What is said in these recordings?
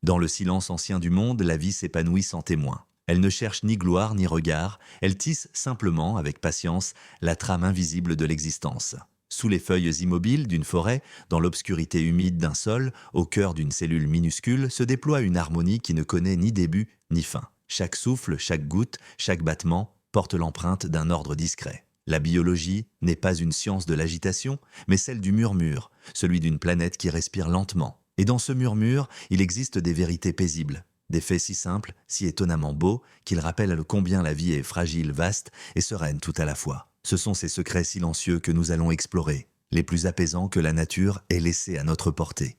Dans le silence ancien du monde, la vie s'épanouit sans témoin. Elle ne cherche ni gloire ni regard, elle tisse simplement, avec patience, la trame invisible de l'existence. Sous les feuilles immobiles d'une forêt, dans l'obscurité humide d'un sol, au cœur d'une cellule minuscule, se déploie une harmonie qui ne connaît ni début ni fin. Chaque souffle, chaque goutte, chaque battement porte l'empreinte d'un ordre discret. La biologie n'est pas une science de l'agitation, mais celle du murmure, celui d'une planète qui respire lentement. Et dans ce murmure, il existe des vérités paisibles, des faits si simples, si étonnamment beaux, qu'ils rappellent combien la vie est fragile, vaste et sereine tout à la fois. Ce sont ces secrets silencieux que nous allons explorer, les plus apaisants que la nature ait laissés à notre portée.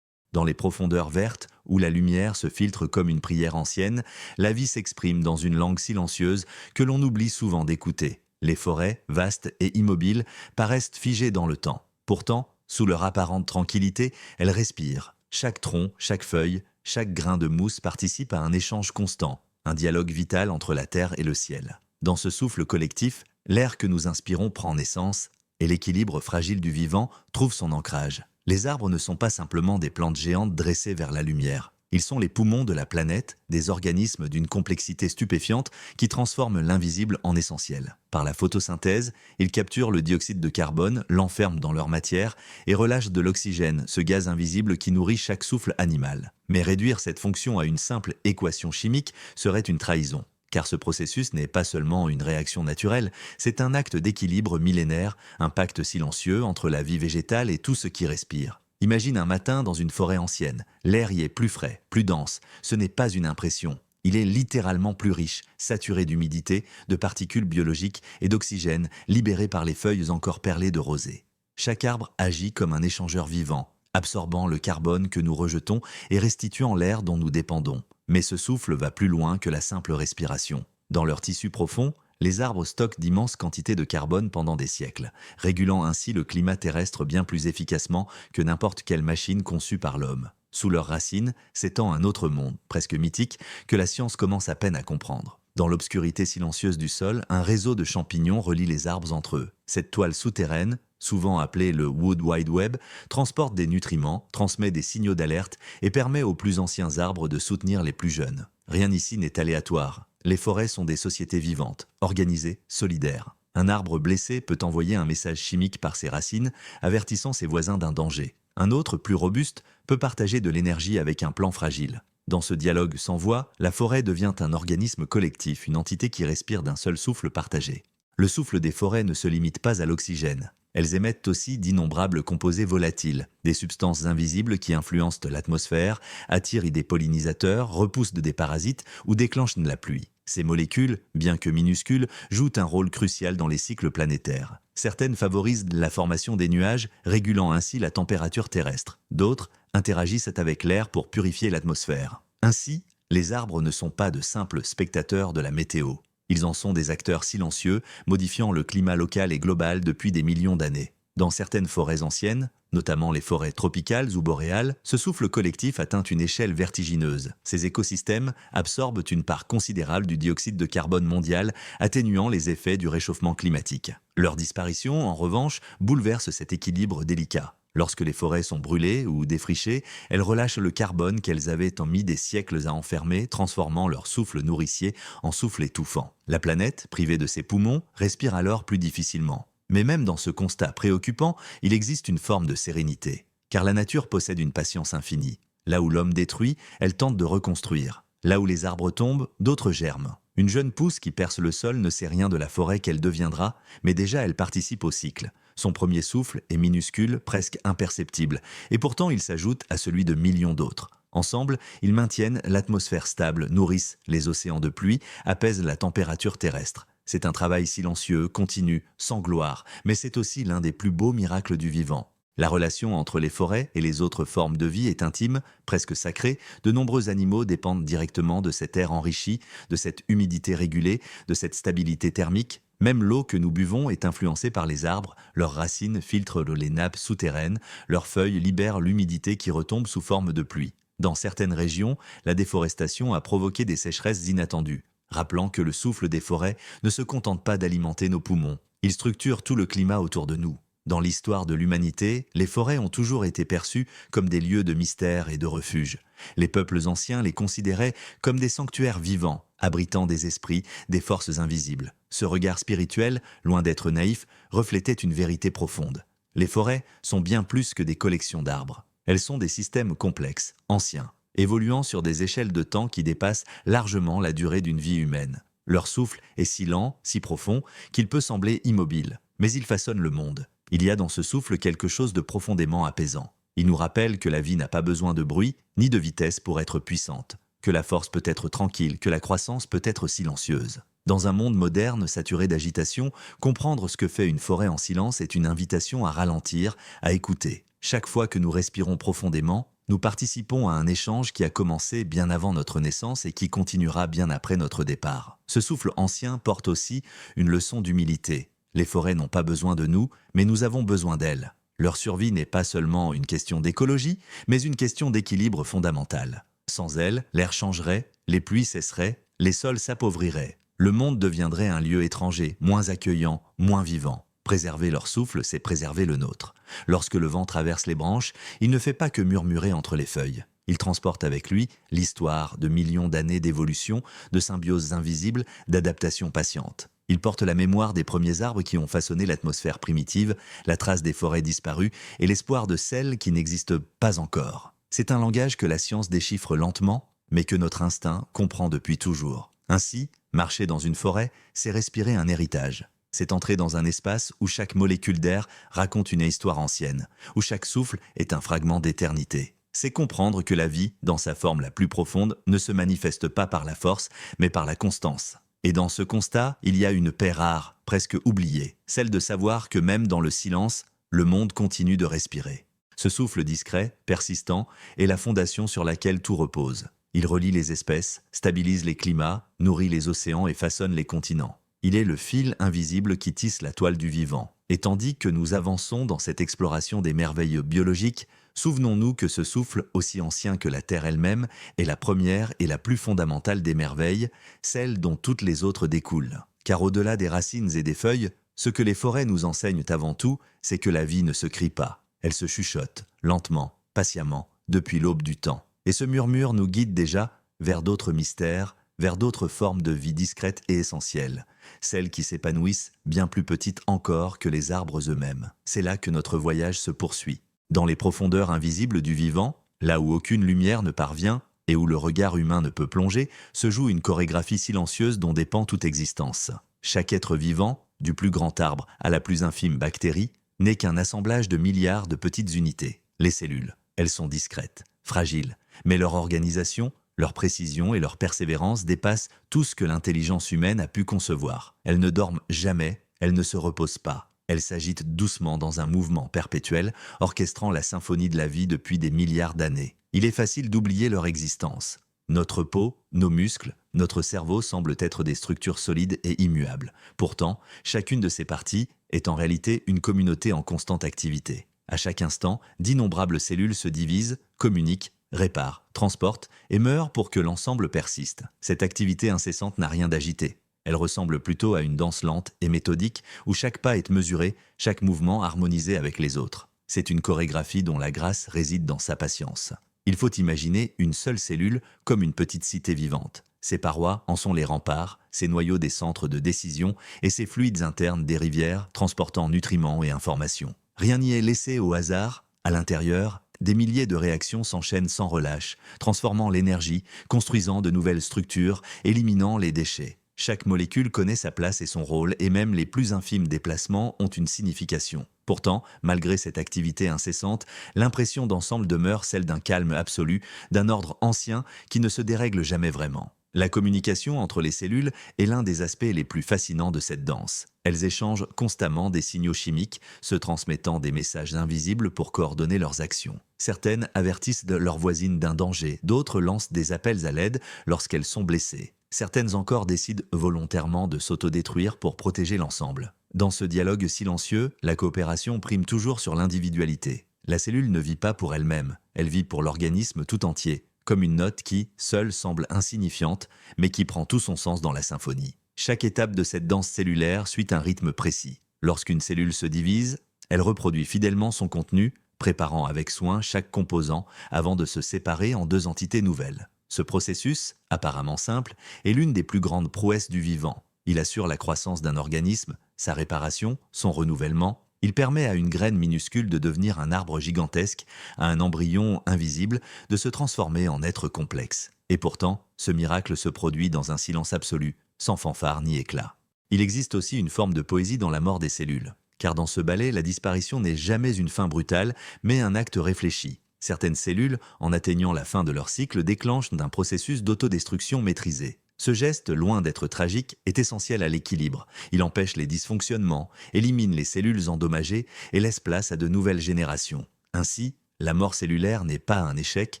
Dans les profondeurs vertes, où la lumière se filtre comme une prière ancienne, la vie s'exprime dans une langue silencieuse que l'on oublie souvent d'écouter. Les forêts, vastes et immobiles, paraissent figées dans le temps. Pourtant, sous leur apparente tranquillité, elles respirent. Chaque tronc, chaque feuille, chaque grain de mousse participe à un échange constant, un dialogue vital entre la terre et le ciel. Dans ce souffle collectif, l'air que nous inspirons prend naissance et l'équilibre fragile du vivant trouve son ancrage. Les arbres ne sont pas simplement des plantes géantes dressées vers la lumière. Ils sont les poumons de la planète, des organismes d'une complexité stupéfiante qui transforment l'invisible en essentiel. Par la photosynthèse, ils capturent le dioxyde de carbone, l'enferment dans leur matière et relâchent de l'oxygène, ce gaz invisible qui nourrit chaque souffle animal. Mais réduire cette fonction à une simple équation chimique serait une trahison. Car ce processus n'est pas seulement une réaction naturelle, c'est un acte d'équilibre millénaire, un pacte silencieux entre la vie végétale et tout ce qui respire. Imagine un matin dans une forêt ancienne. L'air y est plus frais, plus dense. Ce n'est pas une impression. Il est littéralement plus riche, saturé d'humidité, de particules biologiques et d'oxygène libérés par les feuilles encore perlées de rosée. Chaque arbre agit comme un échangeur vivant, absorbant le carbone que nous rejetons et restituant l'air dont nous dépendons. Mais ce souffle va plus loin que la simple respiration. Dans leur tissu profond, les arbres stockent d'immenses quantités de carbone pendant des siècles, régulant ainsi le climat terrestre bien plus efficacement que n'importe quelle machine conçue par l'homme. Sous leurs racines s'étend un autre monde, presque mythique, que la science commence à peine à comprendre. Dans l'obscurité silencieuse du sol, un réseau de champignons relie les arbres entre eux. Cette toile souterraine, souvent appelée le Wood Wide Web, transporte des nutriments, transmet des signaux d'alerte et permet aux plus anciens arbres de soutenir les plus jeunes. Rien ici n'est aléatoire. Les forêts sont des sociétés vivantes, organisées, solidaires. Un arbre blessé peut envoyer un message chimique par ses racines, avertissant ses voisins d'un danger. Un autre, plus robuste, peut partager de l'énergie avec un plant fragile. Dans ce dialogue sans voix, la forêt devient un organisme collectif, une entité qui respire d'un seul souffle partagé. Le souffle des forêts ne se limite pas à l'oxygène. Elles émettent aussi d'innombrables composés volatiles, des substances invisibles qui influencent l'atmosphère, attirent des pollinisateurs, repoussent des parasites ou déclenchent la pluie. Ces molécules, bien que minuscules, jouent un rôle crucial dans les cycles planétaires. Certaines favorisent la formation des nuages, régulant ainsi la température terrestre. D'autres interagissent avec l'air pour purifier l'atmosphère. Ainsi, les arbres ne sont pas de simples spectateurs de la météo. Ils en sont des acteurs silencieux, modifiant le climat local et global depuis des millions d'années. Dans certaines forêts anciennes, notamment les forêts tropicales ou boréales, ce souffle collectif atteint une échelle vertigineuse. Ces écosystèmes absorbent une part considérable du dioxyde de carbone mondial, atténuant les effets du réchauffement climatique. Leur disparition, en revanche, bouleverse cet équilibre délicat. Lorsque les forêts sont brûlées ou défrichées, elles relâchent le carbone qu'elles avaient mis des siècles à enfermer, transformant leur souffle nourricier en souffle étouffant. La planète, privée de ses poumons, respire alors plus difficilement. Mais même dans ce constat préoccupant, il existe une forme de sérénité. Car la nature possède une patience infinie. Là où l'homme détruit, elle tente de reconstruire. Là où les arbres tombent, d'autres germent. Une jeune pousse qui perce le sol ne sait rien de la forêt qu'elle deviendra, mais déjà elle participe au cycle. Son premier souffle est minuscule, presque imperceptible, et pourtant il s'ajoute à celui de millions d'autres. Ensemble, ils maintiennent l'atmosphère stable, nourrissent les océans de pluie, apaisent la température terrestre. C'est un travail silencieux, continu, sans gloire, mais c'est aussi l'un des plus beaux miracles du vivant. La relation entre les forêts et les autres formes de vie est intime, presque sacrée. De nombreux animaux dépendent directement de cet air enrichi, de cette humidité régulée, de cette stabilité thermique. Même l'eau que nous buvons est influencée par les arbres, leurs racines filtrent les nappes souterraines, leurs feuilles libèrent l'humidité qui retombe sous forme de pluie. Dans certaines régions, la déforestation a provoqué des sécheresses inattendues, rappelant que le souffle des forêts ne se contente pas d'alimenter nos poumons. Il structure tout le climat autour de nous. Dans l'histoire de l'humanité, les forêts ont toujours été perçues comme des lieux de mystère et de refuge. Les peuples anciens les considéraient comme des sanctuaires vivants, abritant des esprits, des forces invisibles. Ce regard spirituel, loin d'être naïf, reflétait une vérité profonde. Les forêts sont bien plus que des collections d'arbres. Elles sont des systèmes complexes, anciens, évoluant sur des échelles de temps qui dépassent largement la durée d'une vie humaine. Leur souffle est si lent, si profond, qu'il peut sembler immobile, mais il façonne le monde. Il y a dans ce souffle quelque chose de profondément apaisant. Il nous rappelle que la vie n'a pas besoin de bruit ni de vitesse pour être puissante, que la force peut être tranquille, que la croissance peut être silencieuse. Dans un monde moderne saturé d'agitation, comprendre ce que fait une forêt en silence est une invitation à ralentir, à écouter. Chaque fois que nous respirons profondément, nous participons à un échange qui a commencé bien avant notre naissance et qui continuera bien après notre départ. Ce souffle ancien porte aussi une leçon d'humilité. Les forêts n'ont pas besoin de nous, mais nous avons besoin d'elles. Leur survie n'est pas seulement une question d'écologie, mais une question d'équilibre fondamental. Sans elles, l'air changerait, les pluies cesseraient, les sols s'appauvriraient. Le monde deviendrait un lieu étranger, moins accueillant, moins vivant. Préserver leur souffle, c'est préserver le nôtre. Lorsque le vent traverse les branches, il ne fait pas que murmurer entre les feuilles. Il transporte avec lui l'histoire de millions d'années d'évolution, de symbioses invisibles, d'adaptations patientes. Il porte la mémoire des premiers arbres qui ont façonné l'atmosphère primitive, la trace des forêts disparues et l'espoir de celles qui n'existent pas encore. C'est un langage que la science déchiffre lentement, mais que notre instinct comprend depuis toujours. Ainsi, marcher dans une forêt, c'est respirer un héritage. C'est entrer dans un espace où chaque molécule d'air raconte une histoire ancienne, où chaque souffle est un fragment d'éternité. C'est comprendre que la vie, dans sa forme la plus profonde, ne se manifeste pas par la force, mais par la constance. Et dans ce constat, il y a une paix rare, presque oubliée, celle de savoir que même dans le silence, le monde continue de respirer. Ce souffle discret, persistant, est la fondation sur laquelle tout repose. Il relie les espèces, stabilise les climats, nourrit les océans et façonne les continents. Il est le fil invisible qui tisse la toile du vivant. Et tandis que nous avançons dans cette exploration des merveilles biologiques, souvenons-nous que ce souffle, aussi ancien que la Terre elle-même, est la première et la plus fondamentale des merveilles, celle dont toutes les autres découlent. Car au-delà des racines et des feuilles, ce que les forêts nous enseignent avant tout, c'est que la vie ne se crie pas. Elle se chuchote, lentement, patiemment, depuis l'aube du temps. Et ce murmure nous guide déjà vers d'autres mystères, vers d'autres formes de vie discrètes et essentielles, celles qui s'épanouissent bien plus petites encore que les arbres eux-mêmes. C'est là que notre voyage se poursuit. Dans les profondeurs invisibles du vivant, là où aucune lumière ne parvient et où le regard humain ne peut plonger, se joue une chorégraphie silencieuse dont dépend toute existence. Chaque être vivant, du plus grand arbre à la plus infime bactérie, n'est qu'un assemblage de milliards de petites unités. Les cellules, elles sont discrètes, fragiles, mais leur organisation, leur précision et leur persévérance dépassent tout ce que l'intelligence humaine a pu concevoir. Elles ne dorment jamais, elles ne se reposent pas. Elles s'agitent doucement dans un mouvement perpétuel, orchestrant la symphonie de la vie depuis des milliards d'années. Il est facile d'oublier leur existence. Notre peau, nos muscles, notre cerveau semblent être des structures solides et immuables. Pourtant, chacune de ces parties est en réalité une communauté en constante activité. À chaque instant, d'innombrables cellules se divisent, communiquent, réparent, transportent et meurent pour que l'ensemble persiste. Cette activité incessante n'a rien d'agité. Elle ressemble plutôt à une danse lente et méthodique où chaque pas est mesuré, chaque mouvement harmonisé avec les autres. C'est une chorégraphie dont la grâce réside dans sa patience. Il faut imaginer une seule cellule comme une petite cité vivante. Ses parois en sont les remparts, ses noyaux des centres de décision et ses fluides internes des rivières transportant nutriments et informations. Rien n'y est laissé au hasard. À l'intérieur, des milliers de réactions s'enchaînent sans relâche, transformant l'énergie, construisant de nouvelles structures, éliminant les déchets. Chaque molécule connaît sa place et son rôle, et même les plus infimes déplacements ont une signification. Pourtant, malgré cette activité incessante, l'impression d'ensemble demeure celle d'un calme absolu, d'un ordre ancien qui ne se dérègle jamais vraiment. La communication entre les cellules est l'un des aspects les plus fascinants de cette danse. Elles échangent constamment des signaux chimiques, se transmettant des messages invisibles pour coordonner leurs actions. Certaines avertissent leurs voisines d'un danger, d'autres lancent des appels à l'aide lorsqu'elles sont blessées. Certaines encore décident volontairement de s'autodétruire pour protéger l'ensemble. Dans ce dialogue silencieux, la coopération prime toujours sur l'individualité. La cellule ne vit pas pour elle-même, elle vit pour l'organisme tout entier, comme une note qui, seule, semble insignifiante, mais qui prend tout son sens dans la symphonie. Chaque étape de cette danse cellulaire suit un rythme précis. Lorsqu'une cellule se divise, Elle reproduit fidèlement son contenu, préparant avec soin chaque composant avant de se séparer en deux entités nouvelles. Ce processus, apparemment simple, est l'une des plus grandes prouesses du vivant. Il assure la croissance d'un organisme, sa réparation, son renouvellement. Il permet à une graine minuscule de devenir un arbre gigantesque, à un embryon invisible de se transformer en être complexe. Et pourtant, ce miracle se produit dans un silence absolu, sans fanfare ni éclat. Il existe aussi une forme de poésie dans la mort des cellules. Car dans ce ballet, la disparition n'est jamais une fin brutale, mais un acte réfléchi. Certaines cellules, en atteignant la fin de leur cycle, déclenchent un processus d'autodestruction maîtrisé. Ce geste, loin d'être tragique, est essentiel à l'équilibre. Il empêche les dysfonctionnements, élimine les cellules endommagées et laisse place à de nouvelles générations. Ainsi, la mort cellulaire n'est pas un échec,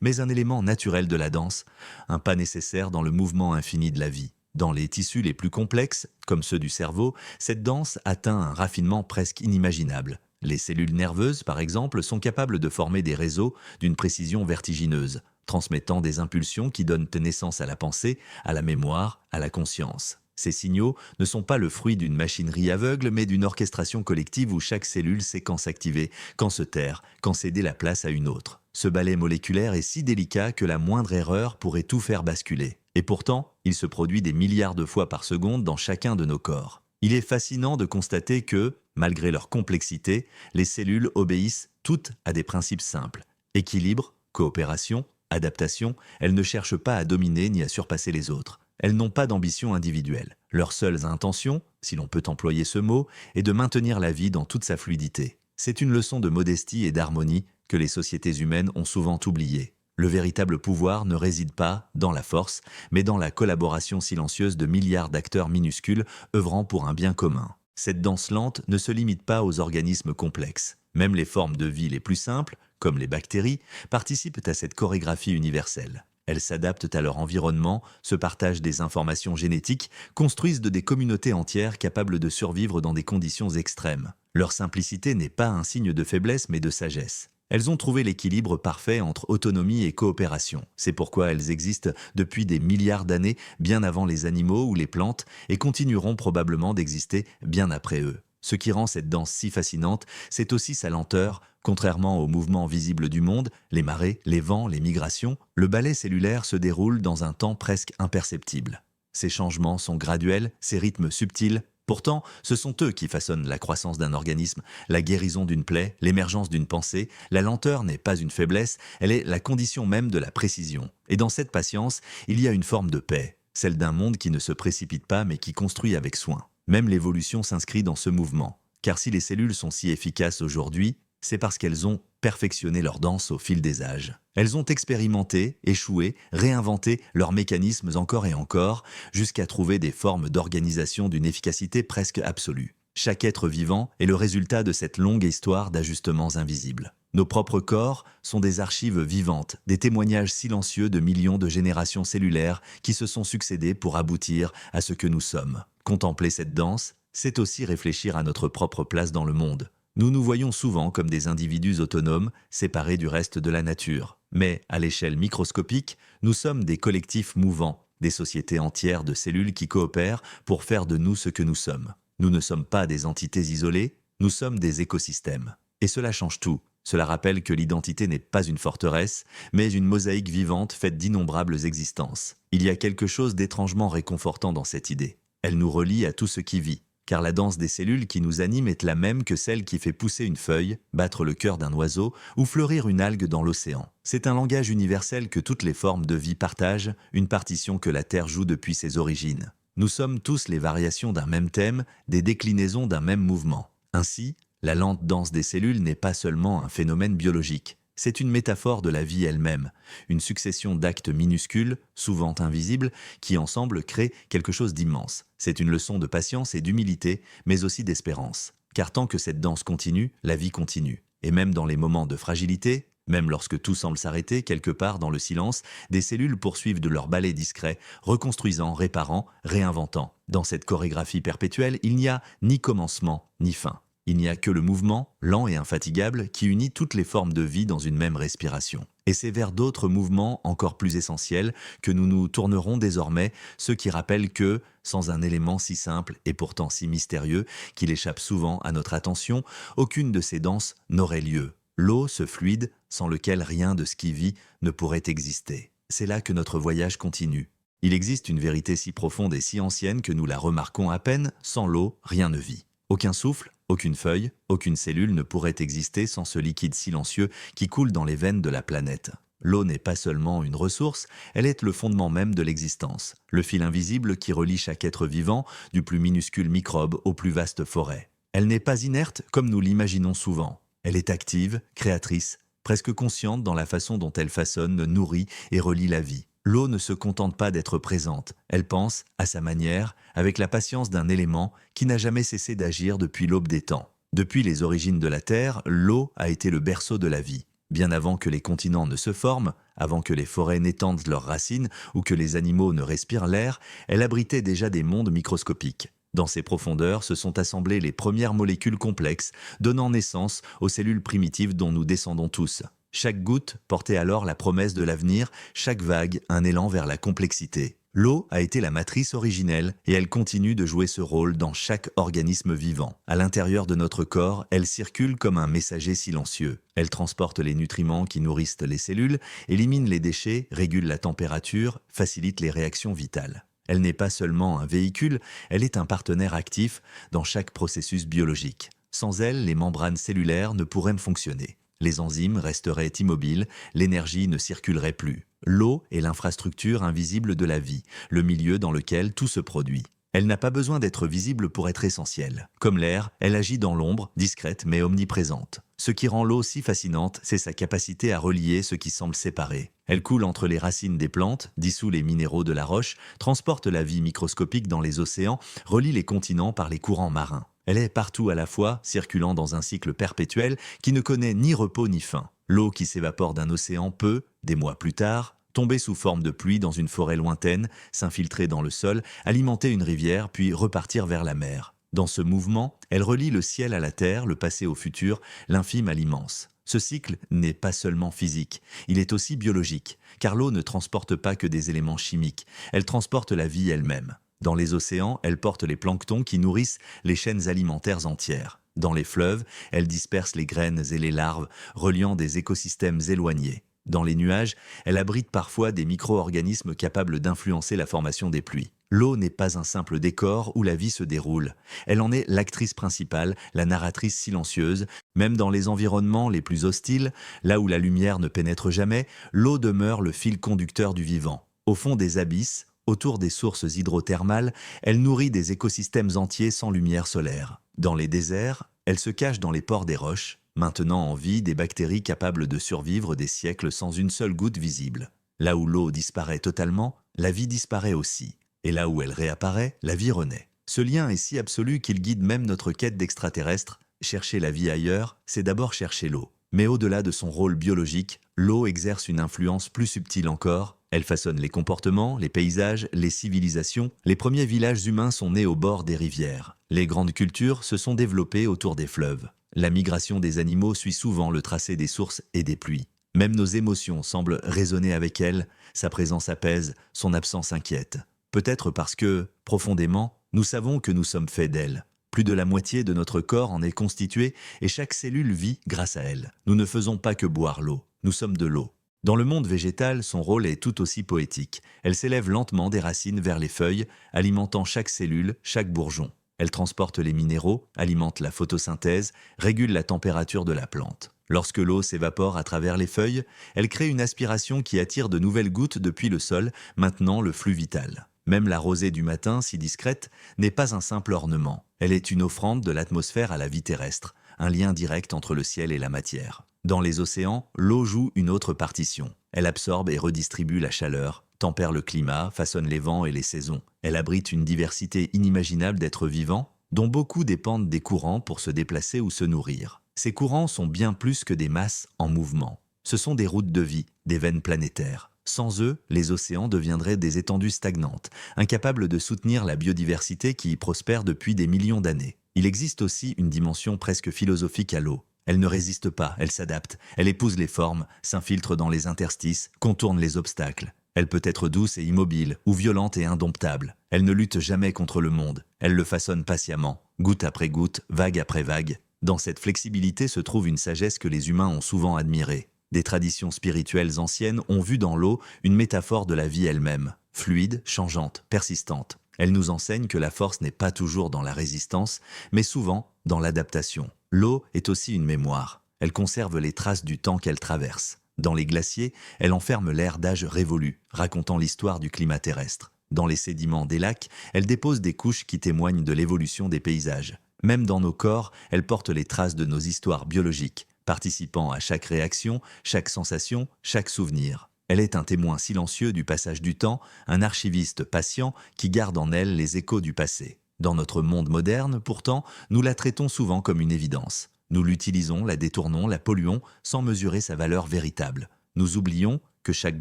mais un élément naturel de la danse, un pas nécessaire dans le mouvement infini de la vie. Dans les tissus les plus complexes, comme ceux du cerveau, cette danse atteint un raffinement presque inimaginable. Les cellules nerveuses, par exemple, sont capables de former des réseaux d'une précision vertigineuse, transmettant des impulsions qui donnent naissance à la pensée, à la mémoire, à la conscience. Ces signaux ne sont pas le fruit d'une machinerie aveugle, mais d'une orchestration collective où chaque cellule sait quand s'activer, quand se taire, quand céder la place à une autre. Ce ballet moléculaire est si délicat que la moindre erreur pourrait tout faire basculer. Et pourtant, il se produit des milliards de fois par seconde dans chacun de nos corps. Il est fascinant de constater que, malgré leur complexité, les cellules obéissent toutes à des principes simples. Équilibre, coopération, adaptation, elles ne cherchent pas à dominer ni à surpasser les autres. Elles n'ont pas d'ambition individuelle. Leurs seules intentions, si l'on peut employer ce mot, est de maintenir la vie dans toute sa fluidité. C'est une leçon de modestie et d'harmonie que les sociétés humaines ont souvent oubliée. Le véritable pouvoir ne réside pas dans la force, mais dans la collaboration silencieuse de milliards d'acteurs minuscules œuvrant pour un bien commun. Cette danse lente ne se limite pas aux organismes complexes. Même les formes de vie les plus simples, comme les bactéries, participent à cette chorégraphie universelle. Elles s'adaptent à leur environnement, se partagent des informations génétiques, construisent des communautés entières capables de survivre dans des conditions extrêmes. Leur simplicité n'est pas un signe de faiblesse mais de sagesse. Elles ont trouvé l'équilibre parfait entre autonomie et coopération. C'est pourquoi elles existent depuis des milliards d'années, bien avant les animaux ou les plantes, et continueront probablement d'exister bien après eux. Ce qui rend cette danse si fascinante, c'est aussi sa lenteur. Contrairement aux mouvements visibles du monde, les marées, les vents, les migrations, le ballet cellulaire se déroule dans un temps presque imperceptible. Ces changements sont graduels, ces rythmes subtils. Pourtant, ce sont eux qui façonnent la croissance d'un organisme, la guérison d'une plaie, l'émergence d'une pensée. La lenteur n'est pas une faiblesse, elle est la condition même de la précision. Et dans cette patience, il y a une forme de paix, celle d'un monde qui ne se précipite pas mais qui construit avec soin. Même l'évolution s'inscrit dans ce mouvement. Car si les cellules sont si efficaces aujourd'hui, c'est parce qu'elles ont perfectionné leur danse au fil des âges. Elles ont expérimenté, échoué, réinventé leurs mécanismes encore et encore, jusqu'à trouver des formes d'organisation d'une efficacité presque absolue. Chaque être vivant est le résultat de cette longue histoire d'ajustements invisibles. Nos propres corps sont des archives vivantes, des témoignages silencieux de millions de générations cellulaires qui se sont succédées pour aboutir à ce que nous sommes. Contempler cette danse, c'est aussi réfléchir à notre propre place dans le monde. Nous nous voyons souvent comme des individus autonomes, séparés du reste de la nature. Mais, à l'échelle microscopique, nous sommes des collectifs mouvants, des sociétés entières de cellules qui coopèrent pour faire de nous ce que nous sommes. Nous ne sommes pas des entités isolées, nous sommes des écosystèmes. Et cela change tout. Cela rappelle que l'identité n'est pas une forteresse, mais une mosaïque vivante faite d'innombrables existences. Il y a quelque chose d'étrangement réconfortant dans cette idée. Elle nous relie à tout ce qui vit. Car la danse des cellules qui nous anime est la même que celle qui fait pousser une feuille, battre le cœur d'un oiseau ou fleurir une algue dans l'océan. C'est un langage universel que toutes les formes de vie partagent, une partition que la Terre joue depuis ses origines. Nous sommes tous les variations d'un même thème, des déclinaisons d'un même mouvement. Ainsi, la lente danse des cellules n'est pas seulement un phénomène biologique. C'est une métaphore de la vie elle-même, une succession d'actes minuscules, souvent invisibles, qui ensemble créent quelque chose d'immense. C'est une leçon de patience et d'humilité, mais aussi d'espérance. Car tant que cette danse continue, la vie continue. Et même dans les moments de fragilité, même lorsque tout semble s'arrêter, quelque part dans le silence, des cellules poursuivent de leur ballet discret, reconstruisant, réparant, réinventant. Dans cette chorégraphie perpétuelle, il n'y a ni commencement, ni fin. Il n'y a que le mouvement, lent et infatigable, qui unit toutes les formes de vie dans une même respiration. Et c'est vers d'autres mouvements encore plus essentiels que nous nous tournerons désormais, ceux qui rappellent que, sans un élément si simple et pourtant si mystérieux qu'il échappe souvent à notre attention, aucune de ces danses n'aurait lieu. L'eau, ce fluide, sans lequel rien de ce qui vit ne pourrait exister. C'est là que notre voyage continue. Il existe une vérité si profonde et si ancienne que nous la remarquons à peine, sans l'eau, rien ne vit. Aucun souffle, aucune feuille, aucune cellule ne pourrait exister sans ce liquide silencieux qui coule dans les veines de la planète. L'eau n'est pas seulement une ressource, elle est le fondement même de l'existence, le fil invisible qui relie chaque être vivant, du plus minuscule microbe aux plus vastes forêts. Elle n'est pas inerte comme nous l'imaginons souvent. Elle est active, créatrice, presque consciente dans la façon dont elle façonne, nourrit et relie la vie. L'eau ne se contente pas d'être présente, elle pense, à sa manière, avec la patience d'un élément qui n'a jamais cessé d'agir depuis l'aube des temps. Depuis les origines de la Terre, l'eau a été le berceau de la vie. Bien avant que les continents ne se forment, avant que les forêts n'étendent leurs racines ou que les animaux ne respirent l'air, elle abritait déjà des mondes microscopiques. Dans ses profondeurs se sont assemblées les premières molécules complexes, donnant naissance aux cellules primitives dont nous descendons tous. Chaque goutte portait alors la promesse de l'avenir, chaque vague un élan vers la complexité. L'eau a été la matrice originelle et elle continue de jouer ce rôle dans chaque organisme vivant. À l'intérieur de notre corps, elle circule comme un messager silencieux. Elle transporte les nutriments qui nourrissent les cellules, élimine les déchets, régule la température, facilite les réactions vitales. Elle n'est pas seulement un véhicule, elle est un partenaire actif dans chaque processus biologique. Sans elle, les membranes cellulaires ne pourraient fonctionner. Les enzymes resteraient immobiles, l'énergie ne circulerait plus. L'eau est l'infrastructure invisible de la vie, le milieu dans lequel tout se produit. Elle n'a pas besoin d'être visible pour être essentielle. Comme l'air, elle agit dans l'ombre, discrète mais omniprésente. Ce qui rend l'eau si fascinante, c'est sa capacité à relier ce qui semble séparé. Elle coule entre les racines des plantes, dissout les minéraux de la roche, transporte la vie microscopique dans les océans, relie les continents par les courants marins. Elle est partout à la fois, circulant dans un cycle perpétuel qui ne connaît ni repos ni fin. L'eau qui s'évapore d'un océan peut, des mois plus tard, tomber sous forme de pluie dans une forêt lointaine, s'infiltrer dans le sol, alimenter une rivière, puis repartir vers la mer. Dans ce mouvement, elle relie le ciel à la terre, le passé au futur, l'infime à l'immense. Ce cycle n'est pas seulement physique, il est aussi biologique, car l'eau ne transporte pas que des éléments chimiques, elle transporte la vie elle-même. Dans les océans, elle porte les planctons qui nourrissent les chaînes alimentaires entières. Dans les fleuves, elle disperse les graines et les larves, reliant des écosystèmes éloignés. Dans les nuages, elle abrite parfois des micro-organismes capables d'influencer la formation des pluies. L'eau n'est pas un simple décor où la vie se déroule. Elle en est l'actrice principale, la narratrice silencieuse. Même dans les environnements les plus hostiles, là où la lumière ne pénètre jamais, l'eau demeure le fil conducteur du vivant. Au fond des abysses, autour des sources hydrothermales, elle nourrit des écosystèmes entiers sans lumière solaire. Dans les déserts, elle se cache dans les pores des roches, maintenant en vie des bactéries capables de survivre des siècles sans une seule goutte visible. Là où l'eau disparaît totalement, la vie disparaît aussi. Et là où elle réapparaît, la vie renaît. Ce lien est si absolu qu'il guide même notre quête d'extraterrestres. Chercher la vie ailleurs, c'est d'abord chercher l'eau. Mais au-delà de son rôle biologique, l'eau exerce une influence plus subtile encore. Elle façonne les comportements, les paysages, les civilisations. Les premiers villages humains sont nés au bord des rivières. Les grandes cultures se sont développées autour des fleuves. La migration des animaux suit souvent le tracé des sources et des pluies. Même nos émotions semblent résonner avec elle. Sa présence apaise, son absence inquiète. Peut-être parce que, profondément, nous savons que nous sommes faits d'elle. Plus de la moitié de notre corps en est constitué et chaque cellule vit grâce à elle. Nous ne faisons pas que boire l'eau, nous sommes de l'eau. Dans le monde végétal, son rôle est tout aussi poétique. Elle s'élève lentement des racines vers les feuilles, alimentant chaque cellule, chaque bourgeon. Elle transporte les minéraux, alimente la photosynthèse, régule la température de la plante. Lorsque l'eau s'évapore à travers les feuilles, elle crée une aspiration qui attire de nouvelles gouttes depuis le sol, maintenant le flux vital. Même la rosée du matin, si discrète, n'est pas un simple ornement. Elle est une offrande de l'atmosphère à la vie terrestre, un lien direct entre le ciel et la matière. Dans les océans, l'eau joue une autre partition. Elle absorbe et redistribue la chaleur, tempère le climat, façonne les vents et les saisons. Elle abrite une diversité inimaginable d'êtres vivants, dont beaucoup dépendent des courants pour se déplacer ou se nourrir. Ces courants sont bien plus que des masses en mouvement. Ce sont des routes de vie, des veines planétaires. Sans eux, les océans deviendraient des étendues stagnantes, incapables de soutenir la biodiversité qui y prospère depuis des millions d'années. Il existe aussi une dimension presque philosophique à l'eau. Elle ne résiste pas, elle s'adapte, elle épouse les formes, s'infiltre dans les interstices, contourne les obstacles. Elle peut être douce et immobile, ou violente et indomptable. Elle ne lutte jamais contre le monde, elle le façonne patiemment, goutte après goutte, vague après vague. Dans cette flexibilité se trouve une sagesse que les humains ont souvent admirée. Des traditions spirituelles anciennes ont vu dans l'eau une métaphore de la vie elle-même, fluide, changeante, persistante. Elle nous enseigne que la force n'est pas toujours dans la résistance, mais souvent dans l'adaptation. L'eau est aussi une mémoire. Elle conserve les traces du temps qu'elle traverse. Dans les glaciers, elle enferme l'air d'âges révolus, racontant l'histoire du climat terrestre. Dans les sédiments des lacs, elle dépose des couches qui témoignent de l'évolution des paysages. Même dans nos corps, elle porte les traces de nos histoires biologiques, participant à chaque réaction, chaque sensation, chaque souvenir. Elle est un témoin silencieux du passage du temps, un archiviste patient qui garde en elle les échos du passé. Dans notre monde moderne, pourtant, nous la traitons souvent comme une évidence. Nous l'utilisons, la détournons, la polluons, sans mesurer sa valeur véritable. Nous oublions que chaque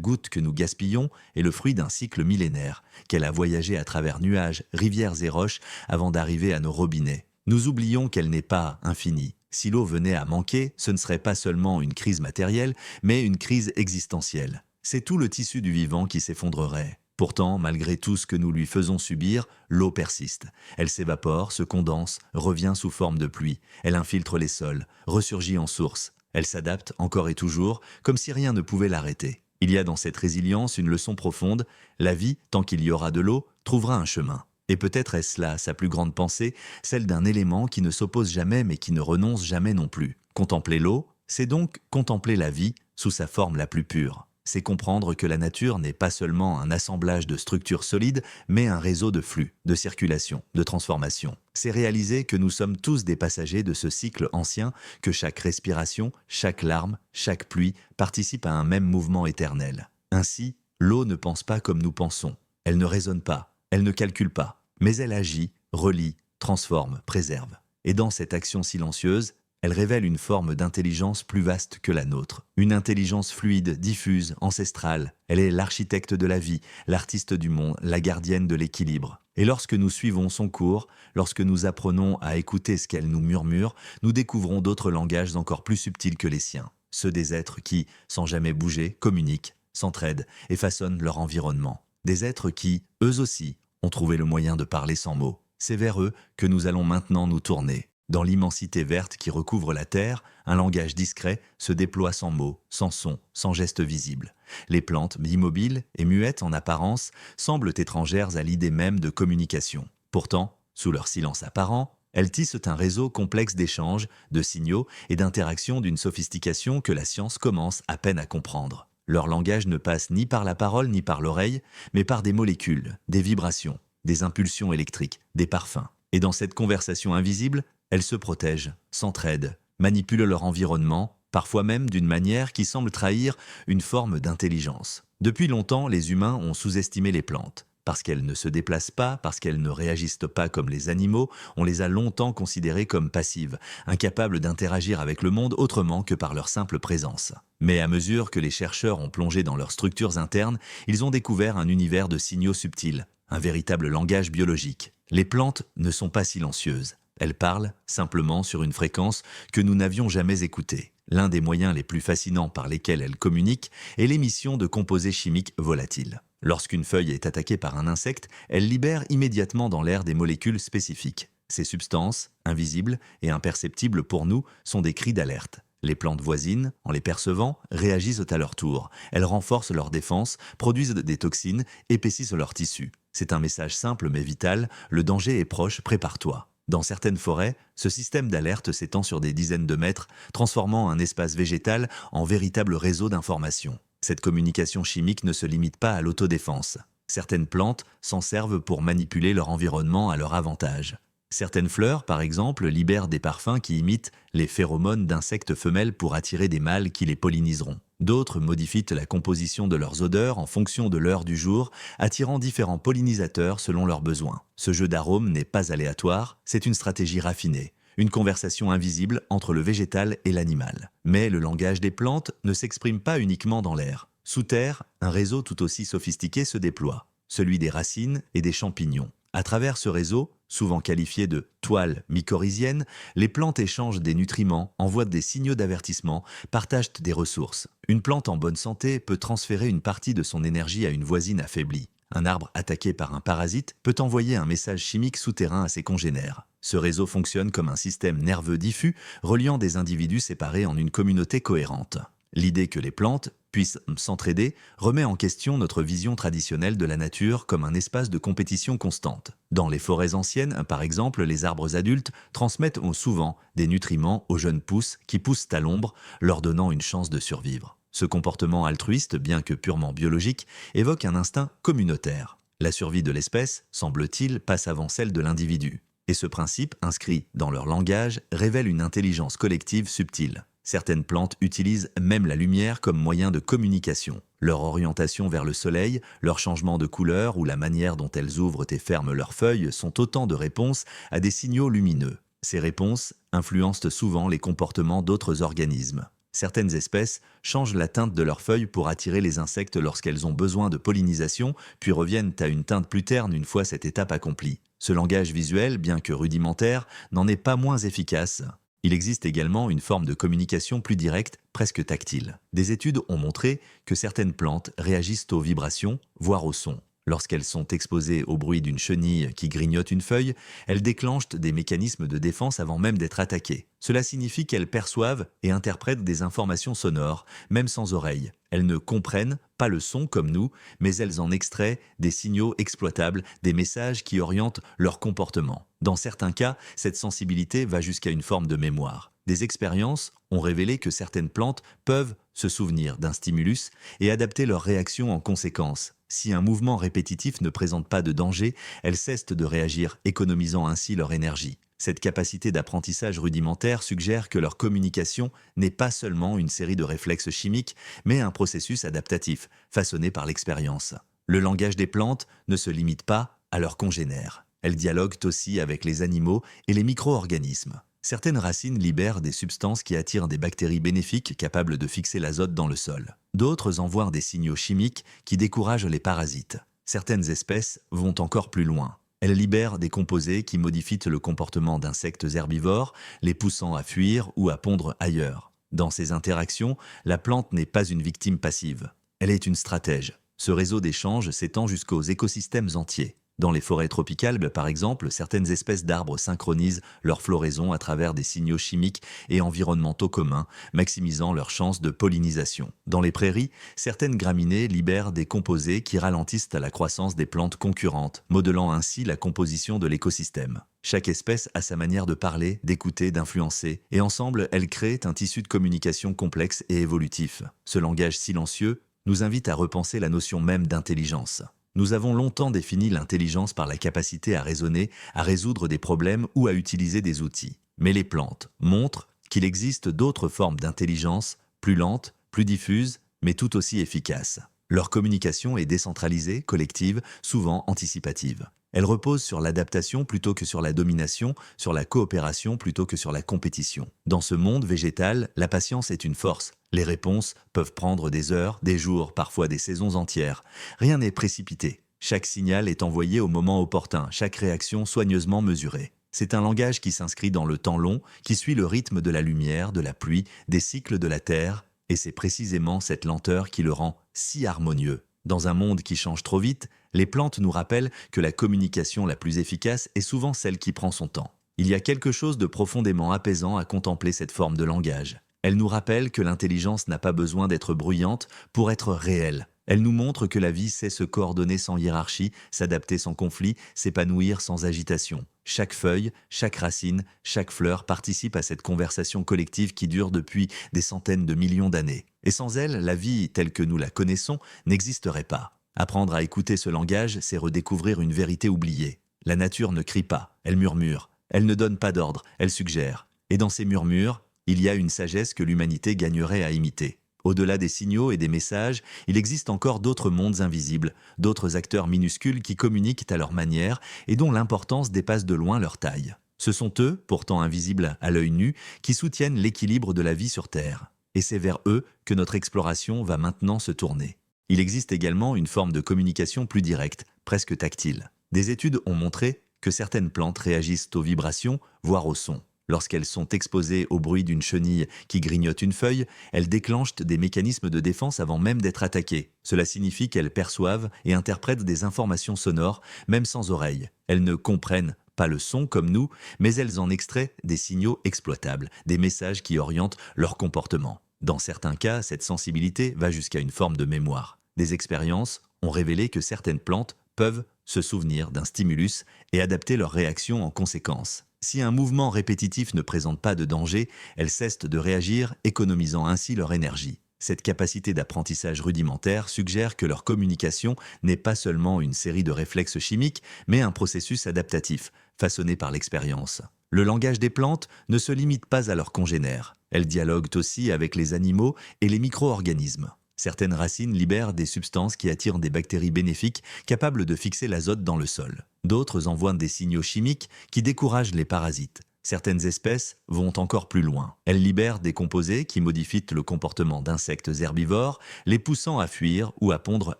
goutte que nous gaspillons est le fruit d'un cycle millénaire, qu'elle a voyagé à travers nuages, rivières et roches avant d'arriver à nos robinets. Nous oublions qu'elle n'est pas infinie. Si l'eau venait à manquer, ce ne serait pas seulement une crise matérielle, mais une crise existentielle. C'est tout le tissu du vivant qui s'effondrerait. Pourtant, malgré tout ce que nous lui faisons subir, l'eau persiste. Elle s'évapore, se condense, revient sous forme de pluie. Elle infiltre les sols, ressurgit en source. Elle s'adapte encore et toujours, comme si rien ne pouvait l'arrêter. Il y a dans cette résilience une leçon profonde. La vie, tant qu'il y aura de l'eau, trouvera un chemin. Et peut-être est-ce là sa plus grande pensée, celle d'un élément qui ne s'oppose jamais mais qui ne renonce jamais non plus. Contempler l'eau, c'est donc contempler la vie sous sa forme la plus pure. C'est comprendre que la nature n'est pas seulement un assemblage de structures solides, mais un réseau de flux, de circulation, de transformation. C'est réaliser que nous sommes tous des passagers de ce cycle ancien, que chaque respiration, chaque larme, chaque pluie participe à un même mouvement éternel. Ainsi, l'eau ne pense pas comme nous pensons. Elle ne raisonne pas, elle ne calcule pas, mais elle agit, relie, transforme, préserve. Et dans cette action silencieuse, elle révèle une forme d'intelligence plus vaste que la nôtre. Une intelligence fluide, diffuse, ancestrale. Elle est l'architecte de la vie, l'artiste du monde, la gardienne de l'équilibre. Et lorsque nous suivons son cours, lorsque nous apprenons à écouter ce qu'elle nous murmure, nous découvrons d'autres langages encore plus subtils que les siens. Ceux des êtres qui, sans jamais bouger, communiquent, s'entraident et façonnent leur environnement. Des êtres qui, eux aussi, ont trouvé le moyen de parler sans mots. C'est vers eux que nous allons maintenant nous tourner. Dans l'immensité verte qui recouvre la Terre, un langage discret se déploie sans mots, sans son, sans geste visible. Les plantes, immobiles et muettes en apparence, semblent étrangères à l'idée même de communication. Pourtant, sous leur silence apparent, elles tissent un réseau complexe d'échanges, de signaux et d'interactions d'une sophistication que la science commence à peine à comprendre. Leur langage ne passe ni par la parole ni par l'oreille, mais par des molécules, des vibrations, des impulsions électriques, des parfums. Et dans cette conversation invisible, elles se protègent, s'entraident, manipulent leur environnement, parfois même d'une manière qui semble trahir une forme d'intelligence. Depuis longtemps, les humains ont sous-estimé les plantes. Parce qu'elles ne se déplacent pas, parce qu'elles ne réagissent pas comme les animaux, on les a longtemps considérées comme passives, incapables d'interagir avec le monde autrement que par leur simple présence. Mais à mesure que les chercheurs ont plongé dans leurs structures internes, ils ont découvert un univers de signaux subtils, un véritable langage biologique. Les plantes ne sont pas silencieuses. Elles parlent simplement sur une fréquence que nous n'avions jamais écoutée. L'un des moyens les plus fascinants par lesquels elles communiquent est l'émission de composés chimiques volatiles. Lorsqu'une feuille est attaquée par un insecte, elle libère immédiatement dans l'air des molécules spécifiques. Ces substances, invisibles et imperceptibles pour nous, sont des cris d'alerte. Les plantes voisines, en les percevant, réagissent à leur tour. Elles renforcent leur défense, produisent des toxines, épaississent leur tissu. C'est un message simple mais vital, le danger est proche, prépare-toi. Dans certaines forêts, ce système d'alerte s'étend sur des dizaines de mètres, transformant un espace végétal en véritable réseau d'informations. Cette communication chimique ne se limite pas à l'autodéfense. Certaines plantes s'en servent pour manipuler leur environnement à leur avantage. Certaines fleurs, par exemple, libèrent des parfums qui imitent les phéromones d'insectes femelles pour attirer des mâles qui les polliniseront. D'autres modifient la composition de leurs odeurs en fonction de l'heure du jour, attirant différents pollinisateurs selon leurs besoins. Ce jeu d'arômes n'est pas aléatoire, c'est une stratégie raffinée, une conversation invisible entre le végétal et l'animal. Mais le langage des plantes ne s'exprime pas uniquement dans l'air. Sous terre, un réseau tout aussi sophistiqué se déploie, celui des racines et des champignons. À travers ce réseau, souvent qualifié de toile mycorhizienne, les plantes échangent des nutriments, envoient des signaux d'avertissement, partagent des ressources. Une plante en bonne santé peut transférer une partie de son énergie à une voisine affaiblie. Un arbre attaqué par un parasite peut envoyer un message chimique souterrain à ses congénères. Ce réseau fonctionne comme un système nerveux diffus, reliant des individus séparés en une communauté cohérente. L'idée que les plantes puissent s'entraider remet en question notre vision traditionnelle de la nature comme un espace de compétition constante. Dans les forêts anciennes, par exemple, les arbres adultes transmettent souvent des nutriments aux jeunes pousses qui poussent à l'ombre, leur donnant une chance de survivre. Ce comportement altruiste, bien que purement biologique, évoque un instinct communautaire. La survie de l'espèce, semble-t-il, passe avant celle de l'individu. Et ce principe, inscrit dans leur langage, révèle une intelligence collective subtile. Certaines plantes utilisent même la lumière comme moyen de communication. Leur orientation vers le soleil, leur changement de couleur ou la manière dont elles ouvrent et ferment leurs feuilles sont autant de réponses à des signaux lumineux. Ces réponses influencent souvent les comportements d'autres organismes. Certaines espèces changent la teinte de leurs feuilles pour attirer les insectes lorsqu'elles ont besoin de pollinisation, puis reviennent à une teinte plus terne une fois cette étape accomplie. Ce langage visuel, bien que rudimentaire, n'en est pas moins efficace. Il existe également une forme de communication plus directe, presque tactile. Des études ont montré que certaines plantes réagissent aux vibrations, voire aux sons. Lorsqu'elles sont exposées au bruit d'une chenille qui grignote une feuille, elles déclenchent des mécanismes de défense avant même d'être attaquées. Cela signifie qu'elles perçoivent et interprètent des informations sonores, même sans oreille. Elles ne comprennent pas le son comme nous, mais elles en extraient des signaux exploitables, des messages qui orientent leur comportement. Dans certains cas, cette sensibilité va jusqu'à une forme de mémoire. Des expériences ont révélé que certaines plantes peuvent se souvenir d'un stimulus et adapter leur réaction en conséquence. Si un mouvement répétitif ne présente pas de danger, elles cessent de réagir, économisant ainsi leur énergie. Cette capacité d'apprentissage rudimentaire suggère que leur communication n'est pas seulement une série de réflexes chimiques, mais un processus adaptatif, façonné par l'expérience. Le langage des plantes ne se limite pas à leurs congénères. Elles dialoguent aussi avec les animaux et les micro-organismes. Certaines racines libèrent des substances qui attirent des bactéries bénéfiques capables de fixer l'azote dans le sol. D'autres envoient des signaux chimiques qui découragent les parasites. Certaines espèces vont encore plus loin. Elles libèrent des composés qui modifient le comportement d'insectes herbivores, les poussant à fuir ou à pondre ailleurs. Dans ces interactions, la plante n'est pas une victime passive. Elle est une stratège. Ce réseau d'échanges s'étend jusqu'aux écosystèmes entiers. Dans les forêts tropicales, par exemple, certaines espèces d'arbres synchronisent leur floraison à travers des signaux chimiques et environnementaux communs, maximisant leurs chances de pollinisation. Dans les prairies, certaines graminées libèrent des composés qui ralentissent la croissance des plantes concurrentes, modelant ainsi la composition de l'écosystème. Chaque espèce a sa manière de parler, d'écouter, d'influencer, et ensemble, elles créent un tissu de communication complexe et évolutif. Ce langage silencieux nous invite à repenser la notion même d'intelligence. Nous avons longtemps défini l'intelligence par la capacité à raisonner, à résoudre des problèmes ou à utiliser des outils. Mais les plantes montrent qu'il existe d'autres formes d'intelligence, plus lentes, plus diffuses, mais tout aussi efficaces. Leur communication est décentralisée, collective, souvent anticipative. Elle repose sur l'adaptation plutôt que sur la domination, sur la coopération plutôt que sur la compétition. Dans ce monde végétal, la patience est une force. Les réponses peuvent prendre des heures, des jours, parfois des saisons entières. Rien n'est précipité. Chaque signal est envoyé au moment opportun, chaque réaction soigneusement mesurée. C'est un langage qui s'inscrit dans le temps long, qui suit le rythme de la lumière, de la pluie, des cycles de la Terre, et c'est précisément cette lenteur qui le rend si harmonieux. Dans un monde qui change trop vite, les plantes nous rappellent que la communication la plus efficace est souvent celle qui prend son temps. Il y a quelque chose de profondément apaisant à contempler cette forme de langage. Elle nous rappelle que l'intelligence n'a pas besoin d'être bruyante pour être réelle. Elle nous montre que la vie sait se coordonner sans hiérarchie, s'adapter sans conflit, s'épanouir sans agitation. Chaque feuille, chaque racine, chaque fleur participe à cette conversation collective qui dure depuis des centaines de millions d'années. Et sans elle, la vie, telle que nous la connaissons, n'existerait pas. Apprendre à écouter ce langage, c'est redécouvrir une vérité oubliée. La nature ne crie pas, elle murmure. Elle ne donne pas d'ordre, elle suggère. Et dans ces murmures, il y a une sagesse que l'humanité gagnerait à imiter. Au-delà des signaux et des messages, il existe encore d'autres mondes invisibles, d'autres acteurs minuscules qui communiquent à leur manière et dont l'importance dépasse de loin leur taille. Ce sont eux, pourtant invisibles à l'œil nu, qui soutiennent l'équilibre de la vie sur Terre. Et c'est vers eux que notre exploration va maintenant se tourner. Il existe également une forme de communication plus directe, presque tactile. Des études ont montré que certaines plantes réagissent aux vibrations, voire aux sons. Lorsqu'elles sont exposées au bruit d'une chenille qui grignote une feuille, elles déclenchent des mécanismes de défense avant même d'être attaquées. Cela signifie qu'elles perçoivent et interprètent des informations sonores, même sans oreille. Elles ne comprennent pas le son comme nous, mais elles en extraient des signaux exploitables, des messages qui orientent leur comportement. Dans certains cas, cette sensibilité va jusqu'à une forme de mémoire. Des expériences ont révélé que certaines plantes peuvent se souvenir d'un stimulus et adapter leur réaction en conséquence. Si un mouvement répétitif ne présente pas de danger, elles cessent de réagir, économisant ainsi leur énergie. Cette capacité d'apprentissage rudimentaire suggère que leur communication n'est pas seulement une série de réflexes chimiques, mais un processus adaptatif, façonné par l'expérience. Le langage des plantes ne se limite pas à leurs congénères. Elles dialoguent aussi avec les animaux et les micro-organismes. Certaines racines libèrent des substances qui attirent des bactéries bénéfiques capables de fixer l'azote dans le sol. D'autres envoient des signaux chimiques qui découragent les parasites. Certaines espèces vont encore plus loin. Elles libèrent des composés qui modifient le comportement d'insectes herbivores, les poussant à fuir ou à pondre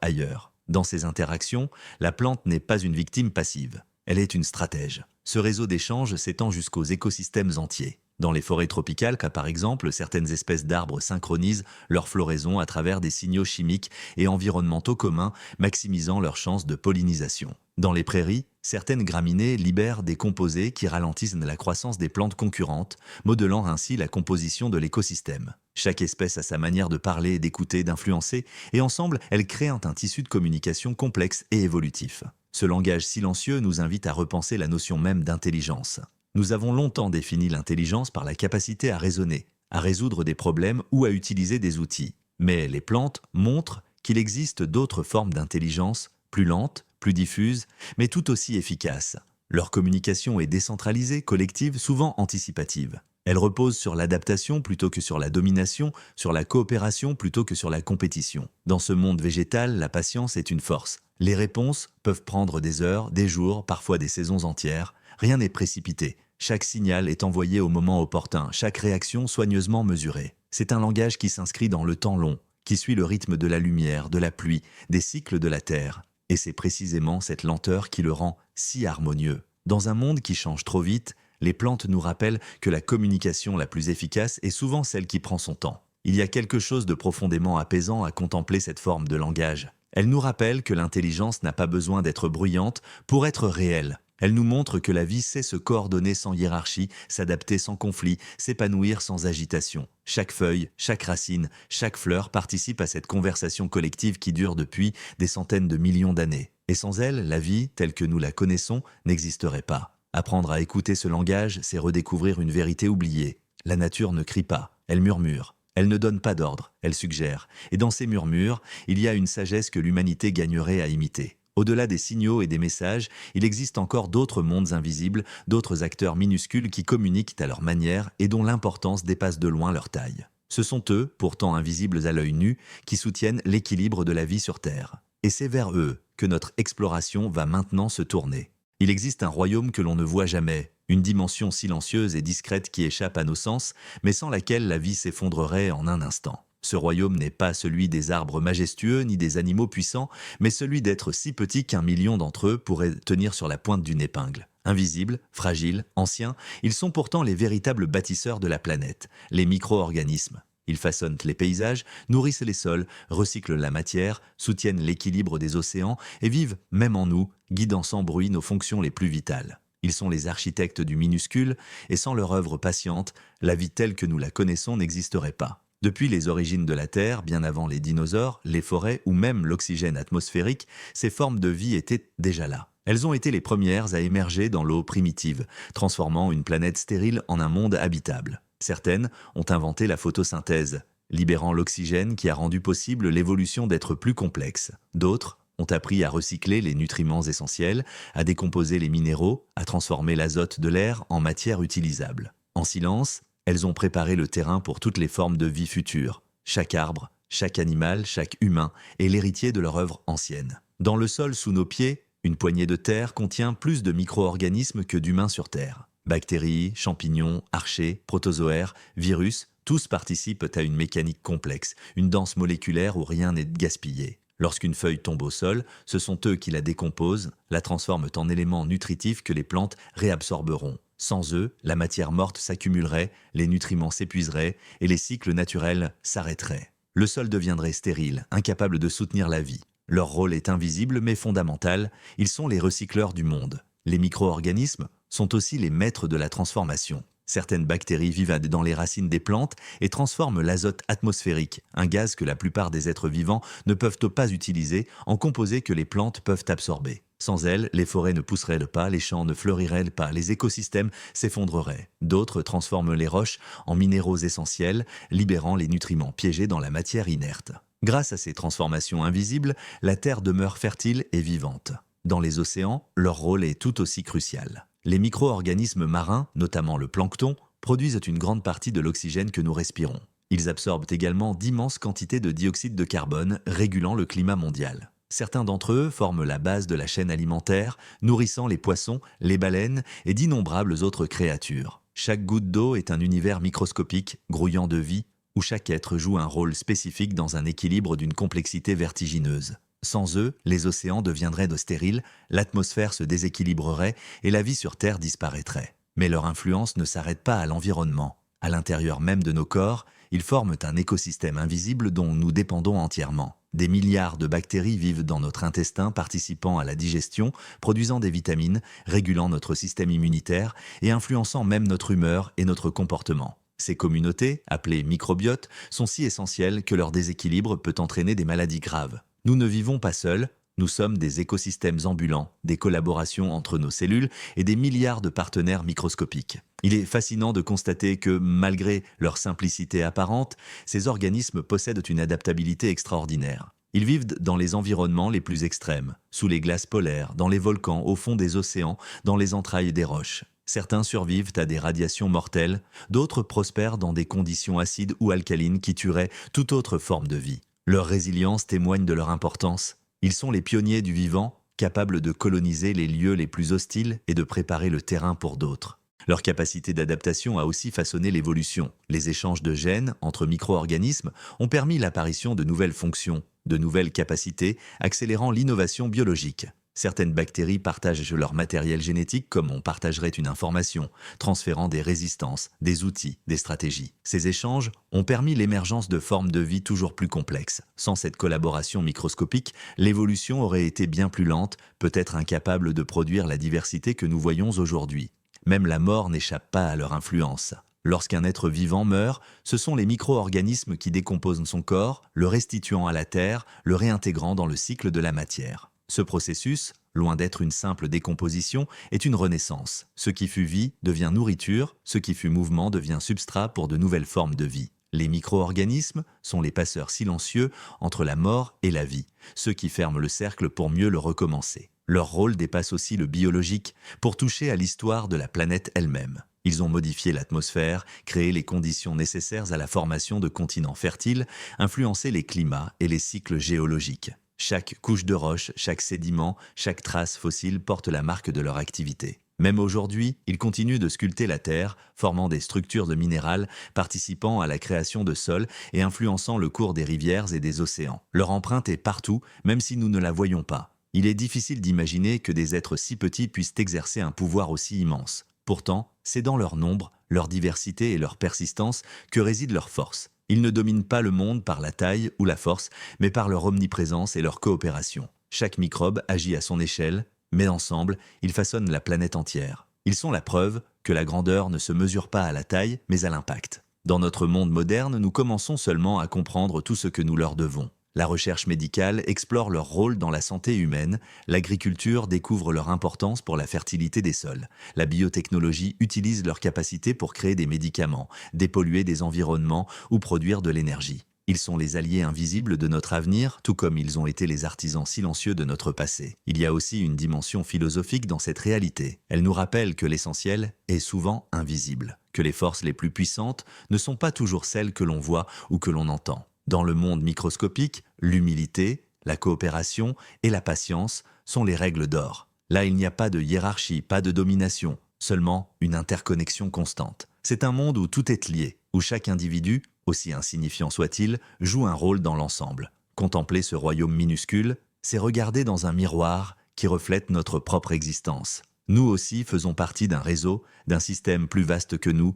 ailleurs. Dans ces interactions, la plante n'est pas une victime passive. Elle est une stratège. Ce réseau d'échanges s'étend jusqu'aux écosystèmes entiers. Dans les forêts tropicales, par exemple, certaines espèces d'arbres synchronisent leur floraison à travers des signaux chimiques et environnementaux communs, maximisant leurs chances de pollinisation. Dans les prairies, certaines graminées libèrent des composés qui ralentissent la croissance des plantes concurrentes, modelant ainsi la composition de l'écosystème. Chaque espèce a sa manière de parler, d'écouter, d'influencer, et ensemble, elles créent un tissu de communication complexe et évolutif. Ce langage silencieux nous invite à repenser la notion même d'intelligence. Nous avons longtemps défini l'intelligence par la capacité à raisonner, à résoudre des problèmes ou à utiliser des outils. Mais les plantes montrent qu'il existe d'autres formes d'intelligence, plus lentes, plus diffuses, mais tout aussi efficaces. Leur communication est décentralisée, collective, souvent anticipative. Elle repose sur l'adaptation plutôt que sur la domination, sur la coopération plutôt que sur la compétition. Dans ce monde végétal, la patience est une force. Les réponses peuvent prendre des heures, des jours, parfois des saisons entières. Rien n'est précipité. Chaque signal est envoyé au moment opportun, chaque réaction soigneusement mesurée. C'est un langage qui s'inscrit dans le temps long, qui suit le rythme de la lumière, de la pluie, des cycles de la Terre. Et c'est précisément cette lenteur qui le rend si harmonieux. Dans un monde qui change trop vite, les plantes nous rappellent que la communication la plus efficace est souvent celle qui prend son temps. Il y a quelque chose de profondément apaisant à contempler cette forme de langage. Elle nous rappelle que l'intelligence n'a pas besoin d'être bruyante pour être réelle. Elle nous montre que la vie sait se coordonner sans hiérarchie, s'adapter sans conflit, s'épanouir sans agitation. Chaque feuille, chaque racine, chaque fleur participe à cette conversation collective qui dure depuis des centaines de millions d'années. Et sans elle, la vie, telle que nous la connaissons, n'existerait pas. Apprendre à écouter ce langage, c'est redécouvrir une vérité oubliée. La nature ne crie pas, elle murmure. Elle ne donne pas d'ordre, elle suggère. Et dans ces murmures, il y a une sagesse que l'humanité gagnerait à imiter. Au-delà des signaux et des messages, il existe encore d'autres mondes invisibles, d'autres acteurs minuscules qui communiquent à leur manière et dont l'importance dépasse de loin leur taille. Ce sont eux, pourtant invisibles à l'œil nu, qui soutiennent l'équilibre de la vie sur Terre. Et c'est vers eux que notre exploration va maintenant se tourner. Il existe un royaume que l'on ne voit jamais, une dimension silencieuse et discrète qui échappe à nos sens, mais sans laquelle la vie s'effondrerait en un instant. Ce royaume n'est pas celui des arbres majestueux ni des animaux puissants, mais celui d'êtres si petits qu'un million d'entre eux pourraient tenir sur la pointe d'une épingle. Invisibles, fragiles, anciens, ils sont pourtant les véritables bâtisseurs de la planète, les micro-organismes. Ils façonnent les paysages, nourrissent les sols, recyclent la matière, soutiennent l'équilibre des océans et vivent, même en nous, guidant sans bruit nos fonctions les plus vitales. Ils sont les architectes du minuscule, et sans leur œuvre patiente, la vie telle que nous la connaissons n'existerait pas. Depuis les origines de la Terre, bien avant les dinosaures, les forêts ou même l'oxygène atmosphérique, ces formes de vie étaient déjà là. Elles ont été les premières à émerger dans l'eau primitive, transformant une planète stérile en un monde habitable. Certaines ont inventé la photosynthèse, libérant l'oxygène qui a rendu possible l'évolution d'êtres plus complexes. D'autres ont appris à recycler les nutriments essentiels, à décomposer les minéraux, à transformer l'azote de l'air en matière utilisable. En silence, elles ont préparé le terrain pour toutes les formes de vie futures. Chaque arbre, chaque animal, chaque humain est l'héritier de leur œuvre ancienne. Dans le sol sous nos pieds, une poignée de terre contient plus de micro-organismes que d'humains sur Terre. Bactéries, champignons, archées, protozoaires, virus, tous participent à une mécanique complexe, une danse moléculaire où rien n'est gaspillé. Lorsqu'une feuille tombe au sol, ce sont eux qui la décomposent, la transforment en éléments nutritifs que les plantes réabsorberont. Sans eux, la matière morte s'accumulerait, les nutriments s'épuiseraient et les cycles naturels s'arrêteraient. Le sol deviendrait stérile, incapable de soutenir la vie. Leur rôle est invisible mais fondamental, ils sont les recycleurs du monde. Les micro-organismes sont aussi les maîtres de la transformation. Certaines bactéries vivent dans les racines des plantes et transforment l'azote atmosphérique, un gaz que la plupart des êtres vivants ne peuvent pas utiliser, en composés que les plantes peuvent absorber. Sans elles, les forêts ne pousseraient pas, les champs ne fleuriraient pas, les écosystèmes s'effondreraient. D'autres transforment les roches en minéraux essentiels, libérant les nutriments piégés dans la matière inerte. Grâce à ces transformations invisibles, la Terre demeure fertile et vivante. Dans les océans, leur rôle est tout aussi crucial. Les micro-organismes marins, notamment le plancton, produisent une grande partie de l'oxygène que nous respirons. Ils absorbent également d'immenses quantités de dioxyde de carbone, régulant le climat mondial. Certains d'entre eux forment la base de la chaîne alimentaire, nourrissant les poissons, les baleines et d'innombrables autres créatures. Chaque goutte d'eau est un univers microscopique, grouillant de vie, où chaque être joue un rôle spécifique dans un équilibre d'une complexité vertigineuse. Sans eux, les océans deviendraient stériles, l'atmosphère se déséquilibrerait et la vie sur Terre disparaîtrait. Mais leur influence ne s'arrête pas à l'environnement. À l'intérieur même de nos corps, ils forment un écosystème invisible dont nous dépendons entièrement. Des milliards de bactéries vivent dans notre intestin, participant à la digestion, produisant des vitamines, régulant notre système immunitaire et influençant même notre humeur et notre comportement. Ces communautés, appelées microbiotes, sont si essentielles que leur déséquilibre peut entraîner des maladies graves. Nous ne vivons pas seuls, nous sommes des écosystèmes ambulants, des collaborations entre nos cellules et des milliards de partenaires microscopiques. Il est fascinant de constater que, malgré leur simplicité apparente, ces organismes possèdent une adaptabilité extraordinaire. Ils vivent dans les environnements les plus extrêmes, sous les glaces polaires, dans les volcans, au fond des océans, dans les entrailles des roches. Certains survivent à des radiations mortelles, d'autres prospèrent dans des conditions acides ou alcalines qui tueraient toute autre forme de vie. Leur résilience témoigne de leur importance. Ils sont les pionniers du vivant, capables de coloniser les lieux les plus hostiles et de préparer le terrain pour d'autres. Leur capacité d'adaptation a aussi façonné l'évolution. Les échanges de gènes entre micro-organismes ont permis l'apparition de nouvelles fonctions, de nouvelles capacités, accélérant l'innovation biologique. Certaines bactéries partagent leur matériel génétique comme on partagerait une information, transférant des résistances, des outils, des stratégies. Ces échanges ont permis l'émergence de formes de vie toujours plus complexes. Sans cette collaboration microscopique, l'évolution aurait été bien plus lente, peut-être incapable de produire la diversité que nous voyons aujourd'hui. Même la mort n'échappe pas à leur influence. Lorsqu'un être vivant meurt, ce sont les micro-organismes qui décomposent son corps, le restituant à la terre, le réintégrant dans le cycle de la matière. Ce processus, loin d'être une simple décomposition, est une renaissance. Ce qui fut vie devient nourriture, ce qui fut mouvement devient substrat pour de nouvelles formes de vie. Les micro-organismes sont les passeurs silencieux entre la mort et la vie, ceux qui ferment le cercle pour mieux le recommencer. Leur rôle dépasse aussi le biologique pour toucher à l'histoire de la planète elle-même. Ils ont modifié l'atmosphère, créé les conditions nécessaires à la formation de continents fertiles, influencé les climats et les cycles géologiques. Chaque couche de roche, chaque sédiment, chaque trace fossile porte la marque de leur activité. Même aujourd'hui, ils continuent de sculpter la terre, formant des structures de minérales, participant à la création de sols et influençant le cours des rivières et des océans. Leur empreinte est partout, même si nous ne la voyons pas. Il est difficile d'imaginer que des êtres si petits puissent exercer un pouvoir aussi immense. Pourtant, c'est dans leur nombre, leur diversité et leur persistance que réside leur force. Ils ne dominent pas le monde par la taille ou la force, mais par leur omniprésence et leur coopération. Chaque microbe agit à son échelle, mais ensemble, ils façonnent la planète entière. Ils sont la preuve que la grandeur ne se mesure pas à la taille, mais à l'impact. Dans notre monde moderne, nous commençons seulement à comprendre tout ce que nous leur devons. La recherche médicale explore leur rôle dans la santé humaine, l'agriculture découvre leur importance pour la fertilité des sols, la biotechnologie utilise leur capacité pour créer des médicaments, dépolluer des environnements ou produire de l'énergie. Ils sont les alliés invisibles de notre avenir, tout comme ils ont été les artisans silencieux de notre passé. Il y a aussi une dimension philosophique dans cette réalité. Elle nous rappelle que l'essentiel est souvent invisible, que les forces les plus puissantes ne sont pas toujours celles que l'on voit ou que l'on entend. Dans le monde microscopique, l'humilité, la coopération et la patience sont les règles d'or. Là, il n'y a pas de hiérarchie, pas de domination, seulement une interconnexion constante. C'est un monde où tout est lié, où chaque individu, aussi insignifiant soit-il, joue un rôle dans l'ensemble. Contempler ce royaume minuscule, c'est regarder dans un miroir qui reflète notre propre existence. Nous aussi faisons partie d'un réseau, d'un système plus vaste que nous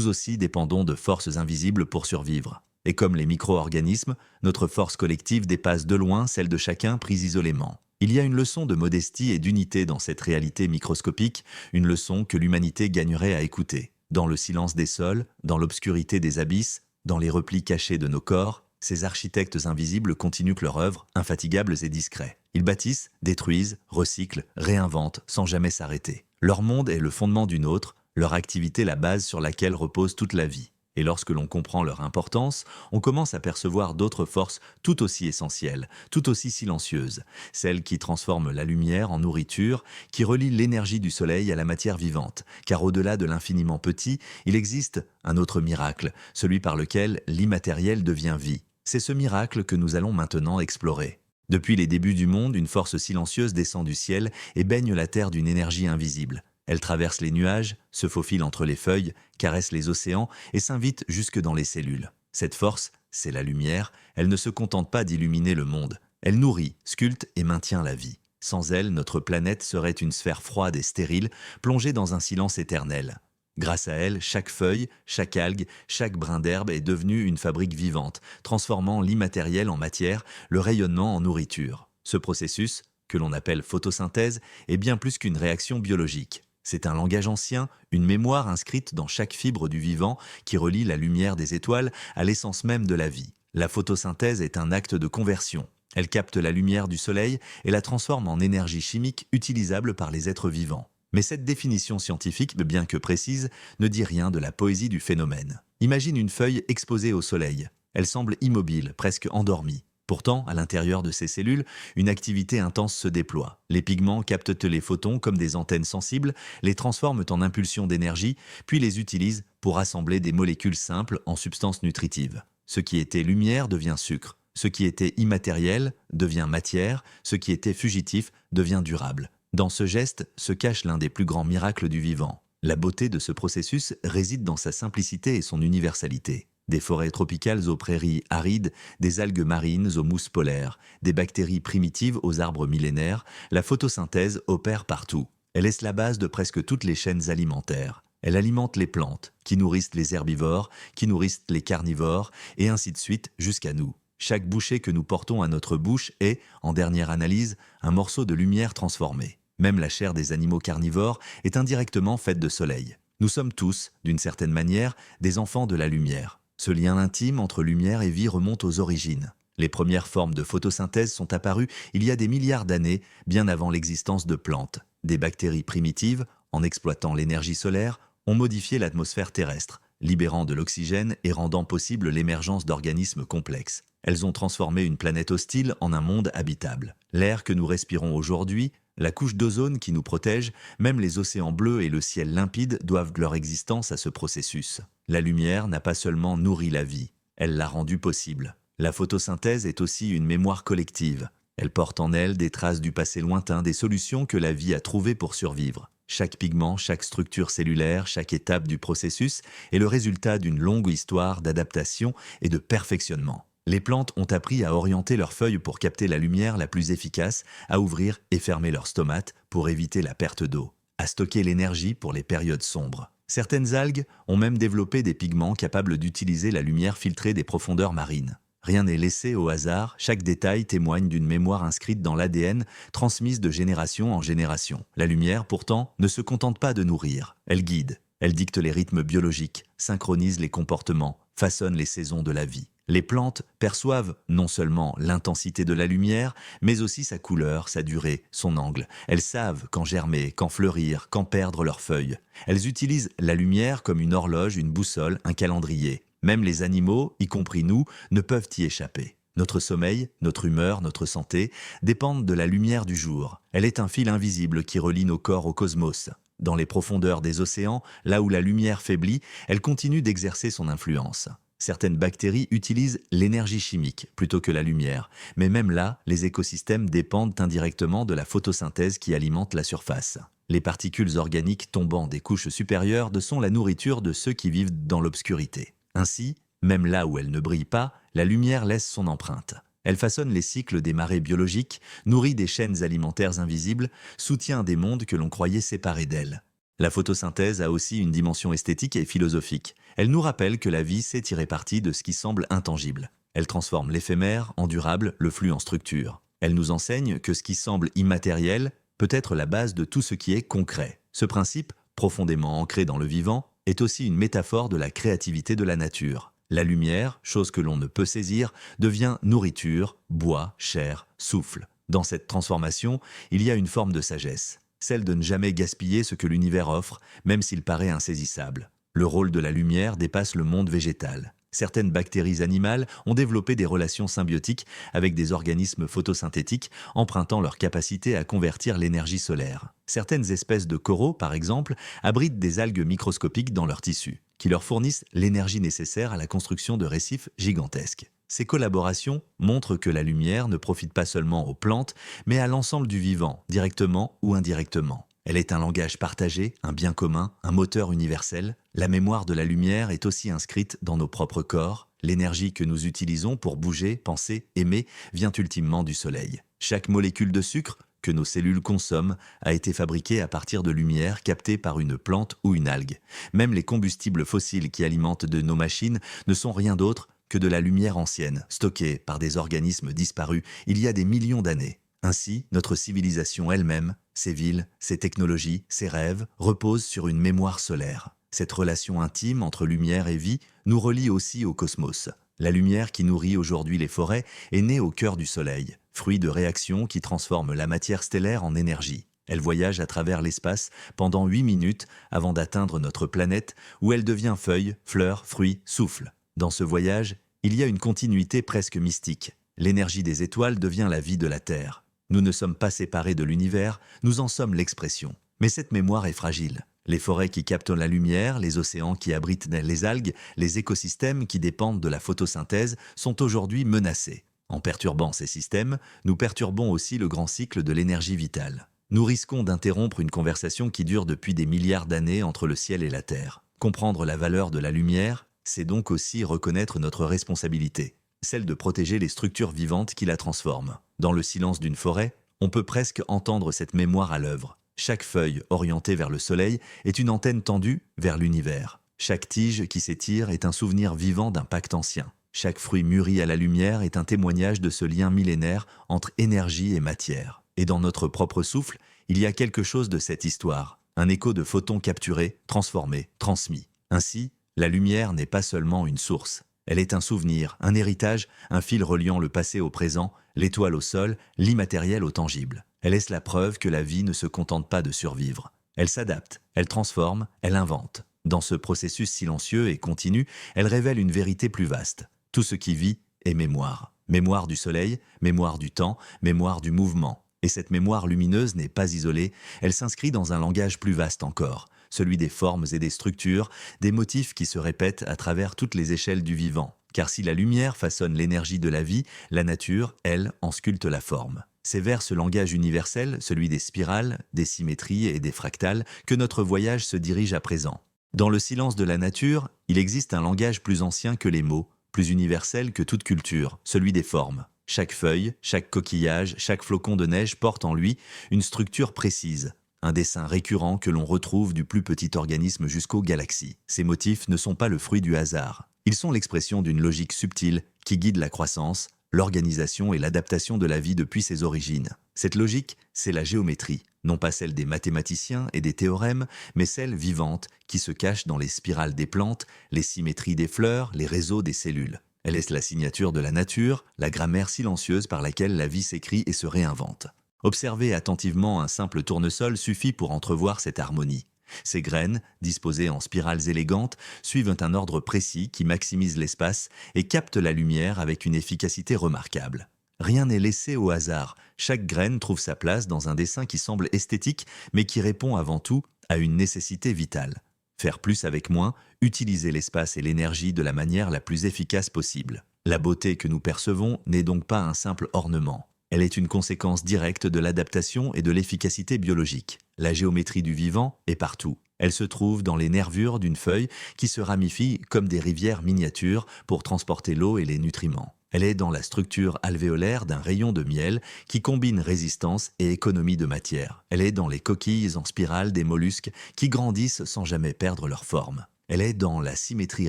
aussi dépendons de forces invisibles pour survivre. Et comme les micro-organismes, notre force collective dépasse de loin celle de chacun pris isolément. Il y a une leçon de modestie et d'unité dans cette réalité microscopique, une leçon que l'humanité gagnerait à écouter. Dans le silence des sols, dans l'obscurité des abysses, dans les replis cachés de nos corps, ces architectes invisibles continuent leur œuvre, infatigables et discrets. Ils bâtissent, détruisent, recyclent, réinventent, sans jamais s'arrêter. Leur monde est le fondement du nôtre, leur activité la base sur laquelle repose toute la vie. Et lorsque l'on comprend leur importance, on commence à percevoir d'autres forces tout aussi essentielles, tout aussi silencieuses, celles qui transforment la lumière en nourriture, qui relient l'énergie du soleil à la matière vivante, car au-delà de l'infiniment petit, il existe un autre miracle, celui par lequel l'immatériel devient vie. C'est ce miracle que nous allons maintenant explorer. Depuis les débuts du monde, une force silencieuse descend du ciel et baigne la terre d'une énergie invisible. Elle traverse les nuages, se faufile entre les feuilles, caresse les océans et s'invite jusque dans les cellules. Cette force, c'est la lumière, elle ne se contente pas d'illuminer le monde. Elle nourrit, sculpte et maintient la vie. Sans elle, notre planète serait une sphère froide et stérile, plongée dans un silence éternel. Grâce à elle, chaque feuille, chaque algue, chaque brin d'herbe est devenue une fabrique vivante, transformant l'immatériel en matière, le rayonnement en nourriture. Ce processus, que l'on appelle photosynthèse, est bien plus qu'une réaction biologique. C'est un langage ancien, une mémoire inscrite dans chaque fibre du vivant qui relie la lumière des étoiles à l'essence même de la vie. La photosynthèse est un acte de conversion. Elle capte la lumière du soleil et la transforme en énergie chimique utilisable par les êtres vivants. Mais cette définition scientifique, bien que précise, ne dit rien de la poésie du phénomène. Imagine une feuille exposée au soleil. Elle semble immobile, presque endormie. Pourtant, à l'intérieur de ces cellules, une activité intense se déploie. Les pigments captent les photons comme des antennes sensibles, les transforment en impulsions d'énergie, puis les utilisent pour assembler des molécules simples en substances nutritives. Ce qui était lumière devient sucre. Ce qui était immatériel devient matière. Ce qui était fugitif devient durable. Dans ce geste se cache l'un des plus grands miracles du vivant. La beauté de ce processus réside dans sa simplicité et son universalité. Des forêts tropicales aux prairies arides, des algues marines aux mousses polaires, des bactéries primitives aux arbres millénaires, la photosynthèse opère partout. Elle est la base de presque toutes les chaînes alimentaires. Elle alimente les plantes, qui nourrissent les herbivores, qui nourrissent les carnivores, et ainsi de suite jusqu'à nous. Chaque bouchée que nous portons à notre bouche est, en dernière analyse, un morceau de lumière transformée. Même la chair des animaux carnivores est indirectement faite de soleil. Nous sommes tous, d'une certaine manière, des enfants de la lumière. Ce lien intime entre lumière et vie remonte aux origines. Les premières formes de photosynthèse sont apparues il y a des milliards d'années, bien avant l'existence de plantes. Des bactéries primitives, en exploitant l'énergie solaire, ont modifié l'atmosphère terrestre, libérant de l'oxygène et rendant possible l'émergence d'organismes complexes. Elles ont transformé une planète hostile en un monde habitable. L'air que nous respirons aujourd'hui, la couche d'ozone qui nous protège, même les océans bleus et le ciel limpide doivent leur existence à ce processus. La lumière n'a pas seulement nourri la vie, elle l'a rendue possible. La photosynthèse est aussi une mémoire collective. Elle porte en elle des traces du passé lointain, des solutions que la vie a trouvées pour survivre. Chaque pigment, chaque structure cellulaire, chaque étape du processus est le résultat d'une longue histoire d'adaptation et de perfectionnement. Les plantes ont appris à orienter leurs feuilles pour capter la lumière la plus efficace, à ouvrir et fermer leurs stomates pour éviter la perte d'eau, à stocker l'énergie pour les périodes sombres. Certaines algues ont même développé des pigments capables d'utiliser la lumière filtrée des profondeurs marines. Rien n'est laissé au hasard, chaque détail témoigne d'une mémoire inscrite dans l'ADN, transmise de génération en génération. La lumière, pourtant, ne se contente pas de nourrir, elle guide. Elle dicte les rythmes biologiques, synchronise les comportements, façonne les saisons de la vie. Les plantes perçoivent non seulement l'intensité de la lumière, mais aussi sa couleur, sa durée, son angle. Elles savent quand germer, quand fleurir, quand perdre leurs feuilles. Elles utilisent la lumière comme une horloge, une boussole, un calendrier. Même les animaux, y compris nous, ne peuvent y échapper. Notre sommeil, notre humeur, notre santé dépendent de la lumière du jour. Elle est un fil invisible qui relie nos corps au cosmos. Dans les profondeurs des océans, là où la lumière faiblit, elle continue d'exercer son influence. Certaines bactéries utilisent l'énergie chimique plutôt que la lumière, mais même là, les écosystèmes dépendent indirectement de la photosynthèse qui alimente la surface. Les particules organiques tombant des couches supérieures sont la nourriture de ceux qui vivent dans l'obscurité. Ainsi, même là où elle ne brille pas, la lumière laisse son empreinte. Elle façonne les cycles des marées biologiques, nourrit des chaînes alimentaires invisibles, soutient des mondes que l'on croyait séparés d'elle. La photosynthèse a aussi une dimension esthétique et philosophique. Elle nous rappelle que la vie sait tirer parti de ce qui semble intangible. Elle transforme l'éphémère en durable, le flux en structure. Elle nous enseigne que ce qui semble immatériel peut être la base de tout ce qui est concret. Ce principe, profondément ancré dans le vivant, est aussi une métaphore de la créativité de la nature. La lumière, chose que l'on ne peut saisir, devient nourriture, bois, chair, souffle. Dans cette transformation, il y a une forme de sagesse, celle de ne jamais gaspiller ce que l'univers offre, même s'il paraît insaisissable. Le rôle de la lumière dépasse le monde végétal. Certaines bactéries animales ont développé des relations symbiotiques avec des organismes photosynthétiques, empruntant leur capacité à convertir l'énergie solaire. Certaines espèces de coraux, par exemple, abritent des algues microscopiques dans leurs tissus, qui leur fournissent l'énergie nécessaire à la construction de récifs gigantesques. Ces collaborations montrent que la lumière ne profite pas seulement aux plantes, mais à l'ensemble du vivant, directement ou indirectement. Elle est un langage partagé, un bien commun, un moteur universel. La mémoire de la lumière est aussi inscrite dans nos propres corps. L'énergie que nous utilisons pour bouger, penser, aimer vient ultimement du soleil. Chaque molécule de sucre que nos cellules consomment a été fabriquée à partir de lumière captée par une plante ou une algue. Même les combustibles fossiles qui alimentent de nos machines ne sont rien d'autre que de la lumière ancienne, stockée par des organismes disparus il y a des millions d'années. Ainsi, notre civilisation elle-même, ses villes, ses technologies, ses rêves, reposent sur une mémoire solaire. Cette relation intime entre lumière et vie nous relie aussi au cosmos. La lumière qui nourrit aujourd'hui les forêts est née au cœur du Soleil, fruit de réactions qui transforment la matière stellaire en énergie. Elle voyage à travers l'espace pendant 8 minutes avant d'atteindre notre planète où elle devient feuille, fleur, fruit, souffle. Dans ce voyage, il y a une continuité presque mystique. L'énergie des étoiles devient la vie de la Terre. Nous ne sommes pas séparés de l'univers, nous en sommes l'expression. Mais cette mémoire est fragile. Les forêts qui captent la lumière, les océans qui abritent les algues, les écosystèmes qui dépendent de la photosynthèse sont aujourd'hui menacés. En perturbant ces systèmes, nous perturbons aussi le grand cycle de l'énergie vitale. Nous risquons d'interrompre une conversation qui dure depuis des milliards d'années entre le ciel et la terre. Comprendre la valeur de la lumière, c'est donc aussi reconnaître notre responsabilité, celle de protéger les structures vivantes qui la transforment. Dans le silence d'une forêt, on peut presque entendre cette mémoire à l'œuvre. Chaque feuille orientée vers le soleil est une antenne tendue vers l'univers. Chaque tige qui s'étire est un souvenir vivant d'un pacte ancien. Chaque fruit mûri à la lumière est un témoignage de ce lien millénaire entre énergie et matière. Et dans notre propre souffle, il y a quelque chose de cette histoire, un écho de photons capturés, transformés, transmis. Ainsi, la lumière n'est pas seulement une source. Elle est un souvenir, un héritage, un fil reliant le passé au présent, l'étoile au sol, l'immatériel au tangible. Elle est la preuve que la vie ne se contente pas de survivre. Elle s'adapte, elle transforme, elle invente. Dans ce processus silencieux et continu, elle révèle une vérité plus vaste. Tout ce qui vit est mémoire. Mémoire du soleil, mémoire du temps, mémoire du mouvement. Et cette mémoire lumineuse n'est pas isolée, elle s'inscrit dans un langage plus vaste encore, celui des formes et des structures, des motifs qui se répètent à travers toutes les échelles du vivant. Car si la lumière façonne l'énergie de la vie, la nature, elle, en sculpte la forme. C'est vers ce langage universel, celui des spirales, des symétries et des fractales, que notre voyage se dirige à présent. Dans le silence de la nature, il existe un langage plus ancien que les mots, plus universel que toute culture, celui des formes. Chaque feuille, chaque coquillage, chaque flocon de neige porte en lui une structure précise, un dessin récurrent que l'on retrouve du plus petit organisme jusqu'aux galaxies. Ces motifs ne sont pas le fruit du hasard. Ils sont l'expression d'une logique subtile qui guide la croissance, l'organisation et l'adaptation de la vie depuis ses origines. Cette logique, c'est la géométrie, non pas celle des mathématiciens et des théorèmes, mais celle vivante qui se cache dans les spirales des plantes, les symétries des fleurs, les réseaux des cellules. Elle est la signature de la nature, la grammaire silencieuse par laquelle la vie s'écrit et se réinvente. Observer attentivement un simple tournesol suffit pour entrevoir cette harmonie. Ces graines, disposées en spirales élégantes, suivent un ordre précis qui maximise l'espace et capte la lumière avec une efficacité remarquable. Rien n'est laissé au hasard, chaque graine trouve sa place dans un dessin qui semble esthétique mais qui répond avant tout à une nécessité vitale. Faire plus avec moins, utiliser l'espace et l'énergie de la manière la plus efficace possible. La beauté que nous percevons n'est donc pas un simple ornement. Elle est une conséquence directe de l'adaptation et de l'efficacité biologique. La géométrie du vivant est partout. Elle se trouve dans les nervures d'une feuille qui se ramifient comme des rivières miniatures pour transporter l'eau et les nutriments. Elle est dans la structure alvéolaire d'un rayon de miel qui combine résistance et économie de matière. Elle est dans les coquilles en spirale des mollusques qui grandissent sans jamais perdre leur forme. Elle est dans la symétrie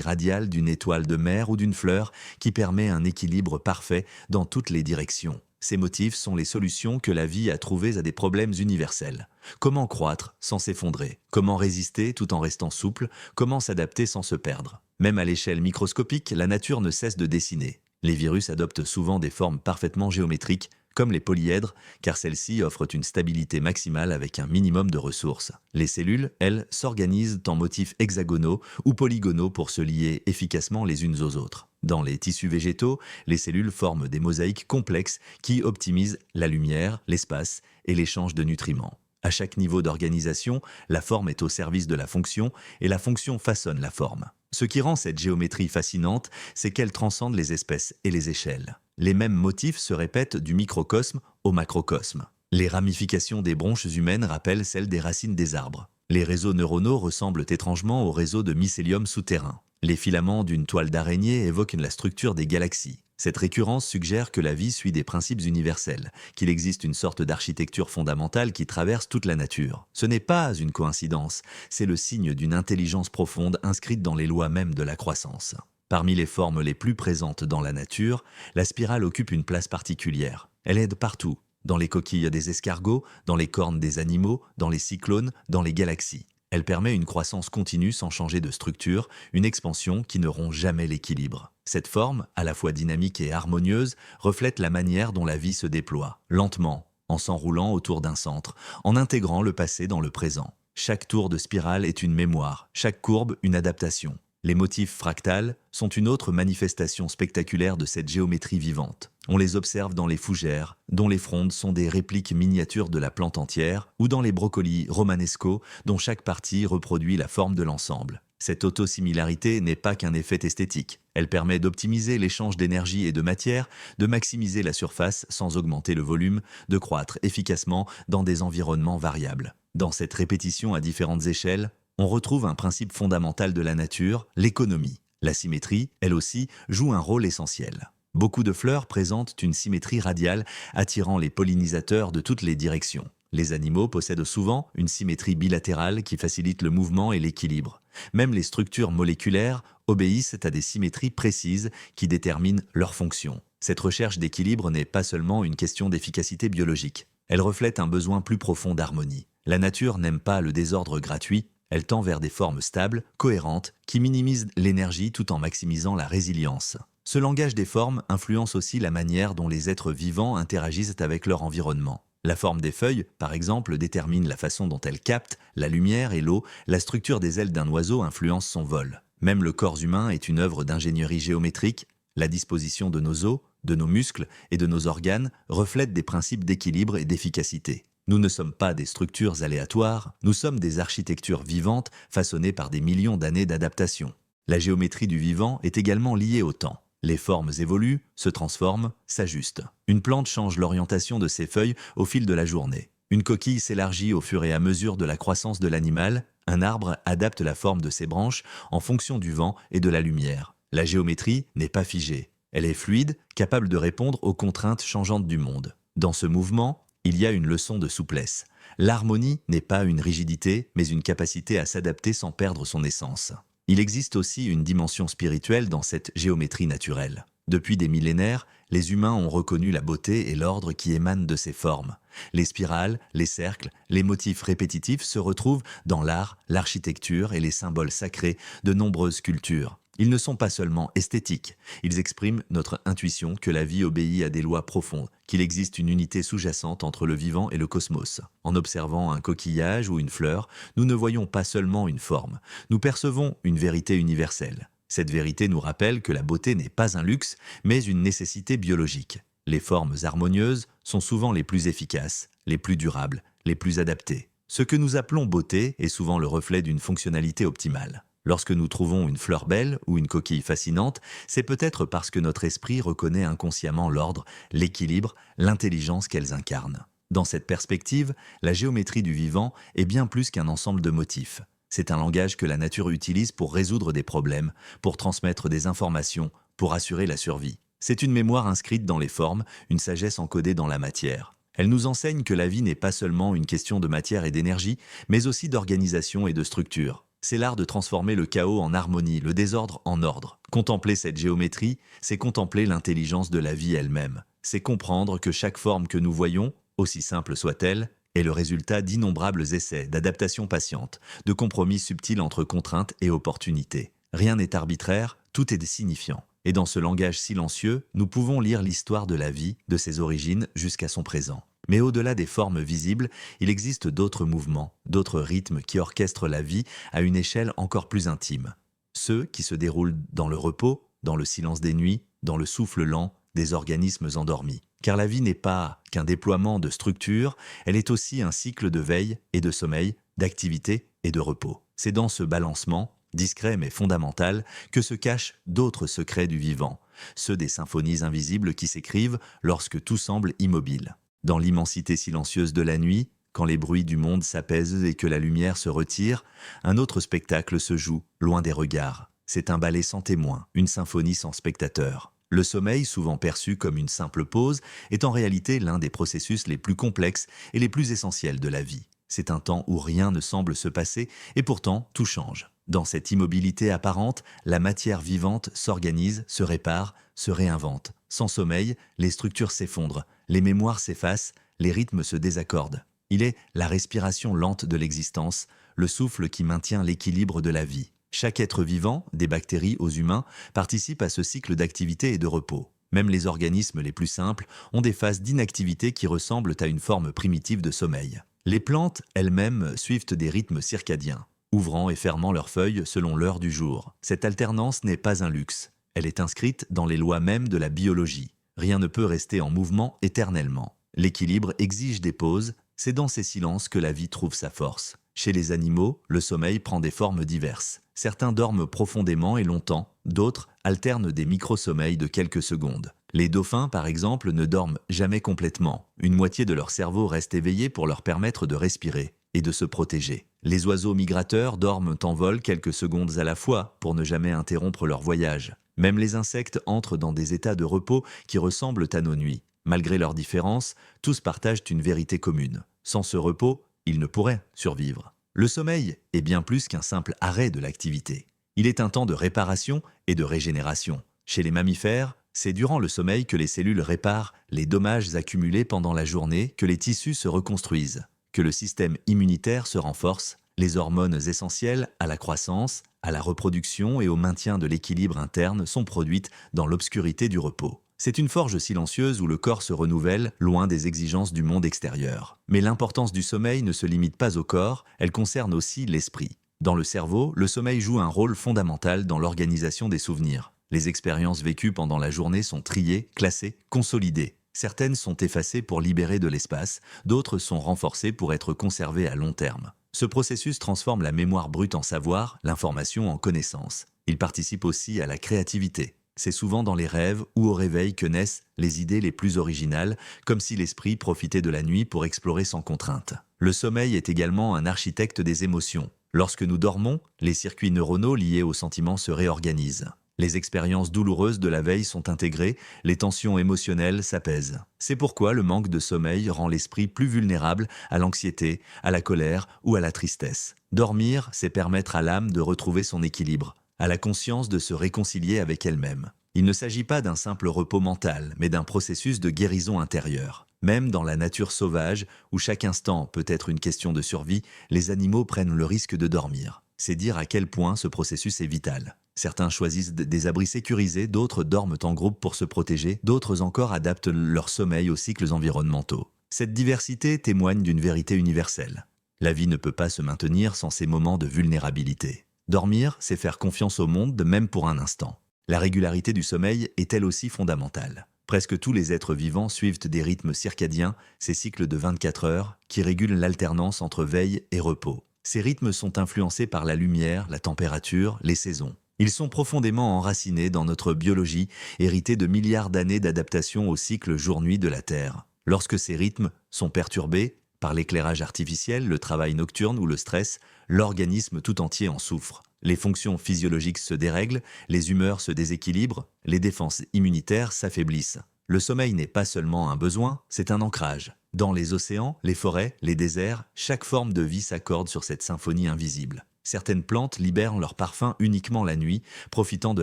radiale d'une étoile de mer ou d'une fleur qui permet un équilibre parfait dans toutes les directions. Ces motifs sont les solutions que la vie a trouvées à des problèmes universels. Comment croître sans s'effondrer? Comment résister tout en restant souple? Comment s'adapter sans se perdre? Même à l'échelle microscopique, la nature ne cesse de dessiner. Les virus adoptent souvent des formes parfaitement géométriques, comme les polyèdres, car celles-ci offrent une stabilité maximale avec un minimum de ressources. Les cellules, elles, s'organisent en motifs hexagonaux ou polygonaux pour se lier efficacement les unes aux autres. Dans les tissus végétaux, les cellules forment des mosaïques complexes qui optimisent la lumière, l'espace et l'échange de nutriments. À chaque niveau d'organisation, la forme est au service de la fonction et la fonction façonne la forme. Ce qui rend cette géométrie fascinante, c'est qu'elle transcende les espèces et les échelles. Les mêmes motifs se répètent du microcosme au macrocosme. Les ramifications des bronches humaines rappellent celles des racines des arbres. Les réseaux neuronaux ressemblent étrangement aux réseaux de mycélium souterrain. Les filaments d'une toile d'araignée évoquent la structure des galaxies. Cette récurrence suggère que la vie suit des principes universels, qu'il existe une sorte d'architecture fondamentale qui traverse toute la nature. Ce n'est pas une coïncidence, c'est le signe d'une intelligence profonde inscrite dans les lois mêmes de la croissance. Parmi les formes les plus présentes dans la nature, la spirale occupe une place particulière. Elle aide partout, dans les coquilles des escargots, dans les cornes des animaux, dans les cyclones, dans les galaxies. Elle permet une croissance continue sans changer de structure, une expansion qui ne rompt jamais l'équilibre. Cette forme, à la fois dynamique et harmonieuse, reflète la manière dont la vie se déploie, lentement, en s'enroulant autour d'un centre, en intégrant le passé dans le présent. Chaque tour de spirale est une mémoire, chaque courbe une adaptation. Les motifs fractales sont une autre manifestation spectaculaire de cette géométrie vivante. On les observe dans les fougères, dont les frondes sont des répliques miniatures de la plante entière, ou dans les brocolis romanesco, dont chaque partie reproduit la forme de l'ensemble. Cette autosimilarité n'est pas qu'un effet esthétique. Elle permet d'optimiser l'échange d'énergie et de matière, de maximiser la surface sans augmenter le volume, de croître efficacement dans des environnements variables. Dans cette répétition à différentes échelles, on retrouve un principe fondamental de la nature, l'économie. La symétrie, elle aussi, joue un rôle essentiel. Beaucoup de fleurs présentent une symétrie radiale attirant les pollinisateurs de toutes les directions. Les animaux possèdent souvent une symétrie bilatérale qui facilite le mouvement et l'équilibre. Même les structures moléculaires obéissent à des symétries précises qui déterminent leur fonction. Cette recherche d'équilibre n'est pas seulement une question d'efficacité biologique. Elle reflète un besoin plus profond d'harmonie. La nature n'aime pas le désordre gratuit. Elle tend vers des formes stables, cohérentes, qui minimisent l'énergie tout en maximisant la résilience. Ce langage des formes influence aussi la manière dont les êtres vivants interagissent avec leur environnement. La forme des feuilles, par exemple, détermine la façon dont elles captent la lumière et l'eau. La structure des ailes d'un oiseau influence son vol. Même le corps humain est une œuvre d'ingénierie géométrique. La disposition de nos os, de nos muscles et de nos organes reflète des principes d'équilibre et d'efficacité. Nous ne sommes pas des structures aléatoires, nous sommes des architectures vivantes façonnées par des millions d'années d'adaptation. La géométrie du vivant est également liée au temps. Les formes évoluent, se transforment, s'ajustent. Une plante change l'orientation de ses feuilles au fil de la journée. Une coquille s'élargit au fur et à mesure de la croissance de l'animal. Un arbre adapte la forme de ses branches en fonction du vent et de la lumière. La géométrie n'est pas figée. Elle est fluide, capable de répondre aux contraintes changeantes du monde. Dans ce mouvement, il y a une leçon de souplesse. L'harmonie n'est pas une rigidité, mais une capacité à s'adapter sans perdre son essence. Il existe aussi une dimension spirituelle dans cette géométrie naturelle. Depuis des millénaires, les humains ont reconnu la beauté et l'ordre qui émanent de ces formes. Les spirales, les cercles, les motifs répétitifs se retrouvent dans l'art, l'architecture et les symboles sacrés de nombreuses cultures. Ils ne sont pas seulement esthétiques, ils expriment notre intuition que la vie obéit à des lois profondes, qu'il existe une unité sous-jacente entre le vivant et le cosmos. En observant un coquillage ou une fleur, nous ne voyons pas seulement une forme, nous percevons une vérité universelle. Cette vérité nous rappelle que la beauté n'est pas un luxe, mais une nécessité biologique. Les formes harmonieuses sont souvent les plus efficaces, les plus durables, les plus adaptées. Ce que nous appelons beauté est souvent le reflet d'une fonctionnalité optimale. Lorsque nous trouvons une fleur belle ou une coquille fascinante, c'est peut-être parce que notre esprit reconnaît inconsciemment l'ordre, l'équilibre, l'intelligence qu'elles incarnent. Dans cette perspective, la géométrie du vivant est bien plus qu'un ensemble de motifs. C'est un langage que la nature utilise pour résoudre des problèmes, pour transmettre des informations, pour assurer la survie. C'est une mémoire inscrite dans les formes, une sagesse encodée dans la matière. Elle nous enseigne que la vie n'est pas seulement une question de matière et d'énergie, mais aussi d'organisation et de structure. C'est l'art de transformer le chaos en harmonie, le désordre en ordre. Contempler cette géométrie, c'est contempler l'intelligence de la vie elle-même. C'est comprendre que chaque forme que nous voyons, aussi simple soit-elle, est le résultat d'innombrables essais, d'adaptations patientes, de compromis subtils entre contraintes et opportunités. Rien n'est arbitraire, tout est signifiant. Et dans ce langage silencieux, nous pouvons lire l'histoire de la vie, de ses origines jusqu'à son présent. Mais au-delà des formes visibles, il existe d'autres mouvements, d'autres rythmes qui orchestrent la vie à une échelle encore plus intime. Ceux qui se déroulent dans le repos, dans le silence des nuits, dans le souffle lent des organismes endormis. Car la vie n'est pas qu'un déploiement de structures, elle est aussi un cycle de veille et de sommeil, d'activité et de repos. C'est dans ce balancement, discret mais fondamental, que se cachent d'autres secrets du vivant, ceux des symphonies invisibles qui s'écrivent lorsque tout semble immobile. Dans l'immensité silencieuse de la nuit, quand les bruits du monde s'apaisent et que la lumière se retire, un autre spectacle se joue, loin des regards. C'est un ballet sans témoin, une symphonie sans spectateur. Le sommeil, souvent perçu comme une simple pause, est en réalité l'un des processus les plus complexes et les plus essentiels de la vie. C'est un temps où rien ne semble se passer et pourtant tout change. Dans cette immobilité apparente, la matière vivante s'organise, se répare, se réinvente. Sans sommeil, les structures s'effondrent, les mémoires s'effacent, les rythmes se désaccordent. Il est la respiration lente de l'existence, le souffle qui maintient l'équilibre de la vie. Chaque être vivant, des bactéries aux humains, participe à ce cycle d'activité et de repos. Même les organismes les plus simples ont des phases d'inactivité qui ressemblent à une forme primitive de sommeil. Les plantes, elles-mêmes, suivent des rythmes circadiens, ouvrant et fermant leurs feuilles selon l'heure du jour. Cette alternance n'est pas un luxe. Elle est inscrite dans les lois mêmes de la biologie. Rien ne peut rester en mouvement éternellement. L'équilibre exige des pauses, c'est dans ces silences que la vie trouve sa force. Chez les animaux, le sommeil prend des formes diverses. Certains dorment profondément et longtemps, d'autres alternent des micro-sommeils de quelques secondes. Les dauphins, par exemple, ne dorment jamais complètement. Une moitié de leur cerveau reste éveillée pour leur permettre de respirer et de se protéger. Les oiseaux migrateurs dorment en vol quelques secondes à la fois pour ne jamais interrompre leur voyage. Même les insectes entrent dans des états de repos qui ressemblent à nos nuits. Malgré leurs différences, tous partagent une vérité commune. Sans ce repos, ils ne pourraient survivre. Le sommeil est bien plus qu'un simple arrêt de l'activité. Il est un temps de réparation et de régénération. Chez les mammifères, c'est durant le sommeil que les cellules réparent les dommages accumulés pendant la journée, que les tissus se reconstruisent, que le système immunitaire se renforce, les hormones essentielles à la croissance, à la reproduction et au maintien de l'équilibre interne sont produites dans l'obscurité du repos. C'est une forge silencieuse où le corps se renouvelle, loin des exigences du monde extérieur. Mais l'importance du sommeil ne se limite pas au corps, elle concerne aussi l'esprit. Dans le cerveau, le sommeil joue un rôle fondamental dans l'organisation des souvenirs. Les expériences vécues pendant la journée sont triées, classées, consolidées. Certaines sont effacées pour libérer de l'espace, d'autres sont renforcées pour être conservées à long terme. Ce processus transforme la mémoire brute en savoir, l'information en connaissance. Il participe aussi à la créativité. C'est souvent dans les rêves ou au réveil que naissent les idées les plus originales, comme si l'esprit profitait de la nuit pour explorer sans contrainte. Le sommeil est également un architecte des émotions. Lorsque nous dormons, les circuits neuronaux liés aux sentiments se réorganisent. Les expériences douloureuses de la veille sont intégrées, les tensions émotionnelles s'apaisent. C'est pourquoi le manque de sommeil rend l'esprit plus vulnérable à l'anxiété, à la colère ou à la tristesse. Dormir, c'est permettre à l'âme de retrouver son équilibre, à la conscience de se réconcilier avec elle-même. Il ne s'agit pas d'un simple repos mental, mais d'un processus de guérison intérieure. Même dans la nature sauvage, où chaque instant peut être une question de survie, les animaux prennent le risque de dormir. C'est dire à quel point ce processus est vital. Certains choisissent des abris sécurisés, d'autres dorment en groupe pour se protéger, d'autres encore adaptent leur sommeil aux cycles environnementaux. Cette diversité témoigne d'une vérité universelle. La vie ne peut pas se maintenir sans ces moments de vulnérabilité. Dormir, c'est faire confiance au monde, même pour un instant. La régularité du sommeil est elle aussi fondamentale. Presque tous les êtres vivants suivent des rythmes circadiens, ces cycles de 24 heures, qui régulent l'alternance entre veille et repos. Ces rythmes sont influencés par la lumière, la température, les saisons. Ils sont profondément enracinés dans notre biologie, héritée de milliards d'années d'adaptation au cycle jour-nuit de la Terre. Lorsque ces rythmes sont perturbés, par l'éclairage artificiel, le travail nocturne ou le stress, l'organisme tout entier en souffre. Les fonctions physiologiques se dérèglent, les humeurs se déséquilibrent, les défenses immunitaires s'affaiblissent. Le sommeil n'est pas seulement un besoin, c'est un ancrage. Dans les océans, les forêts, les déserts, chaque forme de vie s'accorde sur cette symphonie invisible. Certaines plantes libèrent leur parfum uniquement la nuit, profitant de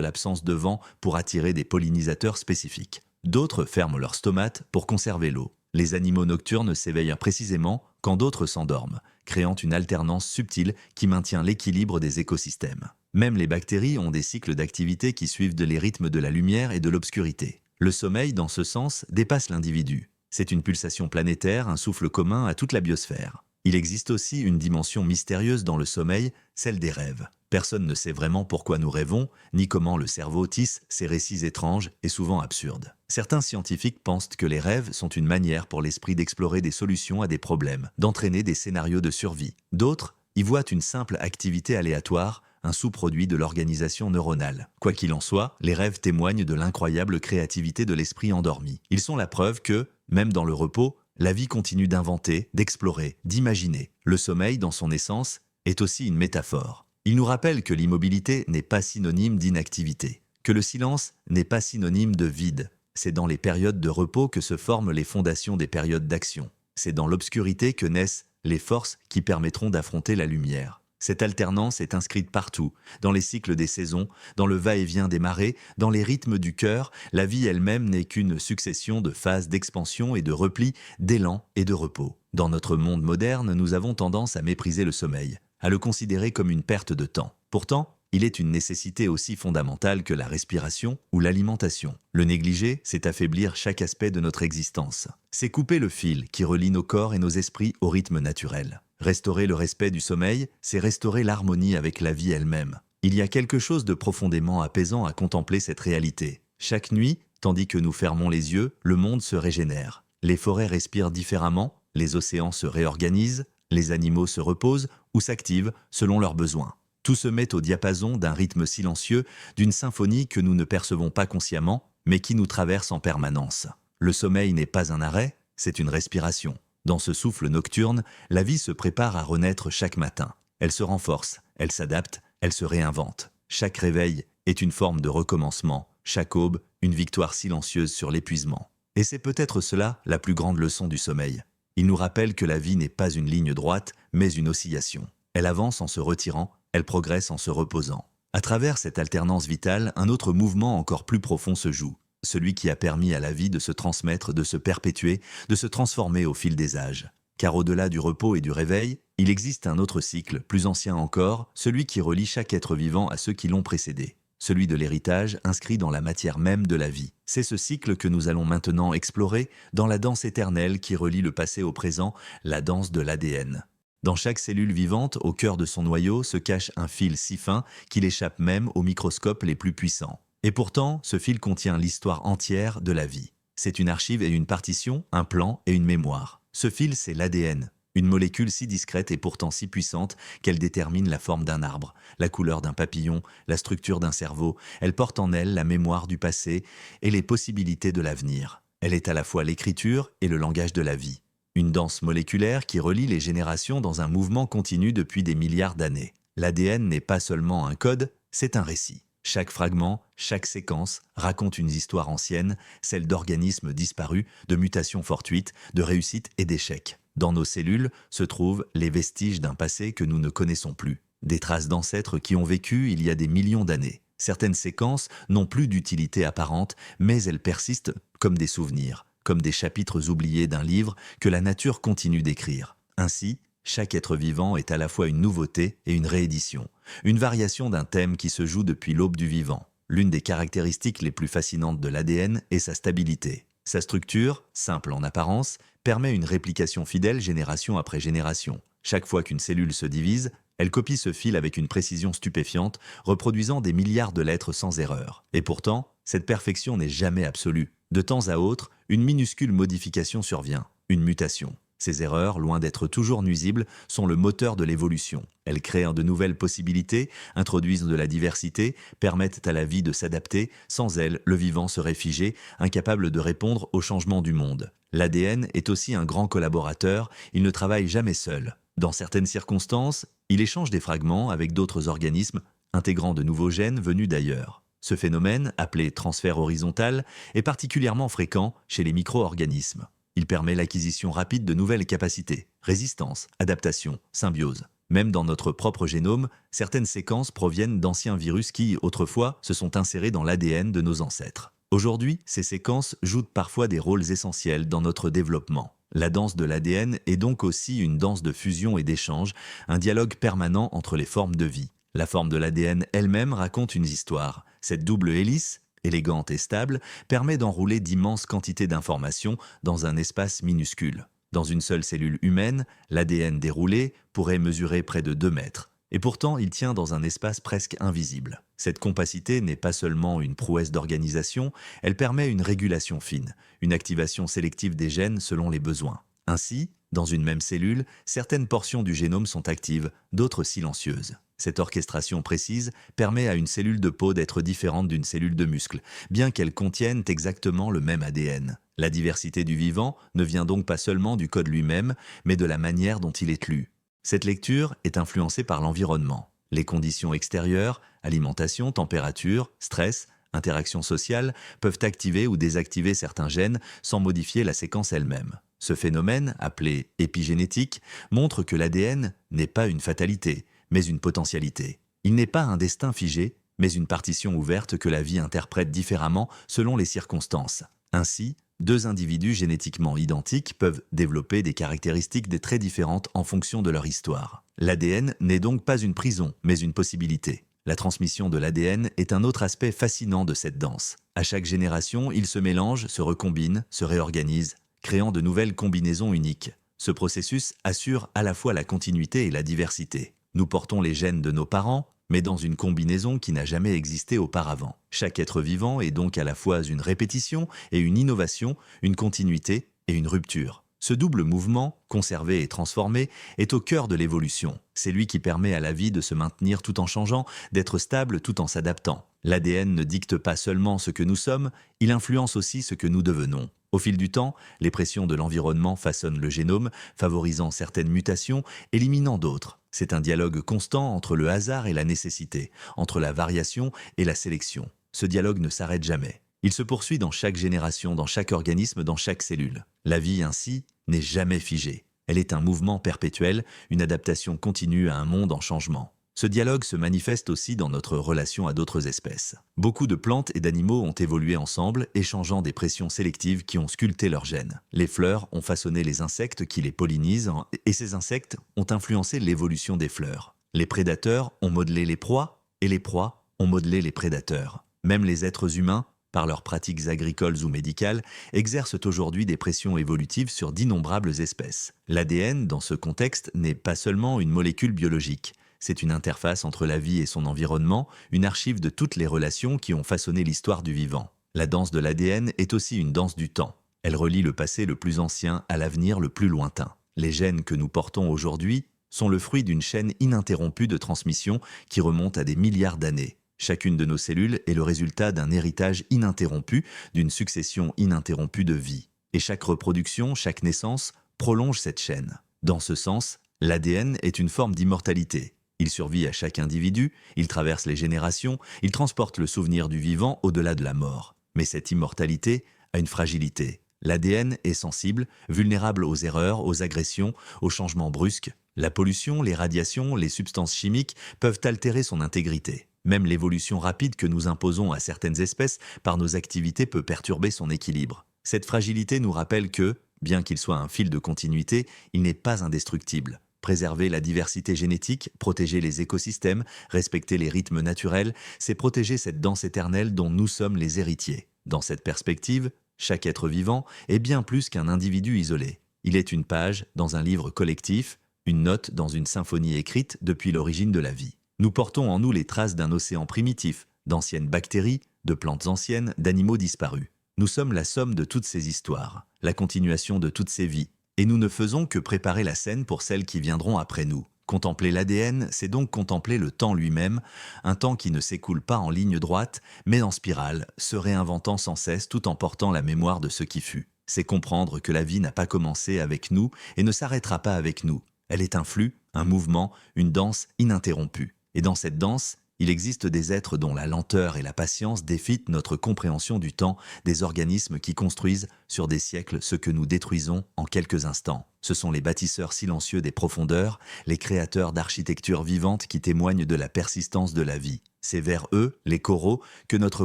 l'absence de vent pour attirer des pollinisateurs spécifiques. D'autres ferment leurs stomates pour conserver l'eau. Les animaux nocturnes s'éveillent précisément quand d'autres s'endorment, créant une alternance subtile qui maintient l'équilibre des écosystèmes. Même les bactéries ont des cycles d'activité qui suivent les rythmes de la lumière et de l'obscurité. Le sommeil, dans ce sens, dépasse l'individu. C'est une pulsation planétaire, un souffle commun à toute la biosphère. Il existe aussi une dimension mystérieuse dans le sommeil, celle des rêves. Personne ne sait vraiment pourquoi nous rêvons, ni comment le cerveau tisse ces récits étranges et souvent absurdes. Certains scientifiques pensent que les rêves sont une manière pour l'esprit d'explorer des solutions à des problèmes, d'entraîner des scénarios de survie. D'autres y voient une simple activité aléatoire, un sous-produit de l'organisation neuronale. Quoi qu'il en soit, les rêves témoignent de l'incroyable créativité de l'esprit endormi. Ils sont la preuve que, même dans le repos, la vie continue d'inventer, d'explorer, d'imaginer. Le sommeil, dans son essence, est aussi une métaphore. Il nous rappelle que l'immobilité n'est pas synonyme d'inactivité, que le silence n'est pas synonyme de vide. C'est dans les périodes de repos que se forment les fondations des périodes d'action. C'est dans l'obscurité que naissent les forces qui permettront d'affronter la lumière. Cette alternance est inscrite partout, dans les cycles des saisons, dans le va-et-vient des marées, dans les rythmes du cœur. La vie elle-même n'est qu'une succession de phases d'expansion et de repli, d'élan et de repos. Dans notre monde moderne, nous avons tendance à mépriser le sommeil, à le considérer comme une perte de temps. Pourtant, il est une nécessité aussi fondamentale que la respiration ou l'alimentation. Le négliger, c'est affaiblir chaque aspect de notre existence. C'est couper le fil qui relie nos corps et nos esprits au rythme naturel. Restaurer le respect du sommeil, c'est restaurer l'harmonie avec la vie elle-même. Il y a quelque chose de profondément apaisant à contempler cette réalité. Chaque nuit, tandis que nous fermons les yeux, le monde se régénère. Les forêts respirent différemment, les océans se réorganisent, les animaux se reposent ou s'activent selon leurs besoins. Tout se met au diapason d'un rythme silencieux, d'une symphonie que nous ne percevons pas consciemment, mais qui nous traverse en permanence. Le sommeil n'est pas un arrêt, c'est une respiration. Dans ce souffle nocturne, la vie se prépare à renaître chaque matin. Elle se renforce, elle s'adapte, elle se réinvente. Chaque réveil est une forme de recommencement, chaque aube, une victoire silencieuse sur l'épuisement. Et c'est peut-être cela la plus grande leçon du sommeil. Il nous rappelle que la vie n'est pas une ligne droite, mais une oscillation. Elle avance en se retirant, elle progresse en se reposant. À travers cette alternance vitale, un autre mouvement encore plus profond se joue. Celui qui a permis à la vie de se transmettre, de se perpétuer, de se transformer au fil des âges. Car au-delà du repos et du réveil, il existe un autre cycle, plus ancien encore, celui qui relie chaque être vivant à ceux qui l'ont précédé. Celui de l'héritage inscrit dans la matière même de la vie. C'est ce cycle que nous allons maintenant explorer dans la danse éternelle qui relie le passé au présent, la danse de l'ADN. Dans chaque cellule vivante, au cœur de son noyau, se cache un fil si fin qu'il échappe même aux microscopes les plus puissants. Et pourtant, ce fil contient l'histoire entière de la vie. C'est une archive et une partition, un plan et une mémoire. Ce fil, c'est l'ADN, une molécule si discrète et pourtant si puissante qu'elle détermine la forme d'un arbre, la couleur d'un papillon, la structure d'un cerveau. Elle porte en elle la mémoire du passé et les possibilités de l'avenir. Elle est à la fois l'écriture et le langage de la vie. Une danse moléculaire qui relie les générations dans un mouvement continu depuis des milliards d'années. L'ADN n'est pas seulement un code, c'est un récit. Chaque fragment, chaque séquence raconte une histoire ancienne, celle d'organismes disparus, de mutations fortuites, de réussites et d'échecs. Dans nos cellules se trouvent les vestiges d'un passé que nous ne connaissons plus. Des traces d'ancêtres qui ont vécu il y a des millions d'années. Certaines séquences n'ont plus d'utilité apparente, mais elles persistent comme des souvenirs, comme des chapitres oubliés d'un livre que la nature continue d'écrire. Ainsi, chaque être vivant est à la fois une nouveauté et une réédition, une variation d'un thème qui se joue depuis l'aube du vivant. L'une des caractéristiques les plus fascinantes de l'ADN est sa stabilité. Sa structure, simple en apparence, permet une réplication fidèle génération après génération. Chaque fois qu'une cellule se divise, elle copie ce fil avec une précision stupéfiante, reproduisant des milliards de lettres sans erreur. Et pourtant, cette perfection n'est jamais absolue. De temps à autre, une minuscule modification survient, une mutation. Ces erreurs, loin d'être toujours nuisibles, sont le moteur de l'évolution. Elles créent de nouvelles possibilités, introduisent de la diversité, permettent à la vie de s'adapter. Sans elles, le vivant serait figé, incapable de répondre aux changements du monde. L'ADN est aussi un grand collaborateur, il ne travaille jamais seul. Dans certaines circonstances, il échange des fragments avec d'autres organismes, intégrant de nouveaux gènes venus d'ailleurs. Ce phénomène, appelé transfert horizontal, est particulièrement fréquent chez les micro-organismes. Il permet l'acquisition rapide de nouvelles capacités, résistance, adaptation, symbiose. Même dans notre propre génome, certaines séquences proviennent d'anciens virus qui, autrefois, se sont insérés dans l'ADN de nos ancêtres. Aujourd'hui, ces séquences jouent parfois des rôles essentiels dans notre développement. La danse de l'ADN est donc aussi une danse de fusion et d'échange, un dialogue permanent entre les formes de vie. La forme de l'ADN elle-même raconte une histoire. Cette double hélice, élégante et stable, permet d'enrouler d'immenses quantités d'informations dans un espace minuscule. Dans une seule cellule humaine, l'ADN déroulé pourrait mesurer près de 2 mètres. Et pourtant, il tient dans un espace presque invisible. Cette compacité n'est pas seulement une prouesse d'organisation, elle permet une régulation fine, une activation sélective des gènes selon les besoins. Ainsi, dans une même cellule, certaines portions du génome sont actives, d'autres silencieuses. Cette orchestration précise permet à une cellule de peau d'être différente d'une cellule de muscle, bien qu'elles contiennent exactement le même ADN. La diversité du vivant ne vient donc pas seulement du code lui-même, mais de la manière dont il est lu. Cette lecture est influencée par l'environnement. Les conditions extérieures, alimentation, température, stress, interactions sociales, peuvent activer ou désactiver certains gènes sans modifier la séquence elle-même. Ce phénomène, appelé épigénétique, montre que l'ADN n'est pas une fatalité, mais une potentialité. Il n'est pas un destin figé, mais une partition ouverte que la vie interprète différemment selon les circonstances. Ainsi, 2 individus génétiquement identiques peuvent développer des caractéristiques très différentes en fonction de leur histoire. L'ADN n'est donc pas une prison, mais une possibilité. La transmission de l'ADN est un autre aspect fascinant de cette danse. À chaque génération, il se mélange, se recombine, se réorganise, créant de nouvelles combinaisons uniques. Ce processus assure à la fois la continuité et la diversité. Nous portons les gènes de nos parents, mais dans une combinaison qui n'a jamais existé auparavant. Chaque être vivant est donc à la fois une répétition et une innovation, une continuité et une rupture. Ce double mouvement, conservé et transformé, est au cœur de l'évolution. C'est lui qui permet à la vie de se maintenir tout en changeant, d'être stable tout en s'adaptant. L'ADN ne dicte pas seulement ce que nous sommes, il influence aussi ce que nous devenons. Au fil du temps, les pressions de l'environnement façonnent le génome, favorisant certaines mutations, éliminant d'autres. C'est un dialogue constant entre le hasard et la nécessité, entre la variation et la sélection. Ce dialogue ne s'arrête jamais. Il se poursuit dans chaque génération, dans chaque organisme, dans chaque cellule. La vie, ainsi, n'est jamais figée. Elle est un mouvement perpétuel, une adaptation continue à un monde en changement. Ce dialogue se manifeste aussi dans notre relation à d'autres espèces. Beaucoup de plantes et d'animaux ont évolué ensemble, échangeant des pressions sélectives qui ont sculpté leurs gènes. Les fleurs ont façonné les insectes qui les pollinisent, et ces insectes ont influencé l'évolution des fleurs. Les prédateurs ont modelé les proies, et les proies ont modelé les prédateurs. Même les êtres humains, par leurs pratiques agricoles ou médicales, exercent aujourd'hui des pressions évolutives sur d'innombrables espèces. L'ADN, dans ce contexte, n'est pas seulement une molécule biologique. C'est une interface entre la vie et son environnement, une archive de toutes les relations qui ont façonné l'histoire du vivant. La danse de l'ADN est aussi une danse du temps. Elle relie le passé le plus ancien à l'avenir le plus lointain. Les gènes que nous portons aujourd'hui sont le fruit d'une chaîne ininterrompue de transmission qui remonte à des milliards d'années. Chacune de nos cellules est le résultat d'un héritage ininterrompu, d'une succession ininterrompue de vie. Et chaque reproduction, chaque naissance, prolonge cette chaîne. Dans ce sens, l'ADN est une forme d'immortalité. Il survit à chaque individu, il traverse les générations, il transporte le souvenir du vivant au-delà de la mort. Mais cette immortalité a une fragilité. L'ADN est sensible, vulnérable aux erreurs, aux agressions, aux changements brusques. La pollution, les radiations, les substances chimiques peuvent altérer son intégrité. Même l'évolution rapide que nous imposons à certaines espèces par nos activités peut perturber son équilibre. Cette fragilité nous rappelle que, bien qu'il soit un fil de continuité, il n'est pas indestructible. Préserver la diversité génétique, protéger les écosystèmes, respecter les rythmes naturels, c'est protéger cette danse éternelle dont nous sommes les héritiers. Dans cette perspective, chaque être vivant est bien plus qu'un individu isolé. Il est une page dans un livre collectif, une note dans une symphonie écrite depuis l'origine de la vie. Nous portons en nous les traces d'un océan primitif, d'anciennes bactéries, de plantes anciennes, d'animaux disparus. Nous sommes la somme de toutes ces histoires, la continuation de toutes ces vies, et nous ne faisons que préparer la scène pour celles qui viendront après nous. Contempler l'ADN, c'est donc contempler le temps lui-même, un temps qui ne s'écoule pas en ligne droite, mais en spirale, se réinventant sans cesse tout en portant la mémoire de ce qui fut. C'est comprendre que la vie n'a pas commencé avec nous et ne s'arrêtera pas avec nous. Elle est un flux, un mouvement, une danse ininterrompue. Et dans cette danse, Il existe des êtres dont la lenteur et la patience défient notre compréhension du temps, des organismes qui construisent sur des siècles ce que nous détruisons en quelques instants. Ce sont les bâtisseurs silencieux des profondeurs, les créateurs d'architecture vivante qui témoignent de la persistance de la vie. C'est vers eux, les coraux, que notre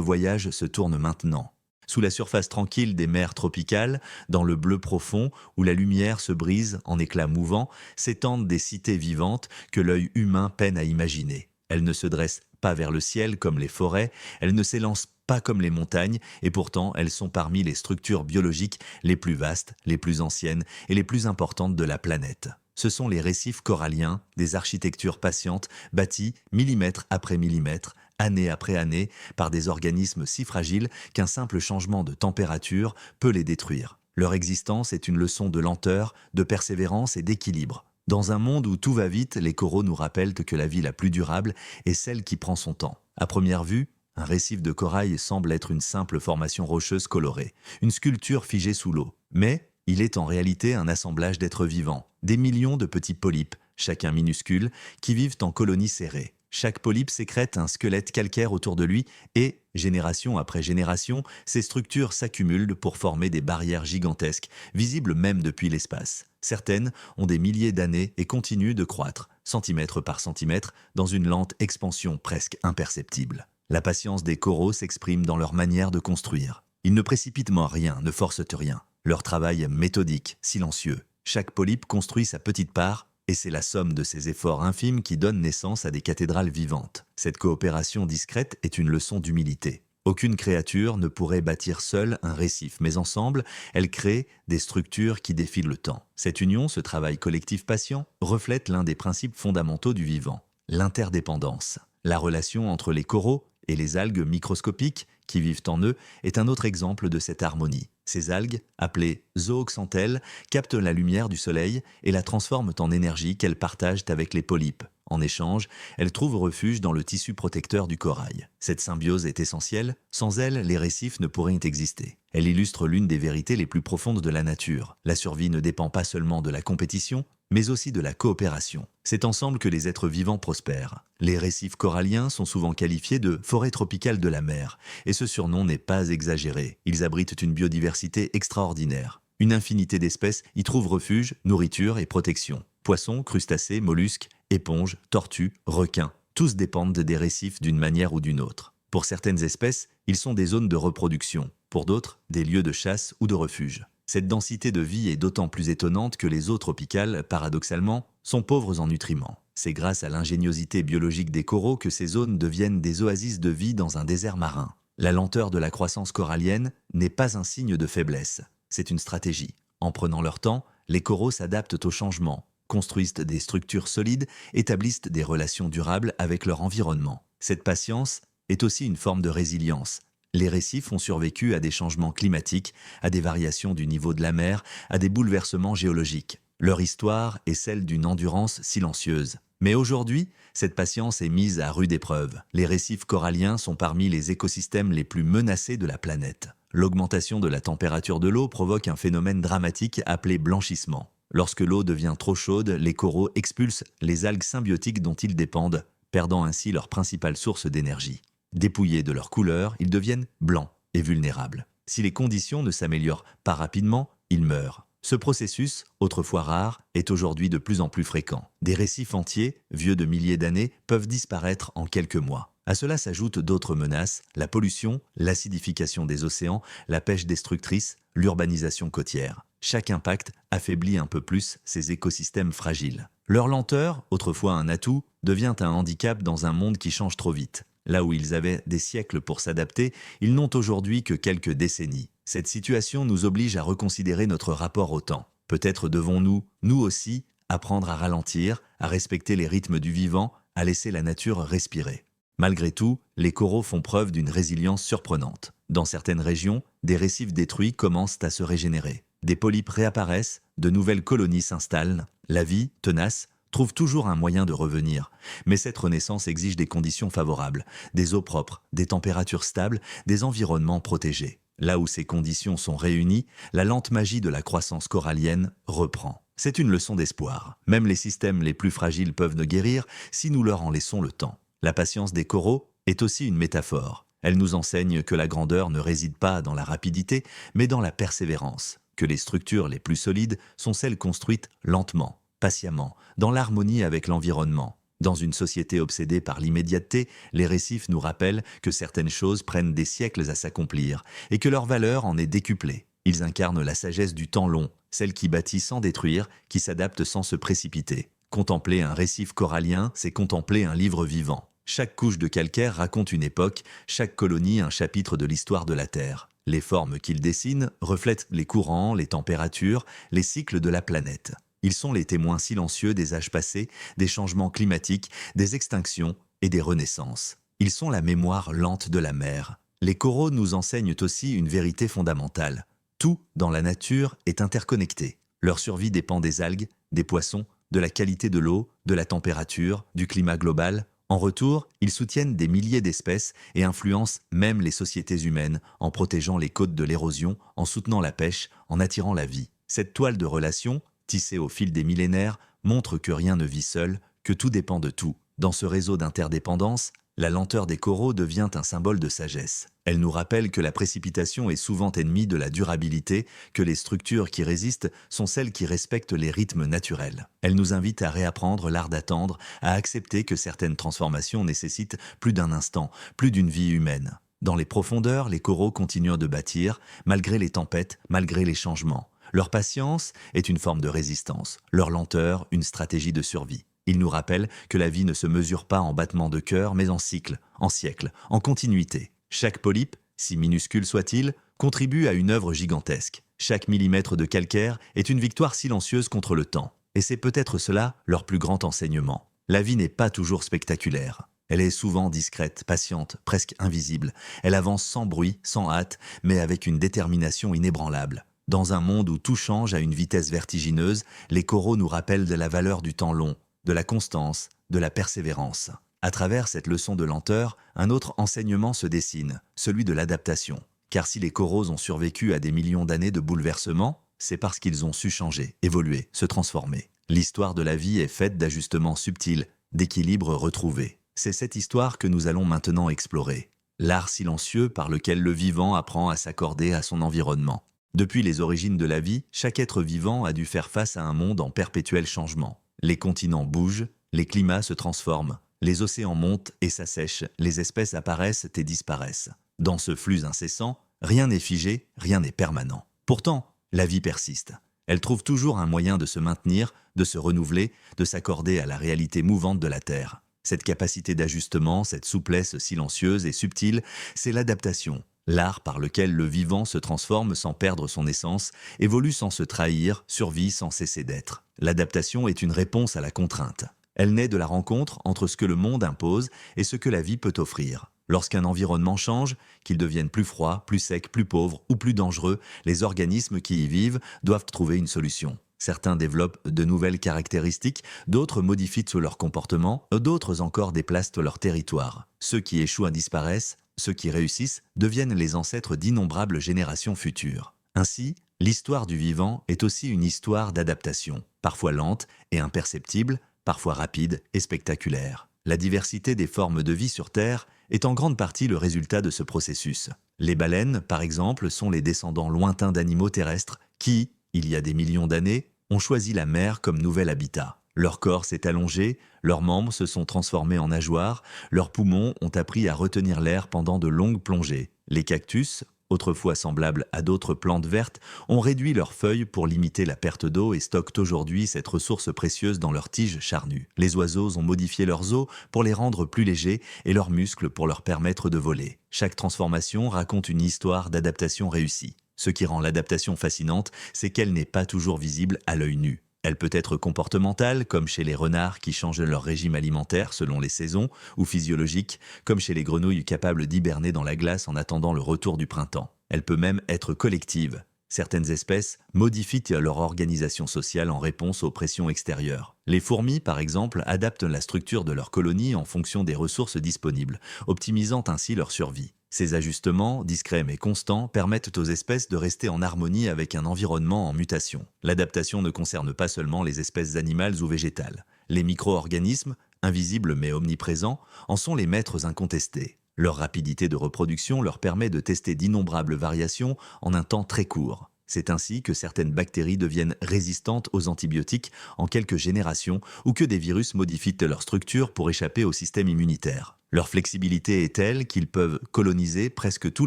voyage se tourne maintenant. Sous la surface tranquille des mers tropicales, dans le bleu profond, où la lumière se brise en éclats mouvants, s'étendent des cités vivantes que l'œil humain peine à imaginer. Elles ne se dressent pas vers le ciel comme les forêts, elles ne s'élancent pas comme les montagnes, et pourtant elles sont parmi les structures biologiques les plus vastes, les plus anciennes et les plus importantes de la planète. Ce sont les récifs coralliens, des architectures patientes, bâties millimètre après millimètre, année après année, par des organismes si fragiles qu'un simple changement de température peut les détruire. Leur existence est une leçon de lenteur, de persévérance et d'équilibre. Dans un monde où tout va vite, les coraux nous rappellent que la vie la plus durable est celle qui prend son temps. À première vue, un récif de corail semble être une simple formation rocheuse colorée, une sculpture figée sous l'eau. Mais il est en réalité un assemblage d'êtres vivants, des millions de petits polypes, chacun minuscule, qui vivent en colonies serrées. Chaque polype sécrète un squelette calcaire autour de lui et, génération après génération, ces structures s'accumulent pour former des barrières gigantesques, visibles même depuis l'espace. Certaines ont des milliers d'années et continuent de croître, centimètre par centimètre, dans une lente expansion presque imperceptible. La patience des coraux s'exprime dans leur manière de construire. Ils ne précipitent rien, ne forcent rien. Leur travail est méthodique, silencieux. Chaque polype construit sa petite part, et c'est la somme de ces efforts infimes qui donne naissance à des cathédrales vivantes. Cette coopération discrète est une leçon d'humilité. Aucune créature ne pourrait bâtir seule un récif, mais ensemble, elles créent des structures qui défient le temps. Cette union, ce travail collectif patient, reflète l'un des principes fondamentaux du vivant, l'interdépendance. La relation entre les coraux et les algues microscopiques qui vivent en eux est un autre exemple de cette harmonie. Ces algues, appelées zooxanthelles, captent la lumière du soleil et la transforment en énergie qu'elles partagent avec les polypes. En échange, elles trouvent refuge dans le tissu protecteur du corail. Cette symbiose est essentielle, sans elle, les récifs ne pourraient exister. Elle illustre l'une des vérités les plus profondes de la nature. La survie ne dépend pas seulement de la compétition, mais aussi de la coopération. C'est ensemble que les êtres vivants prospèrent. Les récifs coralliens sont souvent qualifiés de forêts tropicales de la mer, et ce surnom n'est pas exagéré. Ils abritent une biodiversité extraordinaire. Une infinité d'espèces y trouvent refuge, nourriture et protection. Poissons, crustacés, mollusques, éponges, tortues, requins, tous dépendent des récifs d'une manière ou d'une autre. Pour certaines espèces, ils sont des zones de reproduction. Pour d'autres, des lieux de chasse ou de refuge. Cette densité de vie est d'autant plus étonnante que les eaux tropicales, paradoxalement, sont pauvres en nutriments. C'est grâce à l'ingéniosité biologique des coraux que ces zones deviennent des oasis de vie dans un désert marin. La lenteur de la croissance corallienne n'est pas un signe de faiblesse, c'est une stratégie. En prenant leur temps, les coraux s'adaptent aux changements, construisent des structures solides, établissent des relations durables avec leur environnement. Cette patience est aussi une forme de résilience. Les récifs ont survécu à des changements climatiques, à des variations du niveau de la mer, à des bouleversements géologiques. Leur histoire est celle d'une endurance silencieuse. Mais aujourd'hui, cette patience est mise à rude épreuve. Les récifs coralliens sont parmi les écosystèmes les plus menacés de la planète. L'augmentation de la température de l'eau provoque un phénomène dramatique appelé blanchissement. Lorsque l'eau devient trop chaude, les coraux expulsent les algues symbiotiques dont ils dépendent, perdant ainsi leur principale source d'énergie. Dépouillés de leur couleur, ils deviennent blancs et vulnérables. Si les conditions ne s'améliorent pas rapidement, ils meurent. Ce processus, autrefois rare, est aujourd'hui de plus en plus fréquent. Des récifs entiers, vieux de milliers d'années, peuvent disparaître en quelques mois. À cela s'ajoutent d'autres menaces, la pollution, l'acidification des océans, la pêche destructrice, l'urbanisation côtière. Chaque impact affaiblit un peu plus ces écosystèmes fragiles. Leur lenteur, autrefois un atout, devient un handicap dans un monde qui change trop vite. Là où ils avaient des siècles pour s'adapter, ils n'ont aujourd'hui que quelques décennies. Cette situation nous oblige à reconsidérer notre rapport au temps. Peut-être devons-nous, nous aussi, apprendre à ralentir, à respecter les rythmes du vivant, à laisser la nature respirer. Malgré tout, les coraux font preuve d'une résilience surprenante. Dans certaines régions, des récifs détruits commencent à se régénérer. Des polypes réapparaissent, de nouvelles colonies s'installent. La vie, tenace, trouve toujours un moyen de revenir. Mais cette renaissance exige des conditions favorables, des eaux propres, des températures stables, des environnements protégés. Là où ces conditions sont réunies, la lente magie de la croissance corallienne reprend. C'est une leçon d'espoir. Même les systèmes les plus fragiles peuvent nous guérir si nous leur en laissons le temps. La patience des coraux est aussi une métaphore. Elle nous enseigne que la grandeur ne réside pas dans la rapidité, mais dans la persévérance, que les structures les plus solides sont celles construites lentement, patiemment, dans l'harmonie avec l'environnement. Dans une société obsédée par l'immédiateté, les récifs nous rappellent que certaines choses prennent des siècles à s'accomplir et que leur valeur en est décuplée. Ils incarnent la sagesse du temps long, celle qui bâtit sans détruire, qui s'adapte sans se précipiter. Contempler un récif corallien, c'est contempler un livre vivant. Chaque couche de calcaire raconte une époque, chaque colonie un chapitre de l'histoire de la Terre. Les formes qu'il dessine reflètent les courants, les températures, les cycles de la planète. Ils sont les témoins silencieux des âges passés, des changements climatiques, des extinctions et des renaissances. Ils sont la mémoire lente de la mer. Les coraux nous enseignent aussi une vérité fondamentale. Tout dans la nature est interconnecté. Leur survie dépend des algues, des poissons, de la qualité de l'eau, de la température, du climat global. En retour, ils soutiennent des milliers d'espèces et influencent même les sociétés humaines en protégeant les côtes de l'érosion, en soutenant la pêche, en attirant la vie. Cette toile de relations, tissée au fil des millénaires, montre que rien ne vit seul, que tout dépend de tout. Dans ce réseau d'interdépendance, la lenteur des coraux devient un symbole de sagesse. Elle nous rappelle que la précipitation est souvent ennemie de la durabilité, que les structures qui résistent sont celles qui respectent les rythmes naturels. Elle nous invite à réapprendre l'art d'attendre, à accepter que certaines transformations nécessitent plus d'un instant, plus d'une vie humaine. Dans les profondeurs, les coraux continuent de bâtir, malgré les tempêtes, malgré les changements. Leur patience est une forme de résistance, leur lenteur une stratégie de survie. Ils nous rappellent que la vie ne se mesure pas en battements de cœur, mais en cycles, en siècles, en continuité. Chaque polype, si minuscule soit-il, contribue à une œuvre gigantesque. Chaque millimètre de calcaire est une victoire silencieuse contre le temps. Et c'est peut-être cela leur plus grand enseignement. La vie n'est pas toujours spectaculaire. Elle est souvent discrète, patiente, presque invisible. Elle avance sans bruit, sans hâte, mais avec une détermination inébranlable. Dans un monde où tout change à une vitesse vertigineuse, les coraux nous rappellent de la valeur du temps long, de la constance, de la persévérance. À travers cette leçon de lenteur, un autre enseignement se dessine, celui de l'adaptation. Car si les coraux ont survécu à des millions d'années de bouleversements, c'est parce qu'ils ont su changer, évoluer, se transformer. L'histoire de la vie est faite d'ajustements subtils, d'équilibres retrouvés. C'est cette histoire que nous allons maintenant explorer. L'art silencieux par lequel le vivant apprend à s'accorder à son environnement. Depuis les origines de la vie, chaque être vivant a dû faire face à un monde en perpétuel changement. Les continents bougent, les climats se transforment, les océans montent et s'assèchent, les espèces apparaissent et disparaissent. Dans ce flux incessant, rien n'est figé, rien n'est permanent. Pourtant, la vie persiste. Elle trouve toujours un moyen de se maintenir, de se renouveler, de s'accorder à la réalité mouvante de la Terre. Cette capacité d'ajustement, cette souplesse silencieuse et subtile, c'est l'adaptation. L'art par lequel le vivant se transforme sans perdre son essence, évolue sans se trahir, survit sans cesser d'être. L'adaptation est une réponse à la contrainte. Elle naît de la rencontre entre ce que le monde impose et ce que la vie peut offrir. Lorsqu'un environnement change, qu'il devienne plus froid, plus sec, plus pauvre ou plus dangereux, les organismes qui y vivent doivent trouver une solution. Certains développent de nouvelles caractéristiques, d'autres modifient leur comportement, d'autres encore déplacent leur territoire. Ceux qui échouent disparaissent, ceux qui réussissent deviennent les ancêtres d'innombrables générations futures. Ainsi, l'histoire du vivant est aussi une histoire d'adaptation, parfois lente et imperceptible, parfois rapide et spectaculaire. La diversité des formes de vie sur Terre est en grande partie le résultat de ce processus. Les baleines, par exemple, sont les descendants lointains d'animaux terrestres qui, il y a des millions d'années, ont choisi la mer comme nouvel habitat. Leur corps s'est allongé, leurs membres se sont transformés en nageoires, leurs poumons ont appris à retenir l'air pendant de longues plongées. Les cactus, autrefois semblables à d'autres plantes vertes, ont réduit leurs feuilles pour limiter la perte d'eau et stockent aujourd'hui cette ressource précieuse dans leurs tiges charnues. Les oiseaux ont modifié leurs os pour les rendre plus légers et leurs muscles pour leur permettre de voler. Chaque transformation raconte une histoire d'adaptation réussie. Ce qui rend l'adaptation fascinante, c'est qu'elle n'est pas toujours visible à l'œil nu. Elle peut être comportementale, comme chez les renards qui changent leur régime alimentaire selon les saisons, ou physiologique, comme chez les grenouilles capables d'hiberner dans la glace en attendant le retour du printemps. Elle peut même être collective. Certaines espèces modifient leur organisation sociale en réponse aux pressions extérieures. Les fourmis, par exemple, adaptent la structure de leur colonie en fonction des ressources disponibles, optimisant ainsi leur survie. Ces ajustements, discrets mais constants, permettent aux espèces de rester en harmonie avec un environnement en mutation. L'adaptation ne concerne pas seulement les espèces animales ou végétales. Les micro-organismes, invisibles mais omniprésents, en sont les maîtres incontestés. Leur rapidité de reproduction leur permet de tester d'innombrables variations en un temps très court. C'est ainsi que certaines bactéries deviennent résistantes aux antibiotiques en quelques générations ou que des virus modifient leur structure pour échapper au système immunitaire. Leur flexibilité est telle qu'ils peuvent coloniser presque tous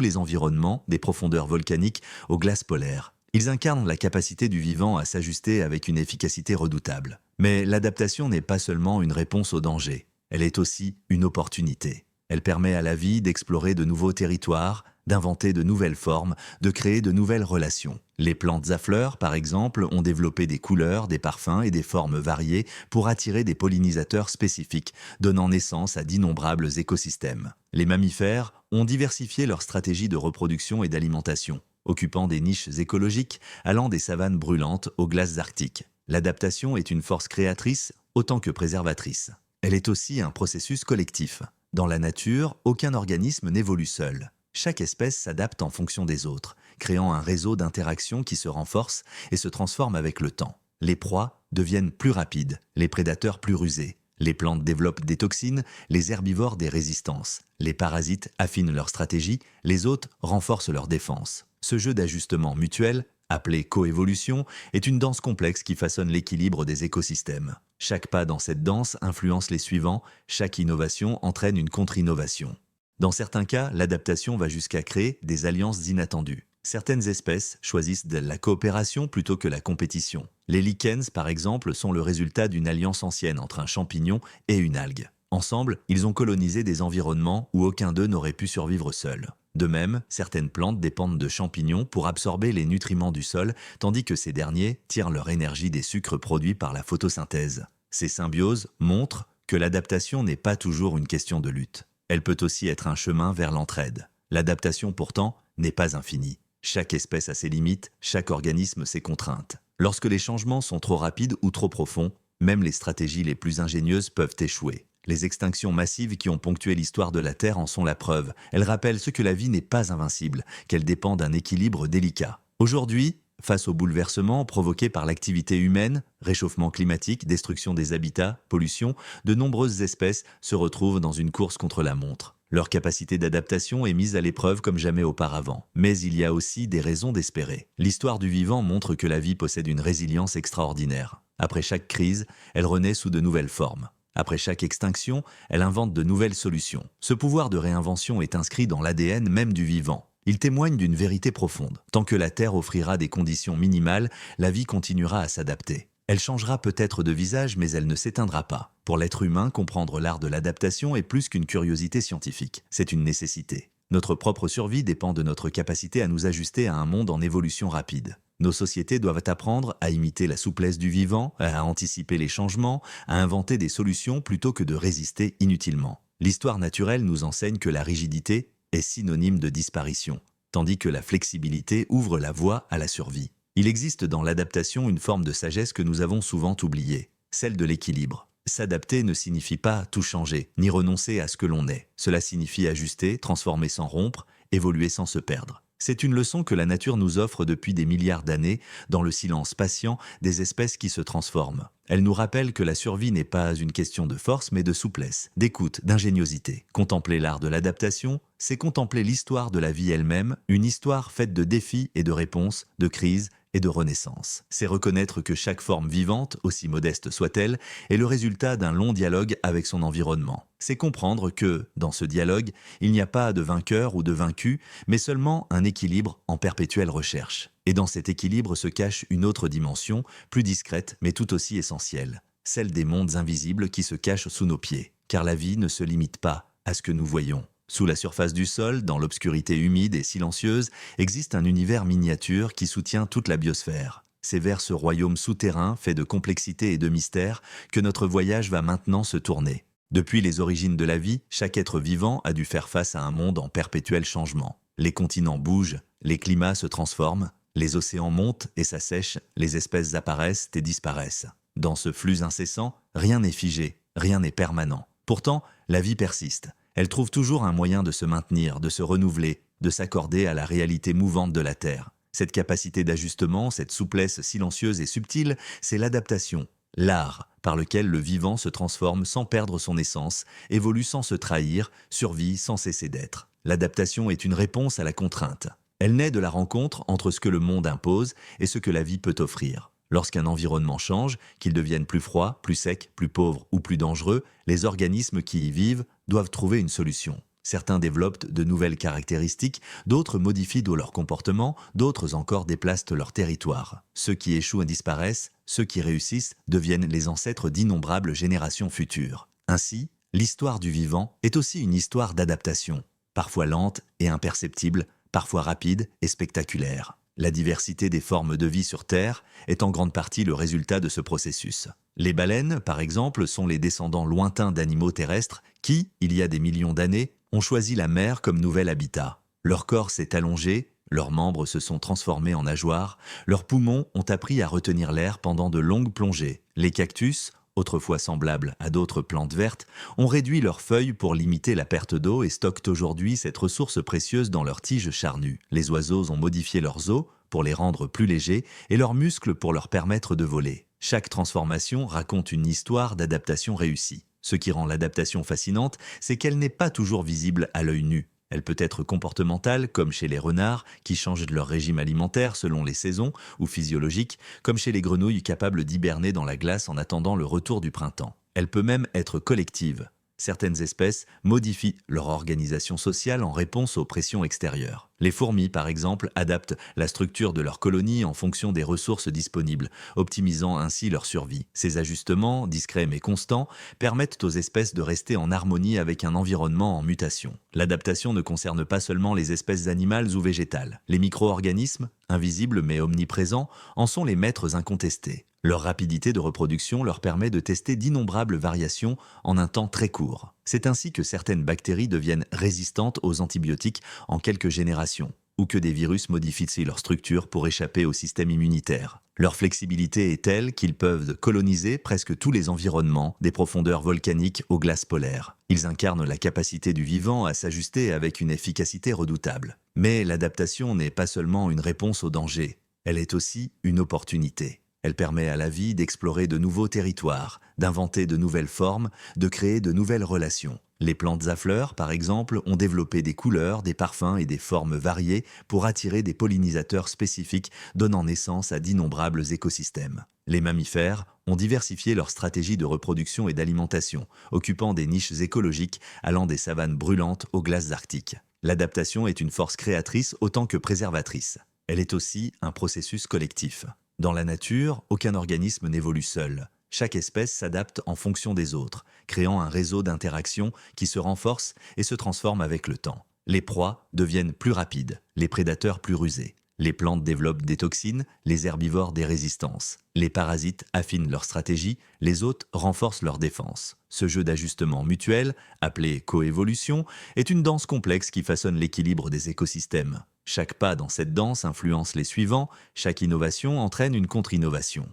les environnements, des profondeurs volcaniques aux glaces polaires. Ils incarnent la capacité du vivant à s'ajuster avec une efficacité redoutable. Mais l'adaptation n'est pas seulement une réponse au danger, elle est aussi une opportunité. Elle permet à la vie d'explorer de nouveaux territoires, d'inventer de nouvelles formes, de créer de nouvelles relations. Les plantes à fleurs, par exemple, ont développé des couleurs, des parfums et des formes variées pour attirer des pollinisateurs spécifiques, donnant naissance à d'innombrables écosystèmes. Les mammifères ont diversifié leurs stratégies de reproduction et d'alimentation, occupant des niches écologiques allant des savanes brûlantes aux glaces arctiques. L'adaptation est une force créatrice autant que préservatrice. Elle est aussi un processus collectif. Dans la nature, aucun organisme n'évolue seul. Chaque espèce s'adapte en fonction des autres, créant un réseau d'interactions qui se renforce et se transforme avec le temps. Les proies deviennent plus rapides, les prédateurs plus rusés. Les plantes développent des toxines, les herbivores des résistances. Les parasites affinent leur stratégie, les hôtes renforcent leur défense. Ce jeu d'ajustement mutuel, appelé coévolution, est une danse complexe qui façonne l'équilibre des écosystèmes. Chaque pas dans cette danse influence les suivants, chaque innovation entraîne une contre-innovation. Dans certains cas, l'adaptation va jusqu'à créer des alliances inattendues. Certaines espèces choisissent de la coopération plutôt que la compétition. Les lichens, par exemple, sont le résultat d'une alliance ancienne entre un champignon et une algue. Ensemble, ils ont colonisé des environnements où aucun d'eux n'aurait pu survivre seul. De même, certaines plantes dépendent de champignons pour absorber les nutriments du sol, tandis que ces derniers tirent leur énergie des sucres produits par la photosynthèse. Ces symbioses montrent que l'adaptation n'est pas toujours une question de lutte. Elle peut aussi être un chemin vers l'entraide. L'adaptation, pourtant, n'est pas infinie. Chaque espèce a ses limites, chaque organisme ses contraintes. Lorsque les changements sont trop rapides ou trop profonds, même les stratégies les plus ingénieuses peuvent échouer. Les extinctions massives qui ont ponctué l'histoire de la Terre en sont la preuve. Elles rappellent ce que la vie n'est pas invincible, qu'elle dépend d'un équilibre délicat. Aujourd'hui, face aux bouleversements provoqués par l'activité humaine, réchauffement climatique, destruction des habitats, pollution, de nombreuses espèces se retrouvent dans une course contre la montre. Leur capacité d'adaptation est mise à l'épreuve comme jamais auparavant. Mais il y a aussi des raisons d'espérer. L'histoire du vivant montre que la vie possède une résilience extraordinaire. Après chaque crise, elle renaît sous de nouvelles formes. Après chaque extinction, elle invente de nouvelles solutions. Ce pouvoir de réinvention est inscrit dans l'ADN même du vivant. Il témoigne d'une vérité profonde. Tant que la Terre offrira des conditions minimales, la vie continuera à s'adapter. Elle changera peut-être de visage, mais elle ne s'éteindra pas. Pour l'être humain, comprendre l'art de l'adaptation est plus qu'une curiosité scientifique. C'est une nécessité. Notre propre survie dépend de notre capacité à nous ajuster à un monde en évolution rapide. Nos sociétés doivent apprendre à imiter la souplesse du vivant, à anticiper les changements, à inventer des solutions plutôt que de résister inutilement. L'histoire naturelle nous enseigne que la rigidité est synonyme de disparition, tandis que la flexibilité ouvre la voie à la survie. Il existe dans l'adaptation une forme de sagesse que nous avons souvent oubliée, celle de l'équilibre. S'adapter ne signifie pas tout changer, ni renoncer à ce que l'on est. Cela signifie ajuster, transformer sans rompre, évoluer sans se perdre. C'est une leçon que la nature nous offre depuis des milliards d'années, dans le silence patient des espèces qui se transforment. Elle nous rappelle que la survie n'est pas une question de force, mais de souplesse, d'écoute, d'ingéniosité. Contempler l'art de l'adaptation, c'est contempler l'histoire de la vie elle-même, une histoire faite de défis et de réponses, de crises et de renaissance. C'est reconnaître que chaque forme vivante, aussi modeste soit-elle, est le résultat d'un long dialogue avec son environnement. C'est comprendre que, dans ce dialogue, il n'y a pas de vainqueur ou de vaincu, mais seulement un équilibre en perpétuelle recherche. Et dans cet équilibre se cache une autre dimension, plus discrète mais tout aussi essentielle, celle des mondes invisibles qui se cachent sous nos pieds. Car la vie ne se limite pas à ce que nous voyons. Sous la surface du sol, dans l'obscurité humide et silencieuse, existe un univers miniature qui soutient toute la biosphère. C'est vers ce royaume souterrain, fait de complexité et de mystère, que notre voyage va maintenant se tourner. Depuis les origines de la vie, chaque être vivant a dû faire face à un monde en perpétuel changement. Les continents bougent, les climats se transforment, les océans montent et s'assèchent, les espèces apparaissent et disparaissent. Dans ce flux incessant, rien n'est figé, rien n'est permanent. Pourtant, la vie persiste. Elle trouve toujours un moyen de se maintenir, de se renouveler, de s'accorder à la réalité mouvante de la Terre. Cette capacité d'ajustement, cette souplesse silencieuse et subtile, c'est l'adaptation. L'art, par lequel le vivant se transforme sans perdre son essence, évolue sans se trahir, survit sans cesser d'être. L'adaptation est une réponse à la contrainte. Elle naît de la rencontre entre ce que le monde impose et ce que la vie peut offrir. Lorsqu'un environnement change, qu'il devienne plus froid, plus sec, plus pauvre ou plus dangereux, les organismes qui y vivent doivent trouver une solution. Certains développent de nouvelles caractéristiques, d'autres modifient leur comportement, d'autres encore déplacent leur territoire. Ceux qui échouent disparaissent, ceux qui réussissent deviennent les ancêtres d'innombrables générations futures. Ainsi, l'histoire du vivant est aussi une histoire d'adaptation, parfois lente et imperceptible, parfois rapide et spectaculaire. La diversité des formes de vie sur Terre est en grande partie le résultat de ce processus. Les baleines, par exemple, sont les descendants lointains d'animaux terrestres qui, il y a des millions d'années, ont choisi la mer comme nouvel habitat. Leur corps s'est allongé, leurs membres se sont transformés en nageoires, leurs poumons ont appris à retenir l'air pendant de longues plongées. Les cactus, autrefois semblables à d'autres plantes vertes, ont réduit leurs feuilles pour limiter la perte d'eau et stockent aujourd'hui cette ressource précieuse dans leurs tiges charnues. Les oiseaux ont modifié leurs os pour les rendre plus légers et leurs muscles pour leur permettre de voler. Chaque transformation raconte une histoire d'adaptation réussie. Ce qui rend l'adaptation fascinante, c'est qu'elle n'est pas toujours visible à l'œil nu. Elle peut être comportementale, comme chez les renards, qui changent de leur régime alimentaire selon les saisons, ou physiologique, comme chez les grenouilles capables d'hiberner dans la glace en attendant le retour du printemps. Elle peut même être collective. Certaines espèces modifient leur organisation sociale en réponse aux pressions extérieures. Les fourmis, par exemple, adaptent la structure de leur colonie en fonction des ressources disponibles, optimisant ainsi leur survie. Ces ajustements, discrets mais constants, permettent aux espèces de rester en harmonie avec un environnement en mutation. L'adaptation ne concerne pas seulement les espèces animales ou végétales. Les micro-organismes, invisibles mais omniprésents, en sont les maîtres incontestés. Leur rapidité de reproduction leur permet de tester d'innombrables variations en un temps très court. C'est ainsi que certaines bactéries deviennent résistantes aux antibiotiques en quelques générations, ou que des virus modifient leur structure pour échapper au système immunitaire. Leur flexibilité est telle qu'ils peuvent coloniser presque tous les environnements, des profondeurs volcaniques aux glaces polaires. Ils incarnent la capacité du vivant à s'ajuster avec une efficacité redoutable. Mais l'adaptation n'est pas seulement une réponse au danger, elle est aussi une opportunité. Elle permet à la vie d'explorer de nouveaux territoires, d'inventer de nouvelles formes, de créer de nouvelles relations. Les plantes à fleurs, par exemple, ont développé des couleurs, des parfums et des formes variées pour attirer des pollinisateurs spécifiques, donnant naissance à d'innombrables écosystèmes. Les mammifères ont diversifié leurs stratégies de reproduction et d'alimentation, occupant des niches écologiques allant des savanes brûlantes aux glaces arctiques. L'adaptation est une force créatrice autant que préservatrice. Elle est aussi un processus collectif. Dans la nature, aucun organisme n'évolue seul. Chaque espèce s'adapte en fonction des autres, créant un réseau d'interactions qui se renforce et se transforme avec le temps. Les proies deviennent plus rapides, les prédateurs plus rusés. Les plantes développent des toxines, les herbivores des résistances. Les parasites affinent leur stratégie, les hôtes renforcent leur défense. Ce jeu d'ajustement mutuel, appelé coévolution, est une danse complexe qui façonne l'équilibre des écosystèmes. Chaque pas dans cette danse influence les suivants, chaque innovation entraîne une contre-innovation.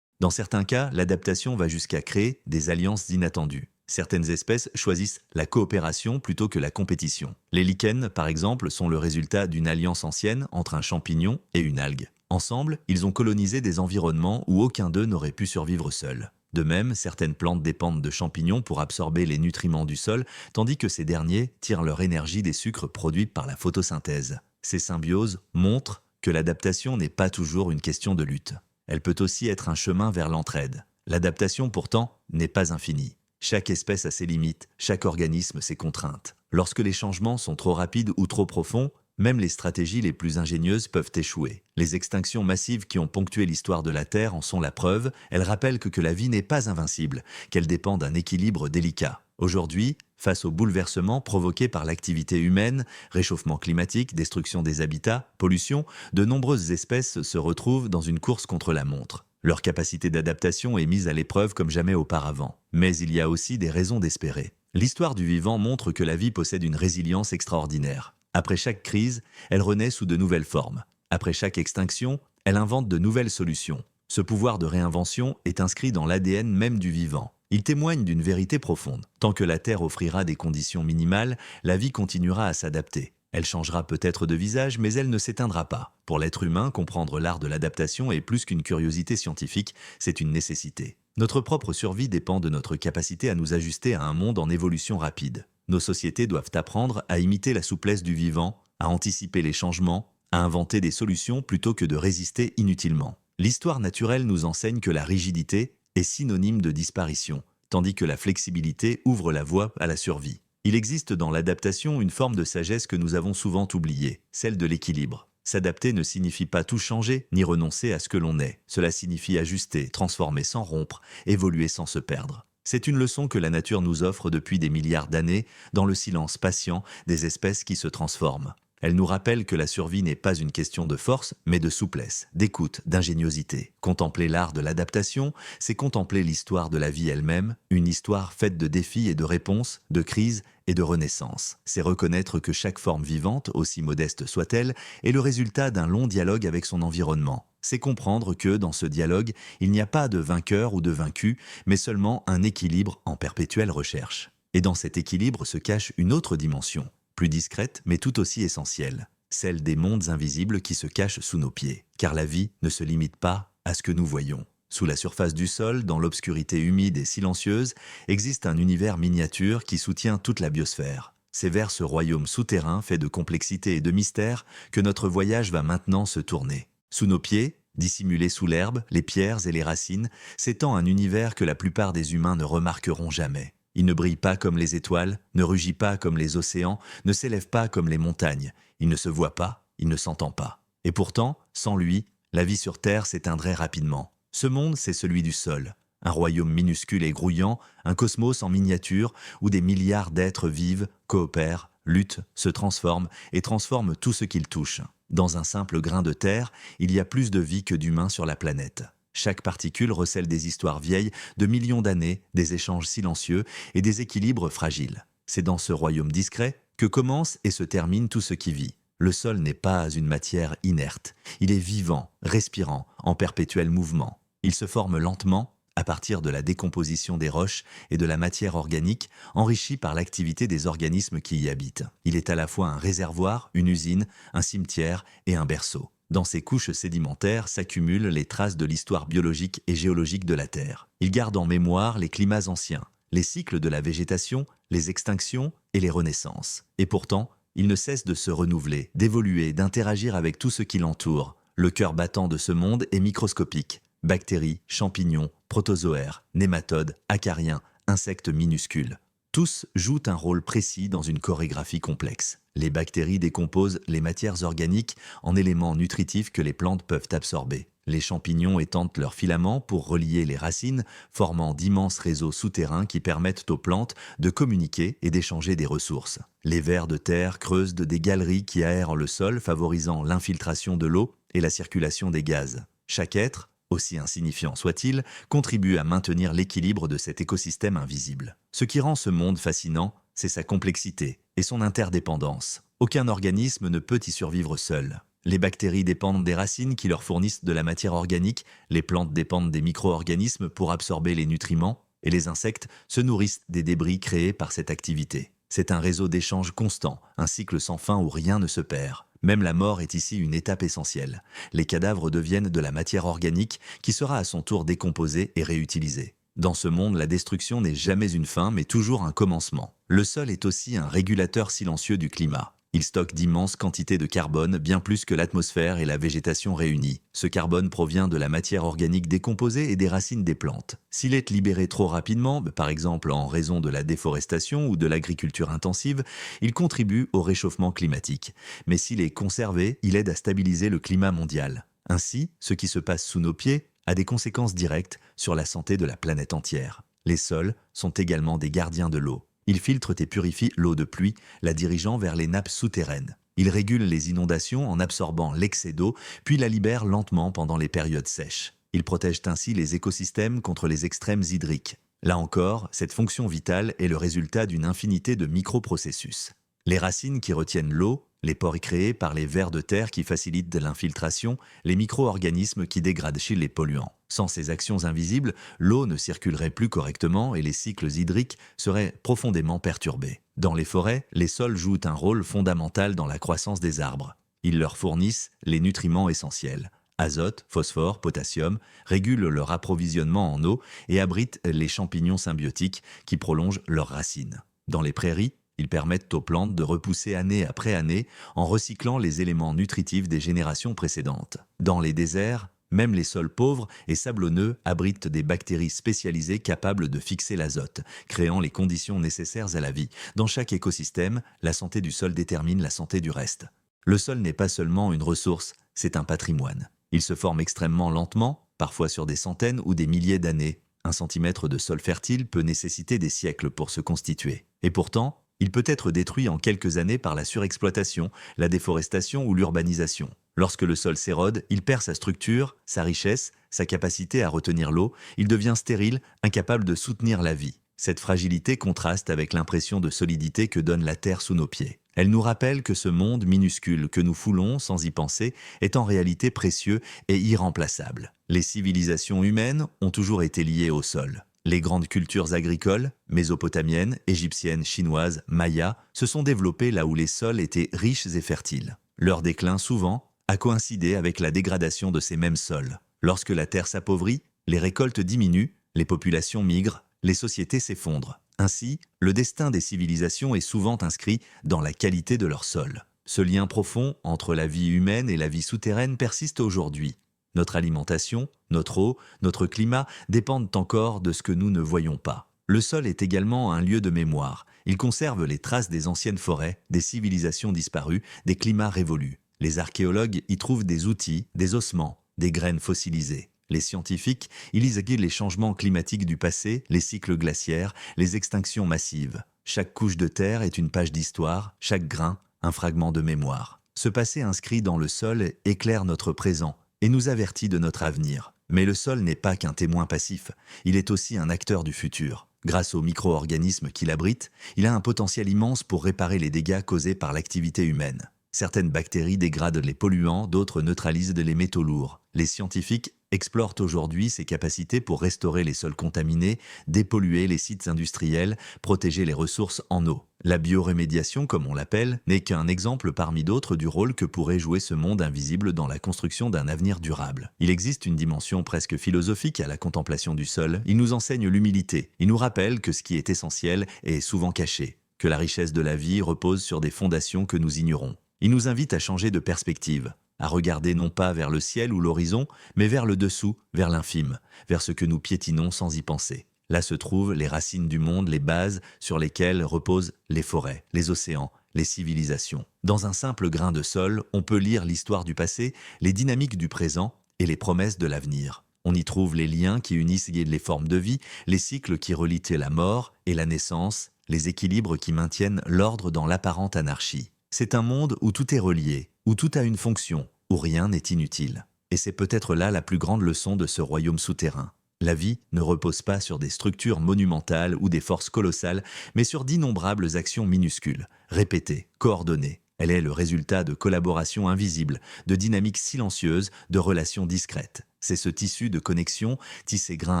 Dans certains cas, l'adaptation va jusqu'à créer des alliances inattendues. Certaines espèces choisissent la coopération plutôt que la compétition. Les lichens, par exemple, sont le résultat d'une alliance ancienne entre un champignon et une algue. Ensemble, ils ont colonisé des environnements où aucun d'eux n'aurait pu survivre seul. De même, certaines plantes dépendent de champignons pour absorber les nutriments du sol, tandis que ces derniers tirent leur énergie des sucres produits par la photosynthèse. Ces symbioses montrent que l'adaptation n'est pas toujours une question de lutte. Elle peut aussi être un chemin vers l'entraide. L'adaptation, pourtant, n'est pas infinie. Chaque espèce a ses limites, chaque organisme ses contraintes. Lorsque les changements sont trop rapides ou trop profonds, même les stratégies les plus ingénieuses peuvent échouer. Les extinctions massives qui ont ponctué l'histoire de la Terre en sont la preuve. Elles rappellent que la vie n'est pas invincible, qu'elle dépend d'un équilibre délicat. Aujourd'hui, face aux bouleversements provoqués par l'activité humaine, réchauffement climatique, destruction des habitats, pollution, de nombreuses espèces se retrouvent dans une course contre la montre. Leur capacité d'adaptation est mise à l'épreuve comme jamais auparavant. Mais il y a aussi des raisons d'espérer. L'histoire du vivant montre que la vie possède une résilience extraordinaire. Après chaque crise, elle renaît sous de nouvelles formes. Après chaque extinction, elle invente de nouvelles solutions. Ce pouvoir de réinvention est inscrit dans l'ADN même du vivant. Il témoigne d'une vérité profonde. Tant que la Terre offrira des conditions minimales, la vie continuera à s'adapter. Elle changera peut-être de visage, mais elle ne s'éteindra pas. Pour l'être humain, comprendre l'art de l'adaptation est plus qu'une curiosité scientifique, c'est une nécessité. Notre propre survie dépend de notre capacité à nous ajuster à un monde en évolution rapide. Nos sociétés doivent apprendre à imiter la souplesse du vivant, à anticiper les changements, à inventer des solutions plutôt que de résister inutilement. L'histoire naturelle nous enseigne que la rigidité est synonyme de disparition, tandis que la flexibilité ouvre la voie à la survie. Il existe dans l'adaptation une forme de sagesse que nous avons souvent oubliée, celle de l'équilibre. S'adapter ne signifie pas tout changer, ni renoncer à ce que l'on est. Cela signifie ajuster, transformer sans rompre, évoluer sans se perdre. C'est une leçon que la nature nous offre depuis des milliards d'années, dans le silence patient des espèces qui se transforment. Elle nous rappelle que la survie n'est pas une question de force, mais de souplesse, d'écoute, d'ingéniosité. Contempler l'art de l'adaptation, c'est contempler l'histoire de la vie elle-même, une histoire faite de défis et de réponses, de crises et de renaissance. C'est reconnaître que chaque forme vivante, aussi modeste soit-elle, est le résultat d'un long dialogue avec son environnement. C'est comprendre que, dans ce dialogue, il n'y a pas de vainqueur ou de vaincu, mais seulement un équilibre en perpétuelle recherche. Et dans cet équilibre se cache une autre dimension, plus discrète mais tout aussi essentielle, celle des mondes invisibles qui se cachent sous nos pieds. Car la vie ne se limite pas à ce que nous voyons. Sous la surface du sol, dans l'obscurité humide et silencieuse, existe un univers miniature qui soutient toute la biosphère. C'est vers ce royaume souterrain fait de complexité et de mystère que notre voyage va maintenant se tourner. Sous nos pieds, dissimulés sous l'herbe, les pierres et les racines, s'étend un univers que la plupart des humains ne remarqueront jamais. Il ne brille pas comme les étoiles, ne rugit pas comme les océans, ne s'élève pas comme les montagnes. Il ne se voit pas, il ne s'entend pas. Et pourtant, sans lui, la vie sur Terre s'éteindrait rapidement. Ce monde, c'est celui du sol. Un royaume minuscule et grouillant, un cosmos en miniature où des milliards d'êtres vivent, coopèrent, luttent, se transforment et transforment tout ce qu'ils touchent. Dans un simple grain de terre, il y a plus de vie que d'humains sur la planète. Chaque particule recèle des histoires vieilles de millions d'années, des échanges silencieux et des équilibres fragiles. C'est dans ce royaume discret que commence et se termine tout ce qui vit. Le sol n'est pas une matière inerte. Il est vivant, respirant, en perpétuel mouvement. Il se forme lentement, à partir de la décomposition des roches et de la matière organique, enrichie par l'activité des organismes qui y habitent. Il est à la fois un réservoir, une usine, un cimetière et un berceau. Dans ces couches sédimentaires s'accumulent les traces de l'histoire biologique et géologique de la Terre. Il garde en mémoire les climats anciens, les cycles de la végétation, les extinctions et les renaissances. Et pourtant, il ne cesse de se renouveler, d'évoluer, d'interagir avec tout ce qui l'entoure. Le cœur battant de ce monde est microscopique. Bactéries, champignons, protozoaires, nématodes, acariens, insectes minuscules. Tous jouent un rôle précis dans une chorégraphie complexe. Les bactéries décomposent les matières organiques en éléments nutritifs que les plantes peuvent absorber. Les champignons étendent leurs filaments pour relier les racines, formant d'immenses réseaux souterrains qui permettent aux plantes de communiquer et d'échanger des ressources. Les vers de terre creusent des galeries qui aèrent le sol, favorisant l'infiltration de l'eau et la circulation des gaz. Chaque être, aussi insignifiant soit-il, contribue à maintenir l'équilibre de cet écosystème invisible. Ce qui rend ce monde fascinant, c'est sa complexité et son interdépendance. Aucun organisme ne peut y survivre seul. Les bactéries dépendent des racines qui leur fournissent de la matière organique, les plantes dépendent des micro-organismes pour absorber les nutriments, et les insectes se nourrissent des débris créés par cette activité. C'est un réseau d'échanges constant, un cycle sans fin où rien ne se perd. Même la mort est ici une étape essentielle. Les cadavres deviennent de la matière organique qui sera à son tour décomposée et réutilisée. Dans ce monde, la destruction n'est jamais une fin, mais toujours un commencement. Le sol est aussi un régulateur silencieux du climat. Il stocke d'immenses quantités de carbone, bien plus que l'atmosphère et la végétation réunies. Ce carbone provient de la matière organique décomposée et des racines des plantes. S'il est libéré trop rapidement, par exemple en raison de la déforestation ou de l'agriculture intensive, il contribue au réchauffement climatique. Mais s'il est conservé, il aide à stabiliser le climat mondial. Ainsi, ce qui se passe sous nos pieds a des conséquences directes sur la santé de la planète entière. Les sols sont également des gardiens de l'eau. Ils filtrent et purifient l'eau de pluie, la dirigeant vers les nappes souterraines. Ils régulent les inondations en absorbant l'excès d'eau, puis la libèrent lentement pendant les périodes sèches. Ils protègent ainsi les écosystèmes contre les extrêmes hydriques. Là encore, cette fonction vitale est le résultat d'une infinité de microprocessus. Les racines qui retiennent l'eau, les pores créés par les vers de terre qui facilitent l'infiltration, les micro-organismes qui dégradent les polluants. Sans ces actions invisibles, l'eau ne circulerait plus correctement et les cycles hydriques seraient profondément perturbés. Dans les forêts, les sols jouent un rôle fondamental dans la croissance des arbres. Ils leur fournissent les nutriments essentiels. azote, phosphore, potassium, régulent leur approvisionnement en eau et abritent les champignons symbiotiques qui prolongent leurs racines. Dans les prairies, ils permettent aux plantes de repousser année après année en recyclant les éléments nutritifs des générations précédentes. Dans les déserts, même les sols pauvres et sablonneux abritent des bactéries spécialisées capables de fixer l'azote, créant les conditions nécessaires à la vie. Dans chaque écosystème, la santé du sol détermine la santé du reste. Le sol n'est pas seulement une ressource, c'est un patrimoine. Il se forme extrêmement lentement, parfois sur des centaines ou des milliers d'années. Un centimètre de sol fertile peut nécessiter des siècles pour se constituer. Et pourtant, il peut être détruit en quelques années par la surexploitation, la déforestation ou l'urbanisation. Lorsque le sol s'érode, il perd sa structure, sa richesse, sa capacité à retenir l'eau, il devient stérile, incapable de soutenir la vie. Cette fragilité contraste avec l'impression de solidité que donne la terre sous nos pieds. Elle nous rappelle que ce monde minuscule que nous foulons sans y penser est en réalité précieux et irremplaçable. Les civilisations humaines ont toujours été liées au sol. Les grandes cultures agricoles, mésopotamiennes, égyptiennes, chinoises, mayas, se sont développées là où les sols étaient riches et fertiles. Leur déclin, souvent, a coïncidé avec la dégradation de ces mêmes sols. Lorsque la terre s'appauvrit, les récoltes diminuent, les populations migrent, les sociétés s'effondrent. Ainsi, le destin des civilisations est souvent inscrit dans la qualité de leur sol. Ce lien profond entre la vie humaine et la vie souterraine persiste aujourd'hui. Notre alimentation, notre eau, notre climat dépendent encore de ce que nous ne voyons pas. Le sol est également un lieu de mémoire. Il conserve les traces des anciennes forêts, des civilisations disparues, des climats révolus. Les archéologues y trouvent des outils, des ossements, des graines fossilisées. Les scientifiques y lisent les changements climatiques du passé, les cycles glaciaires, les extinctions massives. Chaque couche de terre est une page d'histoire, chaque grain, un fragment de mémoire. Ce passé inscrit dans le sol éclaire notre présent et nous avertit de notre avenir. Mais le sol n'est pas qu'un témoin passif, il est aussi un acteur du futur. Grâce aux micro-organismes qu'il abrite, il a un potentiel immense pour réparer les dégâts causés par l'activité humaine. Certaines bactéries dégradent les polluants, d'autres neutralisent les métaux lourds. Les scientifiques explorent aujourd'hui ces capacités pour restaurer les sols contaminés, dépolluer les sites industriels, protéger les ressources en eau. La biorémédiation, comme on l'appelle, n'est qu'un exemple parmi d'autres du rôle que pourrait jouer ce monde invisible dans la construction d'un avenir durable. Il existe une dimension presque philosophique à la contemplation du sol. Il nous enseigne l'humilité. Il nous rappelle que ce qui est essentiel est souvent caché, que la richesse de la vie repose sur des fondations que nous ignorons. Il nous invite à changer de perspective, à regarder non pas vers le ciel ou l'horizon, mais vers le dessous, vers l'infime, vers ce que nous piétinons sans y penser. Là se trouvent les racines du monde, les bases sur lesquelles reposent les forêts, les océans, les civilisations. Dans un simple grain de sol, on peut lire l'histoire du passé, les dynamiques du présent et les promesses de l'avenir. On y trouve les liens qui unissent les formes de vie, les cycles qui relient la mort et la naissance, les équilibres qui maintiennent l'ordre dans l'apparente anarchie. C'est un monde où tout est relié, où tout a une fonction, où rien n'est inutile. Et c'est peut-être là la plus grande leçon de ce royaume souterrain. La vie ne repose pas sur des structures monumentales ou des forces colossales, mais sur d'innombrables actions minuscules, répétées, coordonnées. Elle est le résultat de collaborations invisibles, de dynamiques silencieuses, de relations discrètes. C'est ce tissu de connexion, tissé grain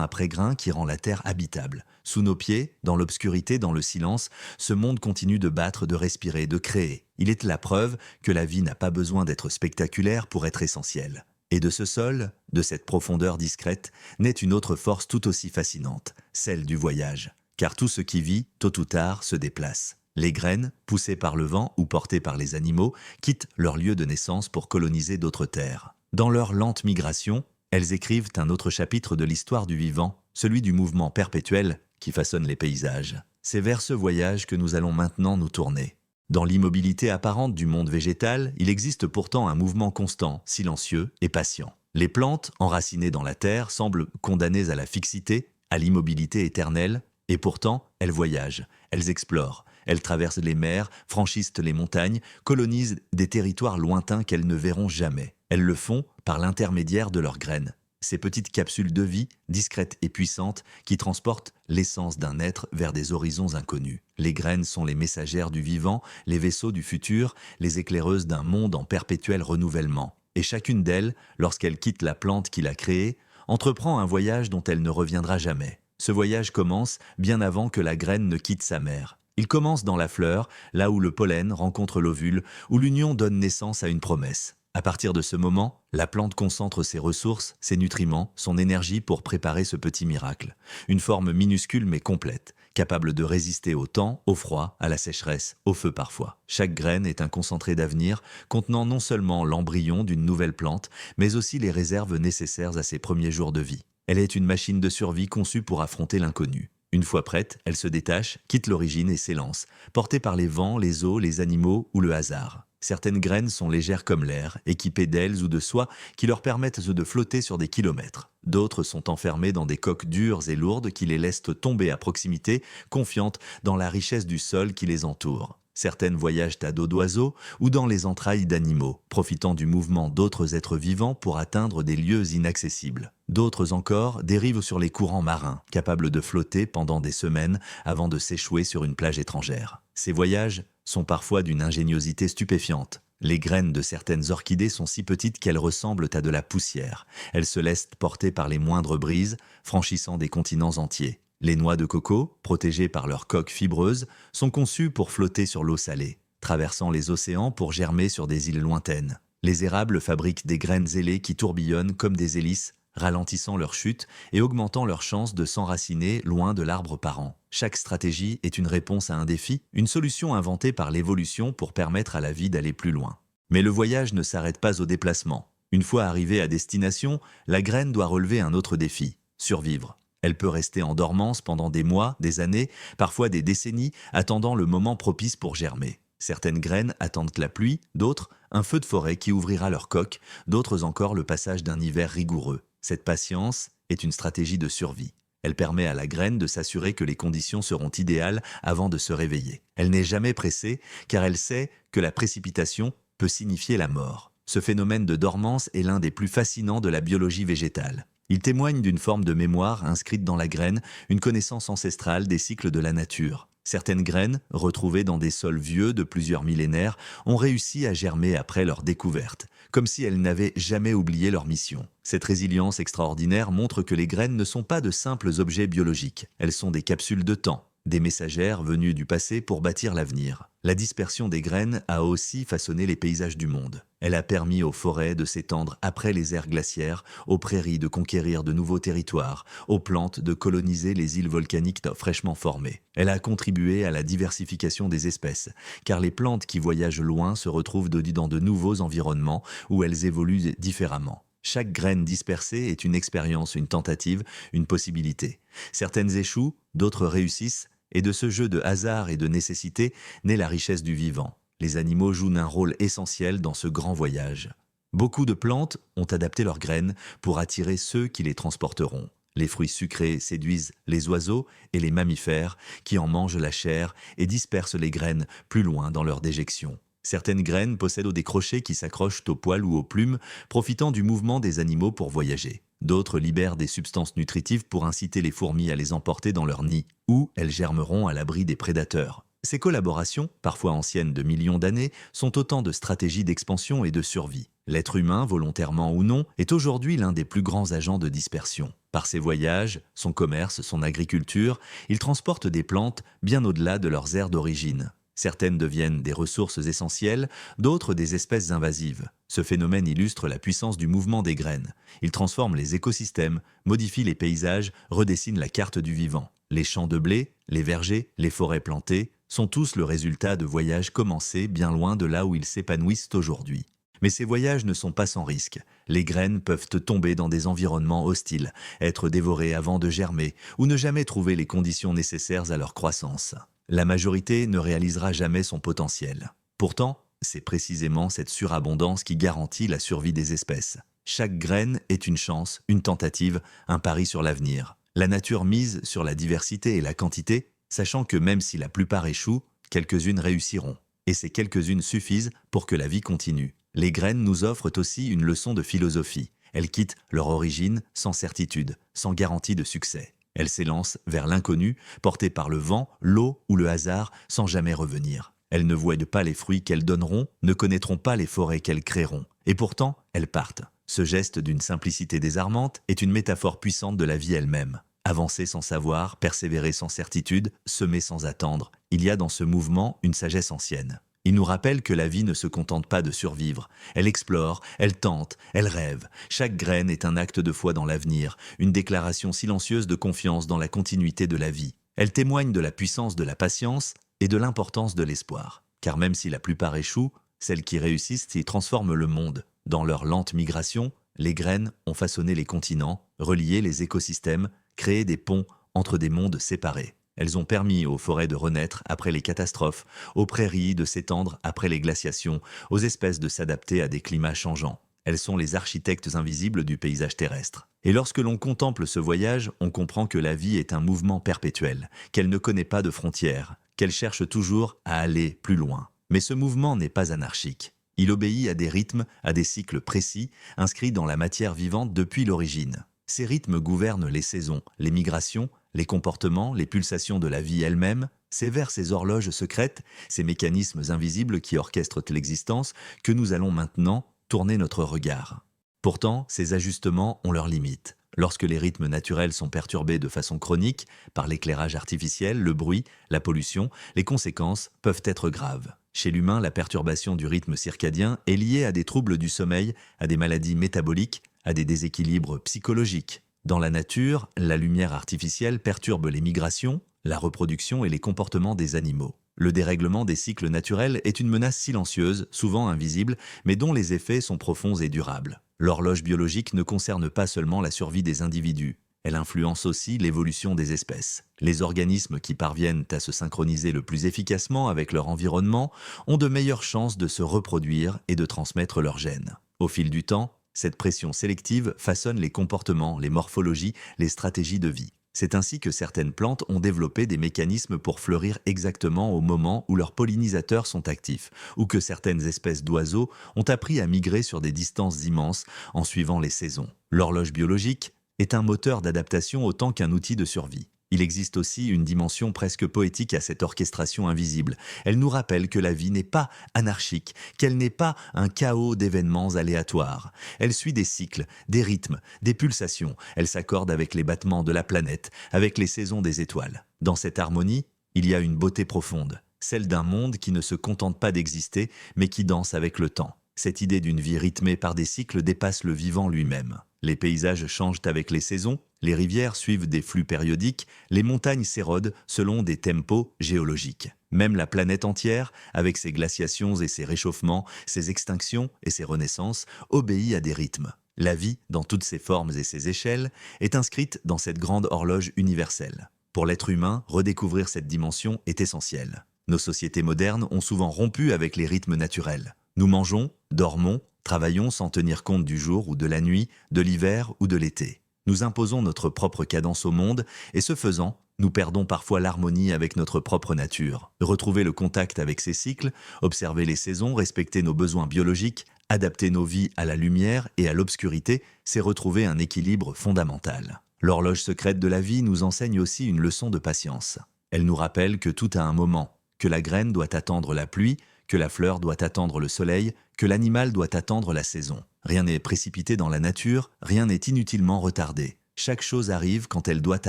après grain, qui rend la Terre habitable. Sous nos pieds, dans l'obscurité, dans le silence, ce monde continue de battre, de respirer, de créer. Il est la preuve que la vie n'a pas besoin d'être spectaculaire pour être essentielle. Et de ce sol, de cette profondeur discrète, naît une autre force tout aussi fascinante, celle du voyage. Car tout ce qui vit, tôt ou tard, se déplace. Les graines, poussées par le vent ou portées par les animaux, quittent leur lieu de naissance pour coloniser d'autres terres. Dans leur lente migration, elles écrivent un autre chapitre de l'histoire du vivant, celui du mouvement perpétuel qui façonne les paysages. C'est vers ce voyage que nous allons maintenant nous tourner. Dans l'immobilité apparente du monde végétal, il existe pourtant un mouvement constant, silencieux et patient. Les plantes, enracinées dans la terre, semblent condamnées à la fixité, à l'immobilité éternelle, et pourtant, elles voyagent, elles explorent, elles traversent les mers, franchissent les montagnes, colonisent des territoires lointains qu'elles ne verront jamais. Elles le font par l'intermédiaire de leurs graines. Ces petites capsules de vie, discrètes et puissantes, qui transportent l'essence d'un être vers des horizons inconnus. Les graines sont les messagères du vivant, les vaisseaux du futur, les éclaireuses d'un monde en perpétuel renouvellement. Et chacune d'elles, lorsqu'elle quitte la plante qui l'a créée, entreprend un voyage dont elle ne reviendra jamais. Ce voyage commence bien avant que la graine ne quitte sa mère. Il commence dans la fleur, là où le pollen rencontre l'ovule, où l'union donne naissance à une promesse. À partir de ce moment, la plante concentre ses ressources, ses nutriments, son énergie pour préparer ce petit miracle. Une forme minuscule mais complète, capable de résister au temps, au froid, à la sécheresse, au feu parfois. Chaque graine est un concentré d'avenir, contenant non seulement l'embryon d'une nouvelle plante, mais aussi les réserves nécessaires à ses premiers jours de vie. Elle est une machine de survie conçue pour affronter l'inconnu. Une fois prête, elle se détache, quitte l'origine et s'élance, portée par les vents, les eaux, les animaux ou le hasard. Certaines graines sont légères comme l'air, équipées d'ailes ou de soie qui leur permettent de flotter sur des kilomètres. D'autres sont enfermées dans des coques dures et lourdes qui les laissent tomber à proximité, confiantes dans la richesse du sol qui les entoure. Certaines voyagent à dos d'oiseaux ou dans les entrailles d'animaux, profitant du mouvement d'autres êtres vivants pour atteindre des lieux inaccessibles. D'autres encore dérivent sur les courants marins, capables de flotter pendant des semaines avant de s'échouer sur une plage étrangère. Ces voyages sont parfois d'une ingéniosité stupéfiante. Les graines de certaines orchidées sont si petites qu'elles ressemblent à de la poussière. Elles se laissent porter par les moindres brises, franchissant des continents entiers. Les noix de coco, protégées par leur coque fibreuse, sont conçues pour flotter sur l'eau salée, traversant les océans pour germer sur des îles lointaines. Les érables fabriquent des graines ailées qui tourbillonnent comme des hélices, ralentissant leur chute et augmentant leurs chances de s'enraciner loin de l'arbre parent. Chaque stratégie est une réponse à un défi, une solution inventée par l'évolution pour permettre à la vie d'aller plus loin. Mais le voyage ne s'arrête pas au déplacement. Une fois arrivée à destination, la graine doit relever un autre défi, survivre. Elle peut rester en dormance pendant des mois, des années, parfois des décennies, attendant le moment propice pour germer. Certaines graines attendent la pluie, d'autres, un feu de forêt qui ouvrira leur coque, d'autres encore le passage d'un hiver rigoureux. Cette patience est une stratégie de survie. Elle permet à la graine de s'assurer que les conditions seront idéales avant de se réveiller. Elle n'est jamais pressée car elle sait que la précipitation peut signifier la mort. Ce phénomène de dormance est l'un des plus fascinants de la biologie végétale. Il témoigne d'une forme de mémoire inscrite dans la graine, une connaissance ancestrale des cycles de la nature. Certaines graines, retrouvées dans des sols vieux de plusieurs millénaires, ont réussi à germer après leur découverte, comme si elles n'avaient jamais oublié leur mission. Cette résilience extraordinaire montre que les graines ne sont pas de simples objets biologiques, elles sont des capsules de temps, des messagères venues du passé pour bâtir l'avenir. La dispersion des graines a aussi façonné les paysages du monde. Elle a permis aux forêts de s'étendre après les ères glaciaires, aux prairies de conquérir de nouveaux territoires, aux plantes de coloniser les îles volcaniques fraîchement formées. Elle a contribué à la diversification des espèces, car les plantes qui voyagent loin se retrouvent dans de nouveaux environnements où elles évoluent différemment. Chaque graine dispersée est une expérience, une tentative, une possibilité. Certaines échouent, d'autres réussissent, et de ce jeu de hasard et de nécessité naît la richesse du vivant. Les animaux jouent un rôle essentiel dans ce grand voyage. Beaucoup de plantes ont adapté leurs graines pour attirer ceux qui les transporteront. Les fruits sucrés séduisent les oiseaux et les mammifères qui en mangent la chair et dispersent les graines plus loin dans leur déjection. Certaines graines possèdent des crochets qui s'accrochent aux poils ou aux plumes, profitant du mouvement des animaux pour voyager. D'autres libèrent des substances nutritives pour inciter les fourmis à les emporter dans leur nid, où elles germeront à l'abri des prédateurs. Ces collaborations, parfois anciennes de millions d'années, sont autant de stratégies d'expansion et de survie. L'être humain, volontairement ou non, est aujourd'hui l'un des plus grands agents de dispersion. Par ses voyages, son commerce, son agriculture, il transporte des plantes bien au-delà de leurs aires d'origine. Certaines deviennent des ressources essentielles, d'autres des espèces invasives. Ce phénomène illustre la puissance du mouvement des graines. Il transforme les écosystèmes, modifie les paysages, redessine la carte du vivant. Les champs de blé, les vergers, les forêts plantées sont tous le résultat de voyages commencés bien loin de là où ils s'épanouissent aujourd'hui. Mais ces voyages ne sont pas sans risque. Les graines peuvent tomber dans des environnements hostiles, être dévorées avant de germer ou ne jamais trouver les conditions nécessaires à leur croissance. La majorité ne réalisera jamais son potentiel. Pourtant, c'est précisément cette surabondance qui garantit la survie des espèces. Chaque graine est une chance, une tentative, un pari sur l'avenir. La nature mise sur la diversité et la quantité, sachant que même si la plupart échouent, quelques-unes réussiront. Et ces quelques-unes suffisent pour que la vie continue. Les graines nous offrent aussi une leçon de philosophie. Elles quittent leur origine sans certitude, sans garantie de succès. Elles s'élancent vers l'inconnu, portées par le vent, l'eau ou le hasard, sans jamais revenir. Elles ne voient pas les fruits qu'elles donneront, ne connaîtront pas les forêts qu'elles créeront. Et pourtant, elles partent. Ce geste d'une simplicité désarmante est une métaphore puissante de la vie elle-même. Avancer sans savoir, persévérer sans certitude, semer sans attendre. Il y a dans ce mouvement une sagesse ancienne. Il nous rappelle que la vie ne se contente pas de survivre. Elle explore, elle tente, elle rêve. Chaque graine est un acte de foi dans l'avenir, une déclaration silencieuse de confiance dans la continuité de la vie. Elle témoigne de la puissance de la patience et de l'importance de l'espoir. Car même si la plupart échouent, celles qui réussissent y transforment le monde. Dans leur lente migration, les graines ont façonné les continents, relié les écosystèmes, créé des ponts entre des mondes séparés. Elles ont permis aux forêts de renaître après les catastrophes, aux prairies de s'étendre après les glaciations, aux espèces de s'adapter à des climats changeants. Elles sont les architectes invisibles du paysage terrestre. Et lorsque l'on contemple ce voyage, on comprend que la vie est un mouvement perpétuel, qu'elle ne connaît pas de frontières, qu'elle cherche toujours à aller plus loin. Mais ce mouvement n'est pas anarchique. Il obéit à des rythmes, à des cycles précis, inscrits dans la matière vivante depuis l'origine. Ces rythmes gouvernent les saisons, les migrations, les comportements, les pulsations de la vie elle-même. C'est vers ces horloges secrètes, ces mécanismes invisibles qui orchestrent l'existence, que nous allons maintenant tourner notre regard. Pourtant, ces ajustements ont leurs limites. Lorsque les rythmes naturels sont perturbés de façon chronique, par l'éclairage artificiel, le bruit, la pollution, les conséquences peuvent être graves. Chez l'humain, la perturbation du rythme circadien est liée à des troubles du sommeil, à des maladies métaboliques, à des déséquilibres psychologiques. Dans la nature, la lumière artificielle perturbe les migrations, la reproduction et les comportements des animaux. Le dérèglement des cycles naturels est une menace silencieuse, souvent invisible, mais dont les effets sont profonds et durables. L'horloge biologique ne concerne pas seulement la survie des individus. Elle influence aussi l'évolution des espèces. Les organismes qui parviennent à se synchroniser le plus efficacement avec leur environnement ont de meilleures chances de se reproduire et de transmettre leurs gènes. Au fil du temps, cette pression sélective façonne les comportements, les morphologies, les stratégies de vie. C'est ainsi que certaines plantes ont développé des mécanismes pour fleurir exactement au moment où leurs pollinisateurs sont actifs, ou que certaines espèces d'oiseaux ont appris à migrer sur des distances immenses en suivant les saisons. L'horloge biologique est un moteur d'adaptation autant qu'un outil de survie. Il existe aussi une dimension presque poétique à cette orchestration invisible. Elle nous rappelle que la vie n'est pas anarchique, qu'elle n'est pas un chaos d'événements aléatoires. Elle suit des cycles, des rythmes, des pulsations. Elle s'accorde avec les battements de la planète, avec les saisons des étoiles. Dans cette harmonie, il y a une beauté profonde, celle d'un monde qui ne se contente pas d'exister, mais qui danse avec le temps. Cette idée d'une vie rythmée par des cycles dépasse le vivant lui-même. Les paysages changent avec les saisons, les rivières suivent des flux périodiques, les montagnes s'érodent selon des tempos géologiques. Même la planète entière, avec ses glaciations et ses réchauffements, ses extinctions et ses renaissances, obéit à des rythmes. La vie, dans toutes ses formes et ses échelles, est inscrite dans cette grande horloge universelle. Pour l'être humain, redécouvrir cette dimension est essentiel. Nos sociétés modernes ont souvent rompu avec les rythmes naturels. Nous mangeons, dormons, travaillons sans tenir compte du jour ou de la nuit, de l'hiver ou de l'été. Nous imposons notre propre cadence au monde et ce faisant, nous perdons parfois l'harmonie avec notre propre nature. Retrouver le contact avec ces cycles, observer les saisons, respecter nos besoins biologiques, adapter nos vies à la lumière et à l'obscurité, c'est retrouver un équilibre fondamental. L'horloge secrète de la vie nous enseigne aussi une leçon de patience. Elle nous rappelle que tout a un moment, que la graine doit attendre la pluie, que la fleur doit attendre le soleil, que l'animal doit attendre la saison. Rien n'est précipité dans la nature, rien n'est inutilement retardé. Chaque chose arrive quand elle doit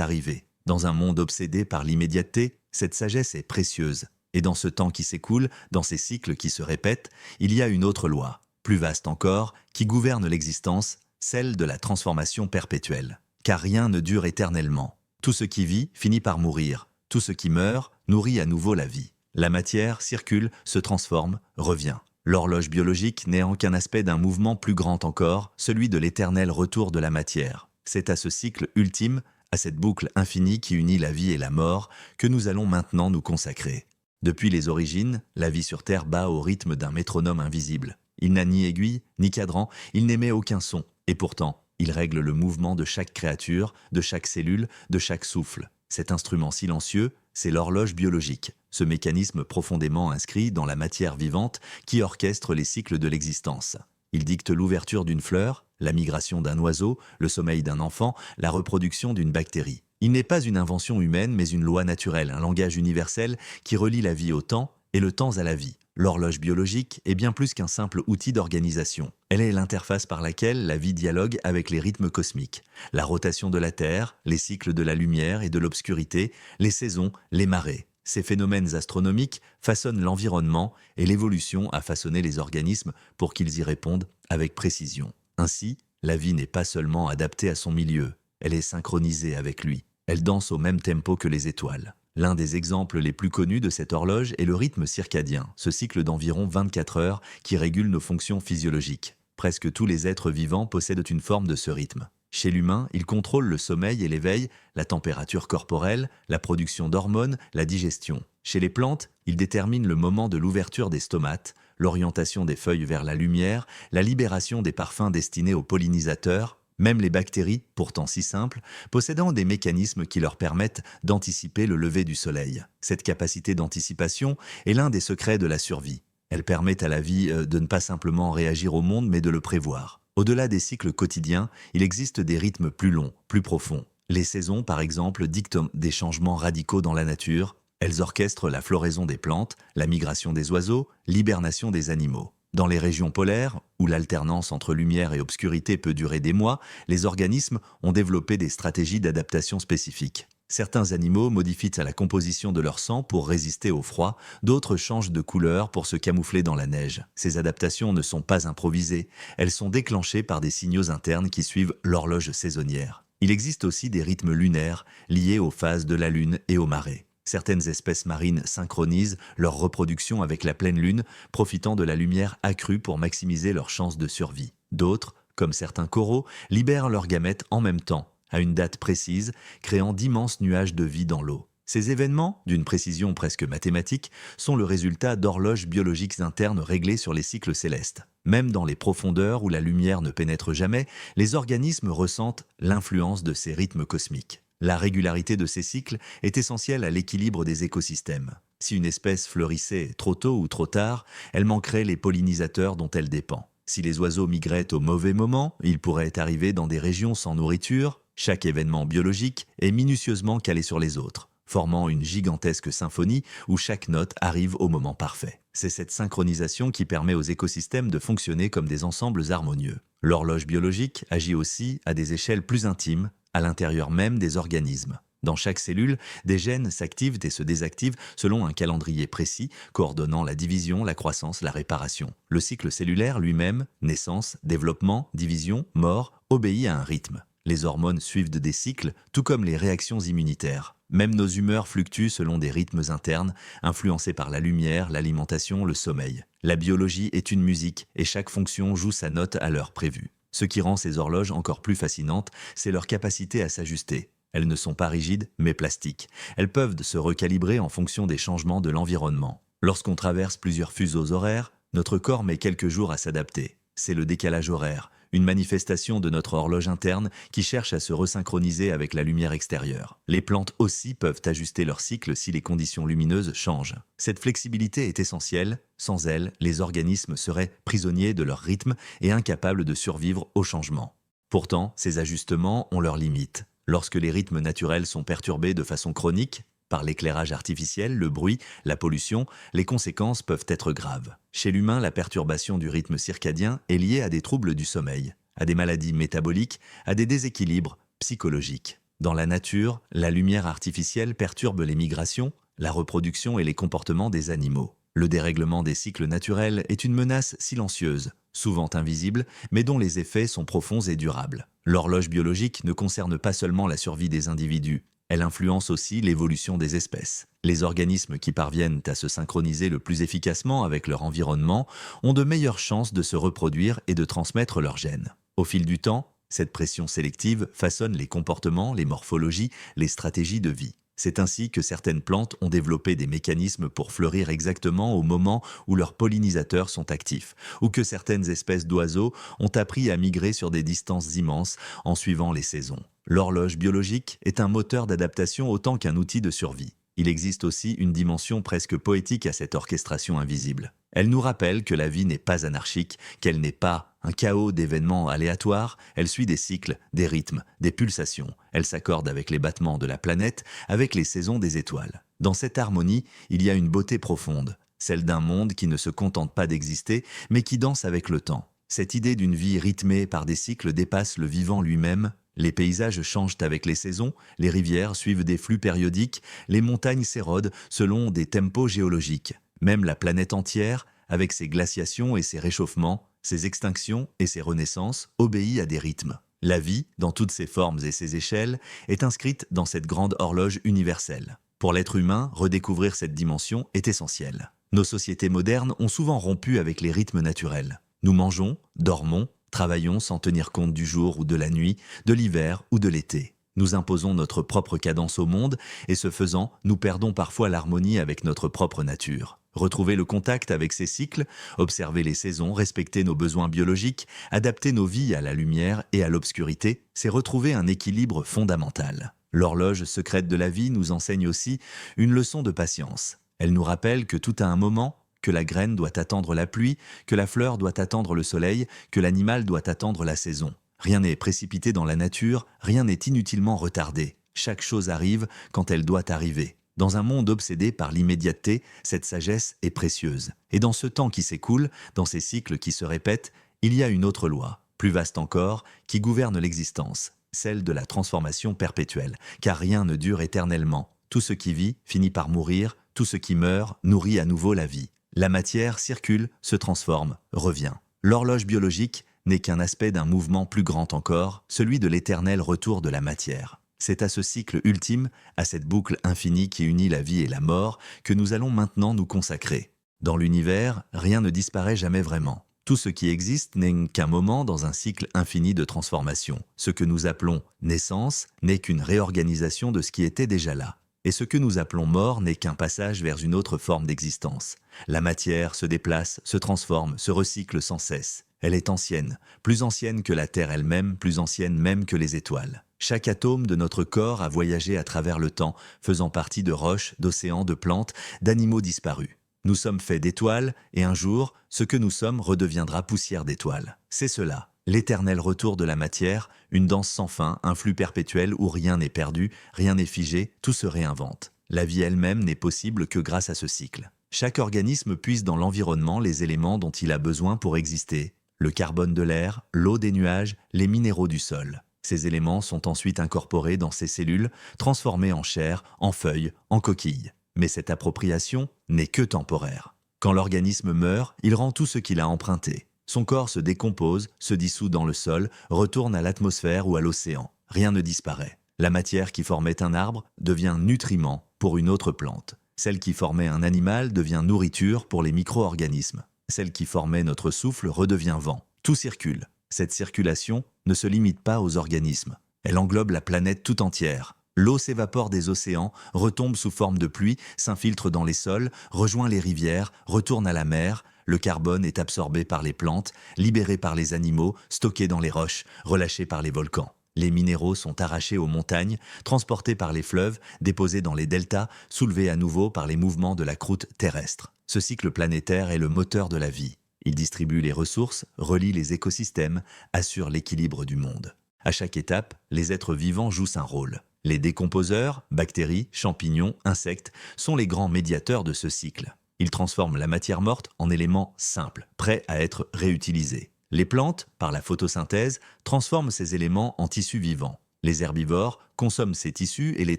arriver. Dans un monde obsédé par l'immédiateté, cette sagesse est précieuse. Et dans ce temps qui s'écoule, dans ces cycles qui se répètent, il y a une autre loi, plus vaste encore, qui gouverne l'existence, celle de la transformation perpétuelle. Car rien ne dure éternellement. Tout ce qui vit finit par mourir. Tout ce qui meurt nourrit à nouveau la vie. La matière circule, se transforme, revient. L'horloge biologique n'est en qu'un aspect d'un mouvement plus grand encore, celui de l'éternel retour de la matière. C'est à ce cycle ultime, à cette boucle infinie qui unit la vie et la mort, que nous allons maintenant nous consacrer. Depuis les origines, la vie sur Terre bat au rythme d'un métronome invisible. Il n'a ni aiguille, ni cadran, il n'émet aucun son. Et pourtant, il règle le mouvement de chaque créature, de chaque cellule, de chaque souffle. Cet instrument silencieux, c'est l'horloge biologique, ce mécanisme profondément inscrit dans la matière vivante qui orchestre les cycles de l'existence. Il dicte l'ouverture d'une fleur, la migration d'un oiseau, le sommeil d'un enfant, la reproduction d'une bactérie. Il n'est pas une invention humaine, mais une loi naturelle, un langage universel qui relie la vie au temps et le temps à la vie. L'horloge biologique est bien plus qu'un simple outil d'organisation. Elle est l'interface par laquelle la vie dialogue avec les rythmes cosmiques. La rotation de la Terre, les cycles de la lumière et de l'obscurité, les saisons, les marées. Ces phénomènes astronomiques façonnent l'environnement et l'évolution a façonné les organismes pour qu'ils y répondent avec précision. Ainsi, la vie n'est pas seulement adaptée à son milieu, elle est synchronisée avec lui. Elle danse au même tempo que les étoiles. L'un des exemples les plus connus de cette horloge est le rythme circadien, ce cycle d'environ 24 heures qui régule nos fonctions physiologiques. Presque tous les êtres vivants possèdent une forme de ce rythme. Chez l'humain, il contrôle le sommeil et l'éveil, la température corporelle, la production d'hormones, la digestion. Chez les plantes, il détermine le moment de l'ouverture des stomates, l'orientation des feuilles vers la lumière, la libération des parfums destinés aux pollinisateurs. Même les bactéries, pourtant si simples, possédant des mécanismes qui leur permettent d'anticiper le lever du soleil. Cette capacité d'anticipation est l'un des secrets de la survie. Elle permet à la vie de ne pas simplement réagir au monde, mais de le prévoir. Au-delà des cycles quotidiens, il existe des rythmes plus longs, plus profonds. Les saisons, par exemple, dictent des changements radicaux dans la nature. Elles orchestrent la floraison des plantes, la migration des oiseaux, l'hibernation des animaux. Dans les régions polaires, où l'alternance entre lumière et obscurité peut durer des mois, les organismes ont développé des stratégies d'adaptation spécifiques. Certains animaux modifient la composition de leur sang pour résister au froid, d'autres changent de couleur pour se camoufler dans la neige. Ces adaptations ne sont pas improvisées, elles sont déclenchées par des signaux internes qui suivent l'horloge saisonnière. Il existe aussi des rythmes lunaires liés aux phases de la Lune et aux marées. Certaines espèces marines synchronisent leur reproduction avec la pleine lune, profitant de la lumière accrue pour maximiser leurs chances de survie. D'autres, comme certains coraux, libèrent leurs gamètes en même temps, à une date précise, créant d'immenses nuages de vie dans l'eau. Ces événements, d'une précision presque mathématique, sont le résultat d'horloges biologiques internes réglées sur les cycles célestes. Même dans les profondeurs où la lumière ne pénètre jamais, les organismes ressentent l'influence de ces rythmes cosmiques. La régularité de ces cycles est essentielle à l'équilibre des écosystèmes. Si une espèce fleurissait trop tôt ou trop tard, elle manquerait les pollinisateurs dont elle dépend. Si les oiseaux migraient au mauvais moment, ils pourraient arriver dans des régions sans nourriture. Chaque événement biologique est minutieusement calé sur les autres, formant une gigantesque symphonie où chaque note arrive au moment parfait. C'est cette synchronisation qui permet aux écosystèmes de fonctionner comme des ensembles harmonieux. L'horloge biologique agit aussi à des échelles plus intimes, à l'intérieur même des organismes. Dans chaque cellule, des gènes s'activent et se désactivent selon un calendrier précis, coordonnant la division, la croissance, la réparation. Le cycle cellulaire lui-même, naissance, développement, division, mort, obéit à un rythme. Les hormones suivent des cycles, tout comme les réactions immunitaires. Même nos humeurs fluctuent selon des rythmes internes, influencés par la lumière, l'alimentation, le sommeil. La biologie est une musique, et chaque fonction joue sa note à l'heure prévue. Ce qui rend ces horloges encore plus fascinantes, c'est leur capacité à s'ajuster. Elles ne sont pas rigides, mais plastiques. Elles peuvent se recalibrer en fonction des changements de l'environnement. Lorsqu'on traverse plusieurs fuseaux horaires, notre corps met quelques jours à s'adapter. C'est le décalage horaire, une manifestation de notre horloge interne qui cherche à se resynchroniser avec la lumière extérieure. Les plantes aussi peuvent ajuster leur cycle si les conditions lumineuses changent. Cette flexibilité est essentielle. Sans elle, les organismes seraient prisonniers de leur rythme et incapables de survivre au changement. Pourtant, ces ajustements ont leurs limites. Lorsque les rythmes naturels sont perturbés de façon chronique, par l'éclairage artificiel, le bruit, la pollution, les conséquences peuvent être graves. Chez l'humain, la perturbation du rythme circadien est liée à des troubles du sommeil, à des maladies métaboliques, à des déséquilibres psychologiques. Dans la nature, la lumière artificielle perturbe les migrations, la reproduction et les comportements des animaux. Le dérèglement des cycles naturels est une menace silencieuse, souvent invisible, mais dont les effets sont profonds et durables. L'horloge biologique ne concerne pas seulement la survie des individus, elle influence aussi l'évolution des espèces. Les organismes qui parviennent à se synchroniser le plus efficacement avec leur environnement ont de meilleures chances de se reproduire et de transmettre leurs gènes. Au fil du temps, cette pression sélective façonne les comportements, les morphologies, les stratégies de vie. C'est ainsi que certaines plantes ont développé des mécanismes pour fleurir exactement au moment où leurs pollinisateurs sont actifs, ou que certaines espèces d'oiseaux ont appris à migrer sur des distances immenses en suivant les saisons. L'horloge biologique est un moteur d'adaptation autant qu'un outil de survie. Il existe aussi une dimension presque poétique à cette orchestration invisible. Elle nous rappelle que la vie n'est pas anarchique, qu'elle n'est pas un chaos d'événements aléatoires, elle suit des cycles, des rythmes, des pulsations. Elle s'accorde avec les battements de la planète, avec les saisons des étoiles. Dans cette harmonie, il y a une beauté profonde, celle d'un monde qui ne se contente pas d'exister, mais qui danse avec le temps. Cette idée d'une vie rythmée par des cycles dépasse le vivant lui-même. Les paysages changent avec les saisons, les rivières suivent des flux périodiques, les montagnes s'érodent selon des tempos géologiques. Même la planète entière, avec ses glaciations et ses réchauffements, ses extinctions et ses renaissances, obéit à des rythmes. La vie, dans toutes ses formes et ses échelles, est inscrite dans cette grande horloge universelle. Pour l'être humain, redécouvrir cette dimension est essentiel. Nos sociétés modernes ont souvent rompu avec les rythmes naturels. Nous mangeons, dormons, travaillons sans tenir compte du jour ou de la nuit, de l'hiver ou de l'été. Nous imposons notre propre cadence au monde et ce faisant, nous perdons parfois l'harmonie avec notre propre nature. Retrouver le contact avec ces cycles, observer les saisons, respecter nos besoins biologiques, adapter nos vies à la lumière et à l'obscurité, c'est retrouver un équilibre fondamental. L'horloge secrète de la vie nous enseigne aussi une leçon de patience. Elle nous rappelle que tout a un moment, que la graine doit attendre la pluie, que la fleur doit attendre le soleil, que l'animal doit attendre la saison. Rien n'est précipité dans la nature, rien n'est inutilement retardé. Chaque chose arrive quand elle doit arriver. Dans un monde obsédé par l'immédiateté, cette sagesse est précieuse. Et dans ce temps qui s'écoule, dans ces cycles qui se répètent, il y a une autre loi, plus vaste encore, qui gouverne l'existence, celle de la transformation perpétuelle, car rien ne dure éternellement. Tout ce qui vit finit par mourir, tout ce qui meurt nourrit à nouveau la vie. La matière circule, se transforme, revient. L'horloge biologique n'est qu'un aspect d'un mouvement plus grand encore, celui de l'éternel retour de la matière. C'est à ce cycle ultime, à cette boucle infinie qui unit la vie et la mort, que nous allons maintenant nous consacrer. Dans l'univers, rien ne disparaît jamais vraiment. Tout ce qui existe n'est qu'un moment dans un cycle infini de transformation. Ce que nous appelons naissance n'est qu'une réorganisation de ce qui était déjà là. Et ce que nous appelons mort n'est qu'un passage vers une autre forme d'existence. La matière se déplace, se transforme, se recycle sans cesse. Elle est ancienne, plus ancienne que la Terre elle-même, plus ancienne même que les étoiles. Chaque atome de notre corps a voyagé à travers le temps, faisant partie de roches, d'océans, de plantes, d'animaux disparus. Nous sommes faits d'étoiles, et un jour, ce que nous sommes redeviendra poussière d'étoiles. C'est cela, l'éternel retour de la matière, une danse sans fin, un flux perpétuel où rien n'est perdu, rien n'est figé, tout se réinvente. La vie elle-même n'est possible que grâce à ce cycle. Chaque organisme puise dans l'environnement les éléments dont il a besoin pour exister. Le carbone de l'air, l'eau des nuages, les minéraux du sol. Ces éléments sont ensuite incorporés dans ces cellules, transformés en chair, en feuilles, en coquilles. Mais cette appropriation n'est que temporaire. Quand l'organisme meurt, il rend tout ce qu'il a emprunté. Son corps se décompose, se dissout dans le sol, retourne à l'atmosphère ou à l'océan. Rien ne disparaît. La matière qui formait un arbre devient nutriment pour une autre plante. Celle qui formait un animal devient nourriture pour les micro-organismes. Celle qui formait notre souffle redevient vent. Tout circule. Cette circulation ne se limite pas aux organismes. Elle englobe la planète tout entière. L'eau s'évapore des océans, retombe sous forme de pluie, s'infiltre dans les sols, rejoint les rivières, retourne à la mer. Le carbone est absorbé par les plantes, libéré par les animaux, stocké dans les roches, relâché par les volcans. Les minéraux sont arrachés aux montagnes, transportés par les fleuves, déposés dans les deltas, soulevés à nouveau par les mouvements de la croûte terrestre. Ce cycle planétaire est le moteur de la vie. Il distribue les ressources, relie les écosystèmes, assure l'équilibre du monde. À chaque étape, les êtres vivants jouent un rôle. Les décomposeurs, bactéries, champignons, insectes, sont les grands médiateurs de ce cycle. Ils transforment la matière morte en éléments simples, prêts à être réutilisés. Les plantes, par la photosynthèse, transforment ces éléments en tissus vivants. Les herbivores consomment ces tissus et les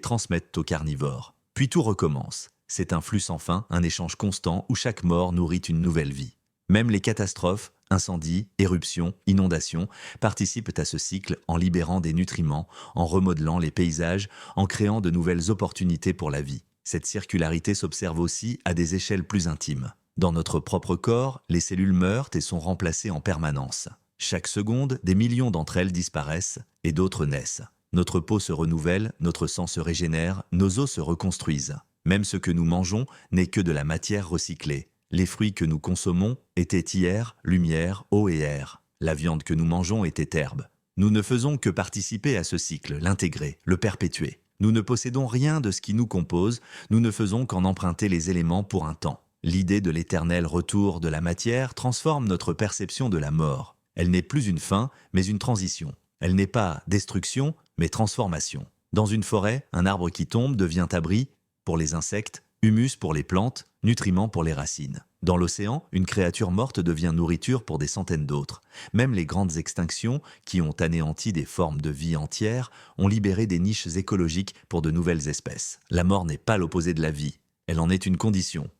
transmettent aux carnivores. Puis tout recommence. C'est un flux sans fin, un échange constant où chaque mort nourrit une nouvelle vie. Même les catastrophes, incendies, éruptions, inondations, participent à ce cycle en libérant des nutriments, en remodelant les paysages, en créant de nouvelles opportunités pour la vie. Cette circularité s'observe aussi à des échelles plus intimes. Dans notre propre corps, les cellules meurent et sont remplacées en permanence. Chaque seconde, des millions d'entre elles disparaissent et d'autres naissent. Notre peau se renouvelle, notre sang se régénère, nos os se reconstruisent. Même ce que nous mangeons n'est que de la matière recyclée. Les fruits que nous consommons étaient hier, lumière, eau et air. La viande que nous mangeons était herbe. Nous ne faisons que participer à ce cycle, l'intégrer, le perpétuer. Nous ne possédons rien de ce qui nous compose, nous ne faisons qu'en emprunter les éléments pour un temps. L'idée de l'éternel retour de la matière transforme notre perception de la mort. Elle n'est plus une fin, mais une transition. Elle n'est pas destruction, mais transformation. Dans une forêt, un arbre qui tombe devient abri pour les insectes, humus pour les plantes, nutriments pour les racines. Dans l'océan, une créature morte devient nourriture pour des centaines d'autres. Même les grandes extinctions, qui ont anéanti des formes de vie entières, ont libéré des niches écologiques pour de nouvelles espèces. La mort n'est pas l'opposé de la vie, elle en est une condition.